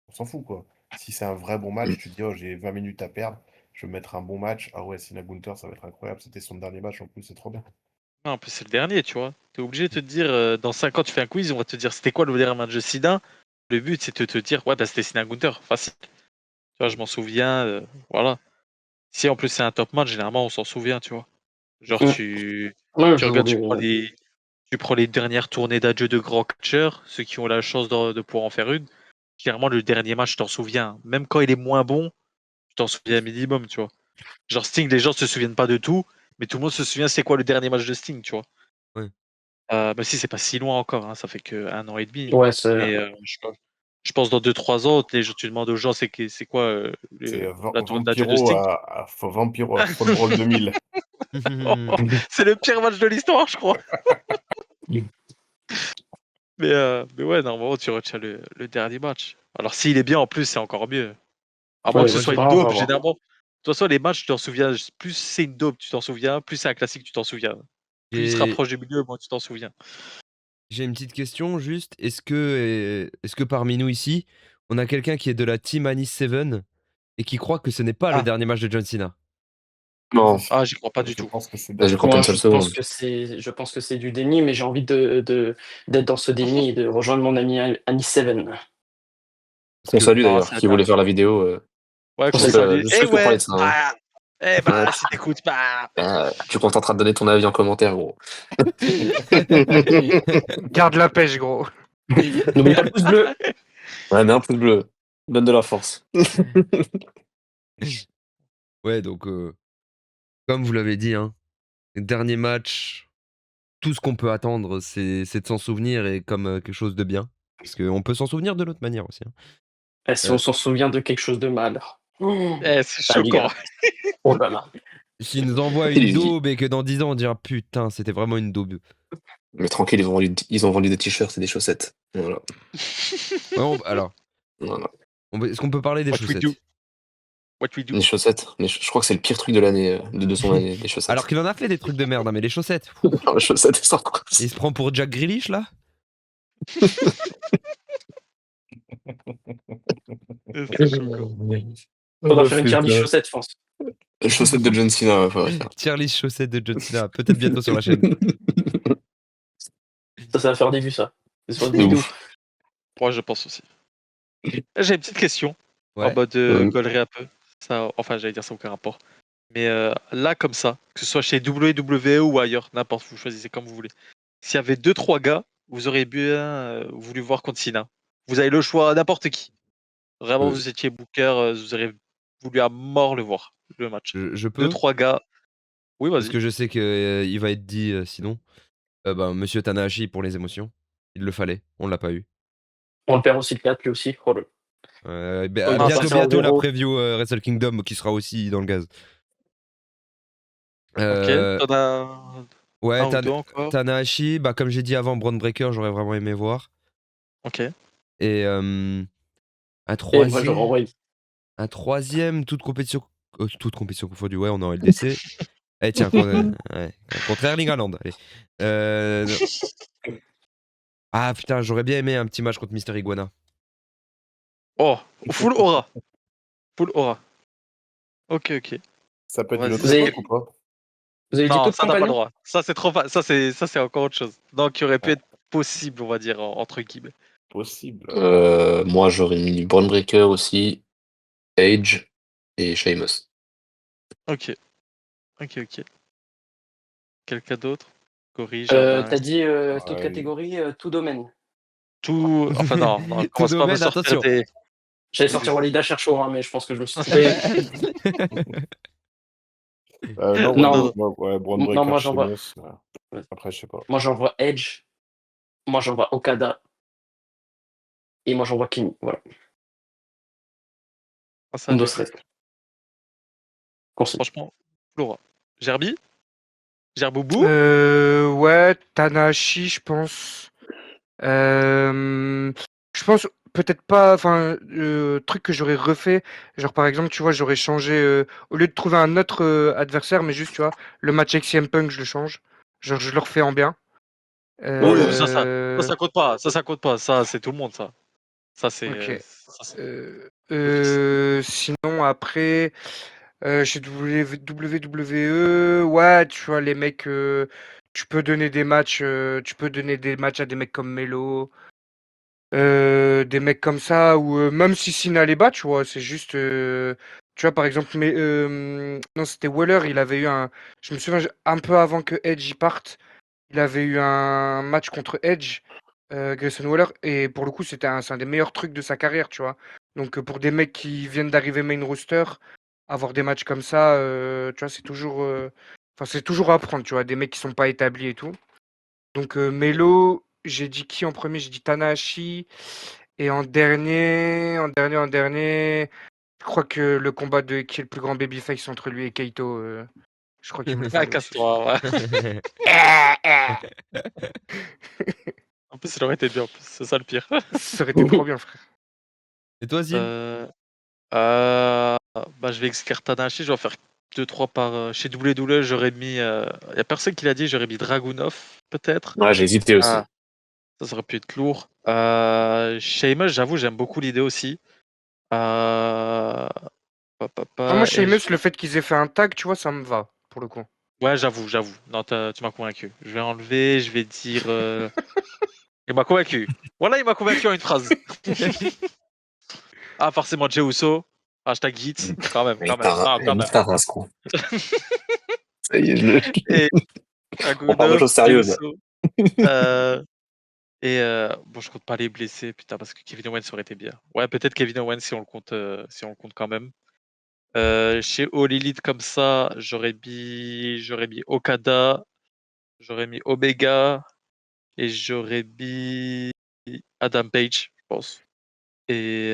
On s'en fout, quoi. Si c'est un vrai bon match, tu te dis, oh, j'ai 20 minutes à perdre, je vais mettre un bon match. Ah ouais, Sina Gunther, ça va être incroyable. C'était son dernier match en plus, c'est trop bien. non, en plus, c'est le dernier, tu vois. T'es obligé de te dire, dans 5 ans, tu fais un quiz, on va te dire, c'était quoi le dernier match de Sina? Le but, c'est de te dire, ouais, bah, c'était Sina Gunther, facile. Tu vois, je m'en souviens, voilà. Si en plus c'est un top match, généralement, on s'en souvient, tu vois. Genre, Mm. Ouais, tu je regardes, voulais. tu prends les dernières tournées d'adieu de grands catcheurs, ceux qui ont la chance de pouvoir en faire une. Généralement, le dernier match, tu t'en souviens. Même quand il est moins bon, tu t'en souviens un minimum, tu vois. Genre Sting, les gens se souviennent pas de tout, mais tout le monde se souvient c'est quoi le dernier match de Sting, tu vois. Ouais. Même si c'est pas si loin encore, hein, ça fait que 1 an et demi. Ouais, c'est. Mais je pense dans 2 3 ans, tu demandes aux gens c'est quoi C'est la tournée d'adieu de Vampiro Sting. Vampiro à Fall Brawl 2000. C'est le pire match de l'histoire, je crois. Mais ouais, normalement, tu retiens le dernier match. Alors s'il est bien en plus, c'est encore mieux. À moins Ouais, que ce je sais soit une pas, on va daube, voir. généralement. De toute façon, les matchs, tu t'en souviens. Plus c'est une daube, tu t'en souviens. Plus c'est un classique, tu t'en souviens. Plus il se J'ai rapproche du milieu, moins tu t'en souviens. j'ai une petite question juste. Est-ce que parmi nous ici, on a quelqu'un qui est de la team Anis 7 et qui croit que ce n'est pas le Ah, dernier match de John Cena? Non, ah, j'y crois pas du Je tout. pense que c'est là, je crois pas dernier. Moi, une seule seconde. je pense que c'est du déni, mais j'ai envie d'être dans ce déni et de rejoindre mon ami Annie Seven. Parce Qu'on que salue Non, d'ailleurs, c'est la qui voulait dernière. faire la vidéo. Ouais, C'est qu'on ça. salue. Je sais qu'on parlait de ça. Ouais. Si t'écoutes, Tu comptes en train de donner ton avis en commentaire, gros. Garde la pêche, gros. N'oublie pas le pouce bleu. Ouais, mais un pouce bleu. Donne de la force. Ouais, donc, comme vous l'avez dit, hein, dernier match, tout ce qu'on peut attendre, c'est de s'en souvenir et comme quelque chose de bien. Parce qu'on peut s'en souvenir de l'autre manière aussi. Hein. Et si on s'en souvient de quelque chose de mal. c'est Ah, les choquant. gars. Oh là là. S'ils nous envoient Il une est- daube et que dans 10 ans on dira putain, c'était vraiment une daube. Mais tranquille, ils ont vendu des t-shirts et des chaussettes. Voilà. Ouais, alors, Voilà. est-ce qu'on peut parler des What we do. chaussettes? What we do. Les chaussettes. Mais je crois que c'est le pire truc de l'année, de son année, des chaussettes. Alors qu'il en a fait des trucs de merde, hein, mais les chaussettes. Alors, les chaussettes, c'est encore. Il se prend pour Jack Grealish là? C'est choquant. Faudra faire une tier list chaussettes, je pense. Les chaussettes de John Cena, ouais, faudrait faire. Tier list chaussettes de John Cena, peut-être bientôt sur la chaîne. Ça va faire des vues, ça. C'est sur des De vidéos. ouf. Moi, je pense aussi. J'ai une petite question. En Ouais. mode gaulerie un peu. Ça, enfin, j'allais dire ça aucun rapport. Mais là, comme ça, que ce soit chez WWE ou ailleurs, n'importe, vous choisissez comme vous voulez. S'il y avait 2-3 gars, vous auriez bien voulu voir contre Cena. Vous avez le choix, n'importe qui. Vraiment, vous étiez booker, vous auriez voulu à mort le voir, le match. Je peux? 2-3 gars. Oui, Parce vas-y. que je sais qu'il va être dit sinon. Monsieur Tanahashi pour les émotions. Il le fallait, on l'a pas eu. On le perd aussi le 4, lui aussi. Oh, le... Euh, Oh, il va bientôt, passer en bientôt la zéro. preview Wrestle Kingdom qui sera aussi dans le gaz. Ok, t'en as Ouais, un ou deux encore. Tanahashi, bah, comme j'ai dit avant, Braun Breaker, j'aurais vraiment aimé voir. Ok. Et un Et moi, je renvoie. troisième, toute compétition confondue, ouais, on est en LDC. Eh tiens, contre Erling Haaland. Allez. Non. Ah putain, j'aurais bien aimé un petit match contre Mister Iguana. Oh, full aura. Full aura. Ok, ok. Ça peut être Vas-y. une autre Vous avez- époque ou pas? Vous avez dit Non, tout de ça n'a pas le compagnon droit. Ça, c'est trop ça, c'est encore autre chose. Donc, qui aurait pu être possible, on va dire, entre guillemets. Possible. Moi, j'aurais mis Braun Breaker aussi, Edge et Sheamus. Ok. Ok, ok. Quelqu'un d'autre? Corrige. T'as dit toute Ouais. catégorie, tout domaine. Tout. Enfin, non, non, Tout commence pas à me domaine, sortir attention. des. J'allais sortir Walida Chercho, hein, mais je pense que je me suis trompé. Non, Non. ouais, Braun Non, Breaker, moi, j'en vois- Sheamus, Ouais. Après, je sais pas. Moi, j'envoie Edge. Moi, j'envoie Okada. Et moi, j'envoie Kenny. Voilà. Ah, ça, Undo j'ai- Stress. Conseil. Franchement, Flora. Gerbi? Gerboubou? Ouais, Tanahashi, je pense. Je pense peut-être pas. Enfin, truc que j'aurais refait. Genre, par exemple, tu vois, j'aurais changé. Au lieu de trouver un autre adversaire, mais juste, tu vois, le match avec CM Punk, je le change. Genre, je le refais en bien. Oui, Euh, ça compte pas. Ça compte pas. Ça, c'est tout le monde, ça. Ça, c'est. Ok. ça, c'est- Sinon, après, chez WWE, ouais, tu vois, les mecs, tu peux donner des matchs, à des mecs comme Melo, des mecs comme ça, ou même si Cena les bat, tu vois, c'est juste, tu vois, par exemple, mais, non, c'était Waller, il avait eu je me souviens, un peu avant que Edge y parte, il avait eu un match contre Edge, Grayson Waller, et pour le coup, c'est un des meilleurs trucs de sa carrière, tu vois. Donc, pour des mecs qui viennent d'arriver main roster, avoir des matchs comme ça, tu vois, c'est toujours, c'est toujours à prendre, tu vois, des mecs qui sont pas établis et tout. Donc, Melo, j'ai dit qui en premier? J'ai dit Tanahashi. Et en dernier, je crois que le combat qui est le plus grand babyface entre lui et Kaito, je crois qu'il me le Ah, fallait aussi. casse-toi, ouais. En plus, il aurait été bien, en plus. C'est ça le pire. Ça aurait été trop bien, frère. Et toi, Zim? Bah, je vais exclure Tanahashi, je vais en faire 2-3 par. Chez WWE, j'aurais mis. Y a personne qui l'a dit, j'aurais mis Dragunov, peut-être. Ouais, j'ai hésité aussi. Ah, ça aurait pu être lourd. Sheamus, j'avoue, j'aime beaucoup l'idée aussi. Ah, moi, Sheamus, le fait qu'ils aient fait un tag, tu vois, ça me va, pour le coup. Ouais, j'avoue. Non, tu m'as convaincu. Je vais enlever, je vais dire. Il m'a convaincu. Voilà, il m'a convaincu en une phrase. Ah, forcément, Jey Uso. Hashtag hit, quand même, Mais quand même. Non, quand même. ta race, quoi. Ça y est, Et on parle de choses sérieuses. Enzo, et bon, je compte pas les blessés, putain, parce que Kevin Owens aurait été bien. Ouais, peut-être Kevin Owens si on le compte quand même. Chez All Elite comme ça, j'aurais mis Okada, j'aurais mis Omega et j'aurais mis Adam Page, je pense. Et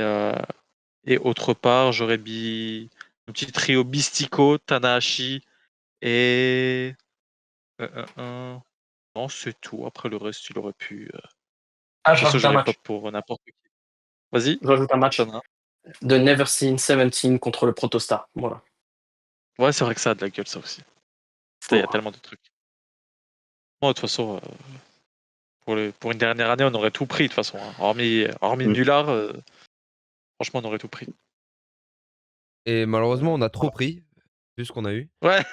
autre part, j'aurais mis un petit trio Mystico, Tanahashi et non, c'est tout. Après le reste, il aurait pu. De Ah, toute je façon, rajoute un j'aurais pas match. pour n'importe qui. Vas-y, Je rajoute un match t'en as un. de Never Seen 17 contre le Protostar. Voilà. Ouais, c'est vrai que ça a de la gueule, ça aussi. Putain, il y a Oh. tellement de trucs. Moi, de toute façon, pour une dernière année, on aurait tout pris, de toute façon. Hein. Hormis Nullard, franchement, on aurait tout pris. Et malheureusement, on a trop pris, vu ce qu'on a eu. Ouais,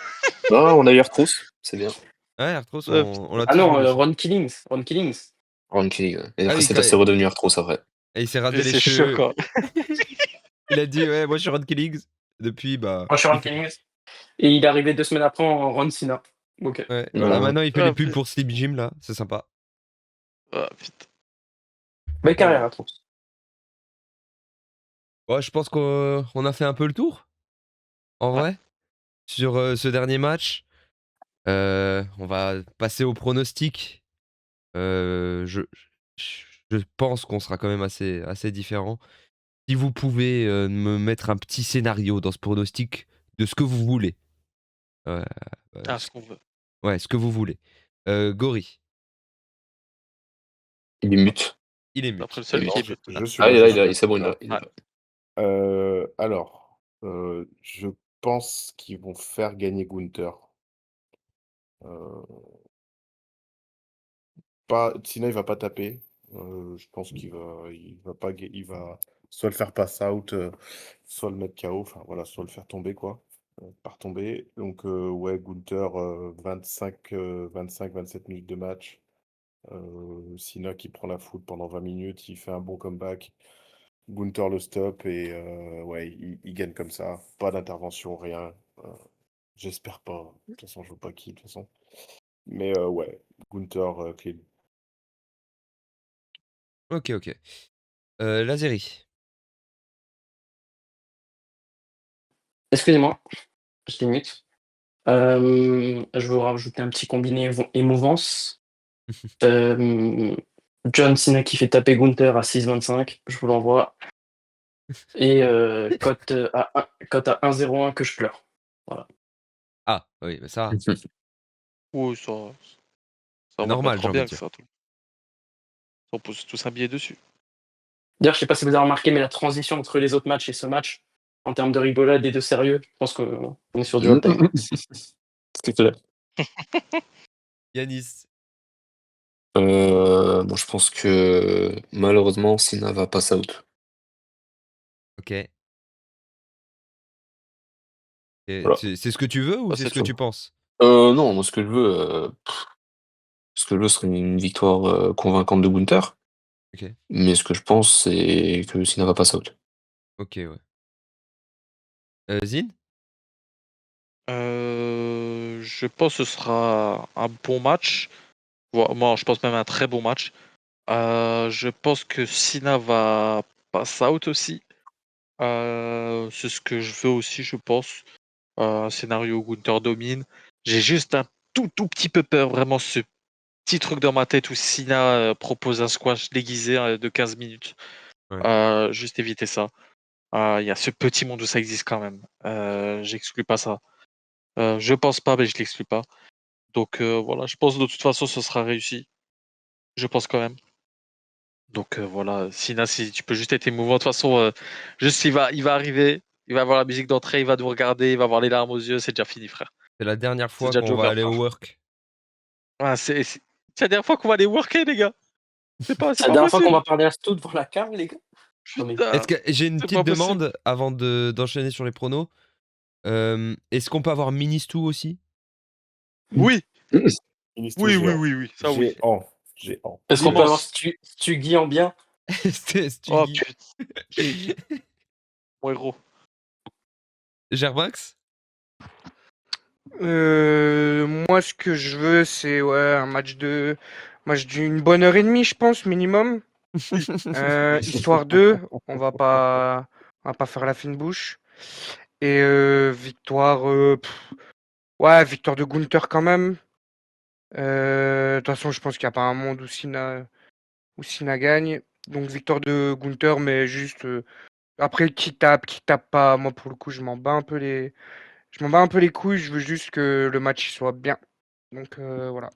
Ah, on a eu Artros, c'est bien. Ouais, Arthros, Ouais, on l'a Ah tous non, voulu. Ron Killings. Ron Killings. Ron Kelly, ouais. Et Ah après, oui, c'est redevenu Artros après. Et il s'est raté les c'est chaud, cheveux. quoi. Il a dit, ouais, moi je suis Ron Killings. Depuis, bah. Moi, je suis Ron il fait- Killings. Et il est arrivé 2 semaines après en Ron Cena. Ok. Ouais, voilà, Ouais. maintenant il fait Ah, les pubs putain. pour Slim Jim, là. C'est sympa. Ah, putain. Belle carrière, à trop. Ouais, je pense qu'on a fait un peu le tour. En vrai. Sur ce dernier match. On va passer au pronostic. Je pense qu'on sera quand même assez différent. Si vous pouvez me mettre un petit scénario dans ce pronostic de ce que vous voulez. Ah, ce qu'on veut. Ouais, ce que vous voulez. Gori, Il est mute. il est mute. Après, le seul Et qui non, est mute. Je suis Ah, là. il est là, je suis là. c'est bon, il est là. Alors, je pense qu'ils vont faire gagner Gunther. Sinon, il va pas taper. Je pense qu'il va pas, il va soit le faire pass out, soit le mettre KO. Enfin voilà, soit le faire tomber quoi, par tomber. Donc ouais, Gunther, 25-27 minutes de match. Sina qui prend la foot pendant 20 minutes, il fait un bon comeback. Gunther le stop et ouais, il gagne comme ça. Pas d'intervention, rien. J'espère pas. De toute façon, je veux pas qui, de toute façon. Mais ouais, Gunther clean. Ok. Lazeri. Excusez-moi, je t'ai mute. Je veux rajouter un petit combiné émouvance. John Cena qui fait taper Gunther à 6,25, je vous l'envoie. Et cote à 1,01 que je pleure. Voilà. Ah, oui, mais ça, Oui, ça c'est va normal, pas j'ai trop envie bien de que dire. ça. On pose tous un billet dessus. D'ailleurs, je sais pas si vous avez remarqué, mais la transition entre les autres matchs et ce match, en termes de rigolade et de sérieux, je pense qu'on est sur du all-time. C'est clair. Yanis. Bon, je pense que malheureusement, Sina va pass out. Ok. Et Voilà. c'est ce que tu veux ou Ah, c'est c'est ce que tout. tu penses? Non, moi, ce que je veux, serait une victoire convaincante de Gunther. Ok. Mais ce que je pense, c'est que Sina va pass out. Ok, ouais. Zine? Je pense que ce sera un bon match. Moi, je pense même un très bon match. Je pense que Sina va pass out aussi. C'est ce que je veux aussi, je pense. Un scénario où Gunther domine. J'ai juste un tout petit peu peur, vraiment ce petit truc dans ma tête où Sina propose un squash déguisé de 15 minutes. Ouais. Juste éviter ça. Il y a ce petit monde où ça existe quand même. J'exclus pas ça. Je pense pas, mais je l'exclus pas. Donc voilà, je pense de toute façon ce sera réussi. Je pense quand même. Donc voilà, Sina, si tu peux juste être émouvant. De toute façon, juste il va arriver, il va avoir la musique d'entrée, il va nous regarder, il va avoir les larmes aux yeux, c'est déjà fini, frère. C'est la dernière C'est fois déjà qu'on va Joker, aller au frère. work. Ah, c'est la dernière fois qu'on va aller worker, les gars. C'est C'est la pas dernière fois qu'on possible. va parler à tout devant la cam, les gars. Non, mais- Putain, Est-ce que j'ai une c'est petite pas possible. demande avant d'enchaîner sur les pronos? Est-ce qu'on peut avoir Ministou aussi? Oui, Ministre oui, géant. ça oui. Géant. Est-ce qu'on peut avoir Immense. Stuggy en bien? C'était Oh Stuggy. putain, mon héros. Germax? Moi, ce que je veux, c'est un match d'une bonne heure et demie, je pense, minimum. Histoire 2, on va pas faire la fine bouche. Et victoire, victoire de Gunther quand même. De toute façon, je pense qu'il n'y a pas un monde où Cena gagne. Donc victoire de Gunther, mais juste après qui tape pas. Moi, pour le coup, je m'en bats un peu les couilles. Je veux juste que le match soit bien. Donc voilà.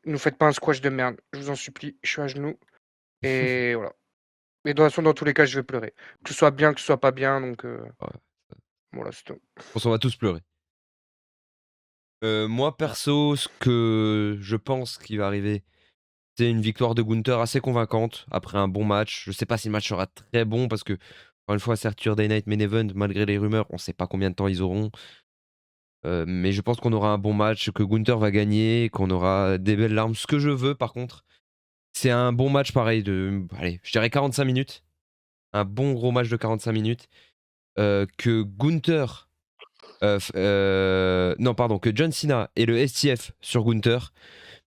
Ne nous faites pas un squash de merde. Je vous en supplie. Je suis à genoux. Et voilà. Et de toute façon, dans tous les cas, je vais pleurer. Que ce soit bien, que ce soit pas bien. Donc voilà, c'est tout. Je pense qu'on va tous pleurer. Moi, perso, ce que je pense qui va arriver, c'est une victoire de Gunther assez convaincante après un bon match. Je sais pas si le match sera très bon parce que, encore une fois, Saturday Night Main Event, malgré les rumeurs, on sait pas combien de temps ils auront. Mais je pense qu'on aura un bon match, que Gunther va gagner, qu'on aura des belles larmes. Ce que je veux, par contre, c'est un bon match pareil allez, je dirais 45 minutes. Un bon gros match de 45 minutes. Que Gunther... non, pardon, que John Cena et le STF sur Gunther,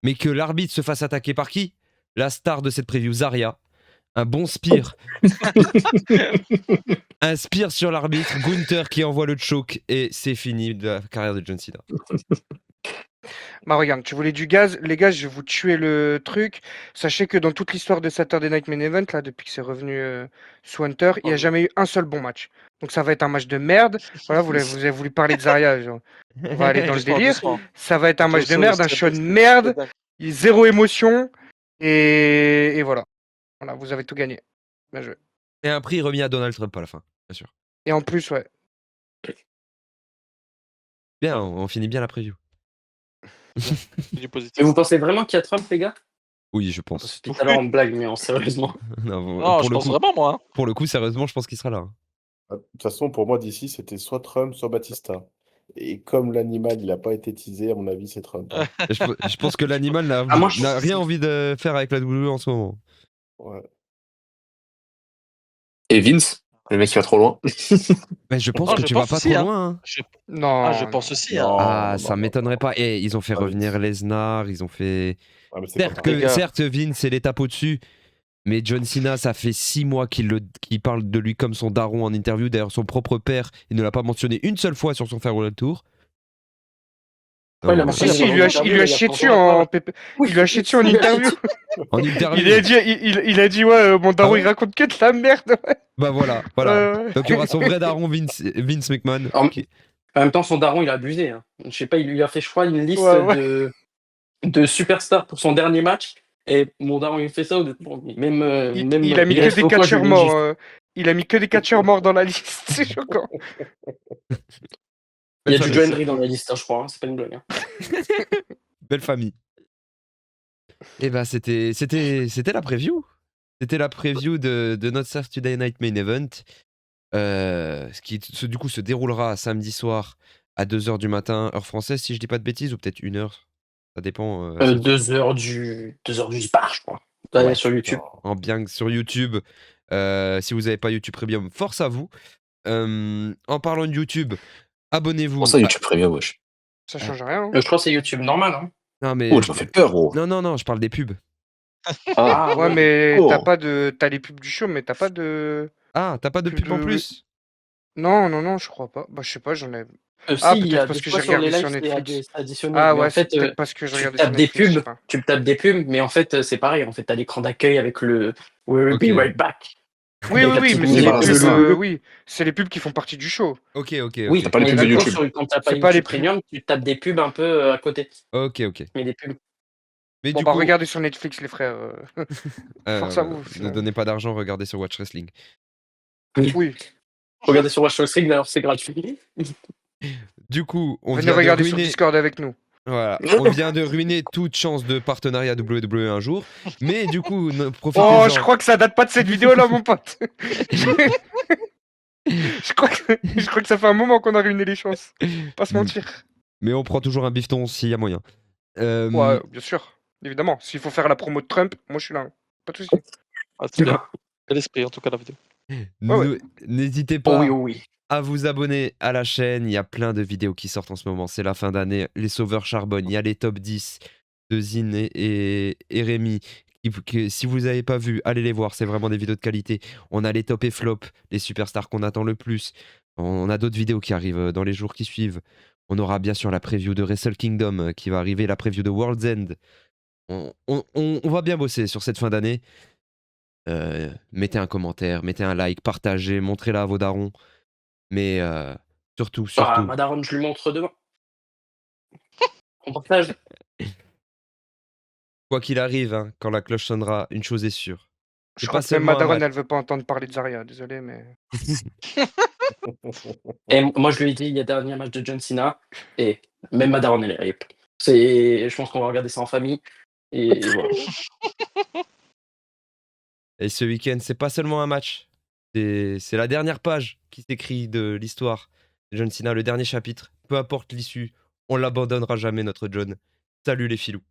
mais que l'arbitre se fasse attaquer par qui? La star de cette preview, Zarya. Un bon spear. Un spear sur l'arbitre, Gunther qui envoie le choke, et c'est fini de la carrière de John Cena. Bah regarde, tu voulais du gaz, les gars, je vais vous tuer le truc. Sachez que dans toute l'histoire de Saturday Night Main Event, là, depuis que c'est revenu sous Hunter, il n'y a jamais eu un seul bon match. Donc ça va être un match de merde. Voilà, vous avez voulu parler de Zarya, genre. On va aller dans le Doucement, délire. doucement. Ça va être un match de Doucement, merde, un step show by de step, merde, step by- il y a zéro émotion, et voilà. Voilà, vous avez tout gagné. Bien joué. Et un prix remis à Donald Trump à la fin, bien sûr. Et en plus, ouais. Bien, on finit bien la preview. Du positif. Mais vous pensez vraiment qu'il y a Trump, les gars? Oui, je Parce pense. que tout à l'heure, on blague, mais sérieusement. Non, Non, pour je le pense coup, vraiment, moi. pour le coup, sérieusement, je pense qu'il sera là. hein. De toute façon, pour moi, d'ici, c'était soit Trump, soit Batista. Et comme l'animal, il n'a pas été teasé, à mon avis, c'est Trump. hein. Et je pense que l'animal n'a Ah, moi, je n'a pense rien que- envie de faire avec la WWE en ce moment. Ouais. Et Vince, le mec qui va trop loin. Mais je pense Non, que je tu vas pense pas aussi, trop hein. loin. hein. Non. Je pense non. aussi. Hein. Non, Ah, non, ça non, m'étonnerait non. pas. Et ils ont fait Ah, mais revenir Lesnar, ils ont fait. Ah, mais c'est pas Certes, Les pareil. gars. certes, Vince, c'est l'étape au-dessus. Mais John Cena, ça fait 6 mois qu'il parle de lui comme son daron en interview. D'ailleurs, son propre père, il ne l'a pas mentionné une seule fois sur son Farewell Tour. Ouais, il a Non, mentionné Si, il y a il pas lui a, longtemps, il lui a il y a chié pas dessus longtemps. il lui a chié dessus en Il lui a chié interview. en interview. Il a dit ouais, mon daron Ah ouais il raconte que de la merde. Ouais. Bah voilà. Ouais. Donc il y aura son vrai daron, Vince McMahon. En qui- en même temps, son daron, il a abusé. Hein. Je sais pas, il lui a fait, je crois, une liste Ouais. de superstars pour son dernier match. Et mon daron, il fait ça. Bon, même, Il a mis que des catcheurs morts. Il a mis que des catcheurs morts dans la liste. C'est choquant. Il y a Belle du famille. Joe Henry dans la liste, hein, je crois. hein, C'est pas une blague. hein. Belle famille. Et bah c'était la preview. C'était la preview de notre Saturday Night Main Event. Qui du coup se déroulera samedi soir à 2h du matin, heure française, si je dis pas de bêtises, ou peut-être 1h. Ça dépend. 2 heures du départ, je crois. Allez Ouais, sur YouTube. en bien sur YouTube. Si vous n'avez pas YouTube Premium, force à vous. En parlant de YouTube, abonnez-vous. Pour ça, YouTube Premium, wesh. Ça change rien. hein. Je crois que c'est YouTube normal. Hein. Non, mais. Oh, tu m'as fait peur, gros. Non, je parle des pubs. Ah, Ouais, mais Oh. t'as les pubs du show, mais t'as pas de. Ah, t'as pas de Pub pub en de- plus? Non, je crois pas. Bah, je sais pas, j'en ai. Si, Ah, il y a peut-être parce des que fois j'ai sur les regardé lives, sur c'est Netflix. additionné. Ah mais ouais, en c'est fait, peut-être parce que je tu regardais sur tapes des Netflix. je sais pubs, pas. mais en fait, c'est pareil. En fait, t'as l'écran d'accueil avec le We'll Ok. be right back. Oui, Avec la mais petite c'est musique, les bah, pubs. c'est ça. Oui, c'est les pubs qui font partie du show. Ok. Oui, T'as pas les mais pubs de d'accord, YouTube. quand t'as pas C'est pas les YouTube pubs. Premium, tu tapes des pubs un peu à côté. Ok. Mais des pubs. Mais Bon, du bah, coup, regardez sur Netflix, les frères. Force à vous. ne sinon. donnez pas d'argent, regardez sur Watch Wrestling. Oui. Regardez sur Watch Wrestling, d'ailleurs, c'est gratuit. Du coup, on Venez vient de regarder sur ruiner. Discord avec nous. Voilà, on vient de ruiner toute chance de partenariat WWE un jour. Mais du coup, Oh, profitez-en. je crois que ça date pas de cette vidéo-là, mon pote. je crois que ça fait un moment qu'on a ruiné les chances. Pas se mentir. Mais on prend toujours un bifton s'il y a moyen. Ouais, bien sûr. Évidemment. S'il faut faire la promo de Trump, moi je suis là. hein. Pas de soucis. Ah, c'est bien. Quel esprit, en tout cas, la vidéo. Ouais. N'hésitez Oh pas oui, oh oui. à vous abonner à la chaîne. Il y a plein de vidéos qui sortent en ce moment. C'est la fin d'année. Les sauveurs charbonnent. Il y a les top 10 de Zine et Rémi. Si vous n'avez pas vu, allez les voir. C'est vraiment des vidéos de qualité. On a les top et flop, les superstars qu'on attend le plus. On a d'autres vidéos qui arrivent dans les jours qui suivent. On aura bien sûr la preview de Wrestle Kingdom qui va arriver, la preview de World's End. On va bien bosser sur cette fin d'année. Mettez un commentaire, mettez un like, partagez, montrez-la à vos darons. Mais surtout, Ah, ma daronne, je lui montre demain. On partage. quoi qu'il arrive, hein, quand la cloche sonnera, une chose est sûre. Je C'est crois pas que même seulement un Madaron, match. elle veut pas entendre parler de Zarya. Désolé, mais. Et moi, je lui ai dit, il y a dernier match de John Cena. Et même ma daronne, elle est hype. Je pense qu'on va regarder ça en famille. Et voilà. Et ce week-end, c'est pas seulement un match. C'est la dernière page qui s'écrit de l'histoire de John Cena, le dernier chapitre. Peu importe l'issue, on l'abandonnera jamais, notre John. Salut les filous.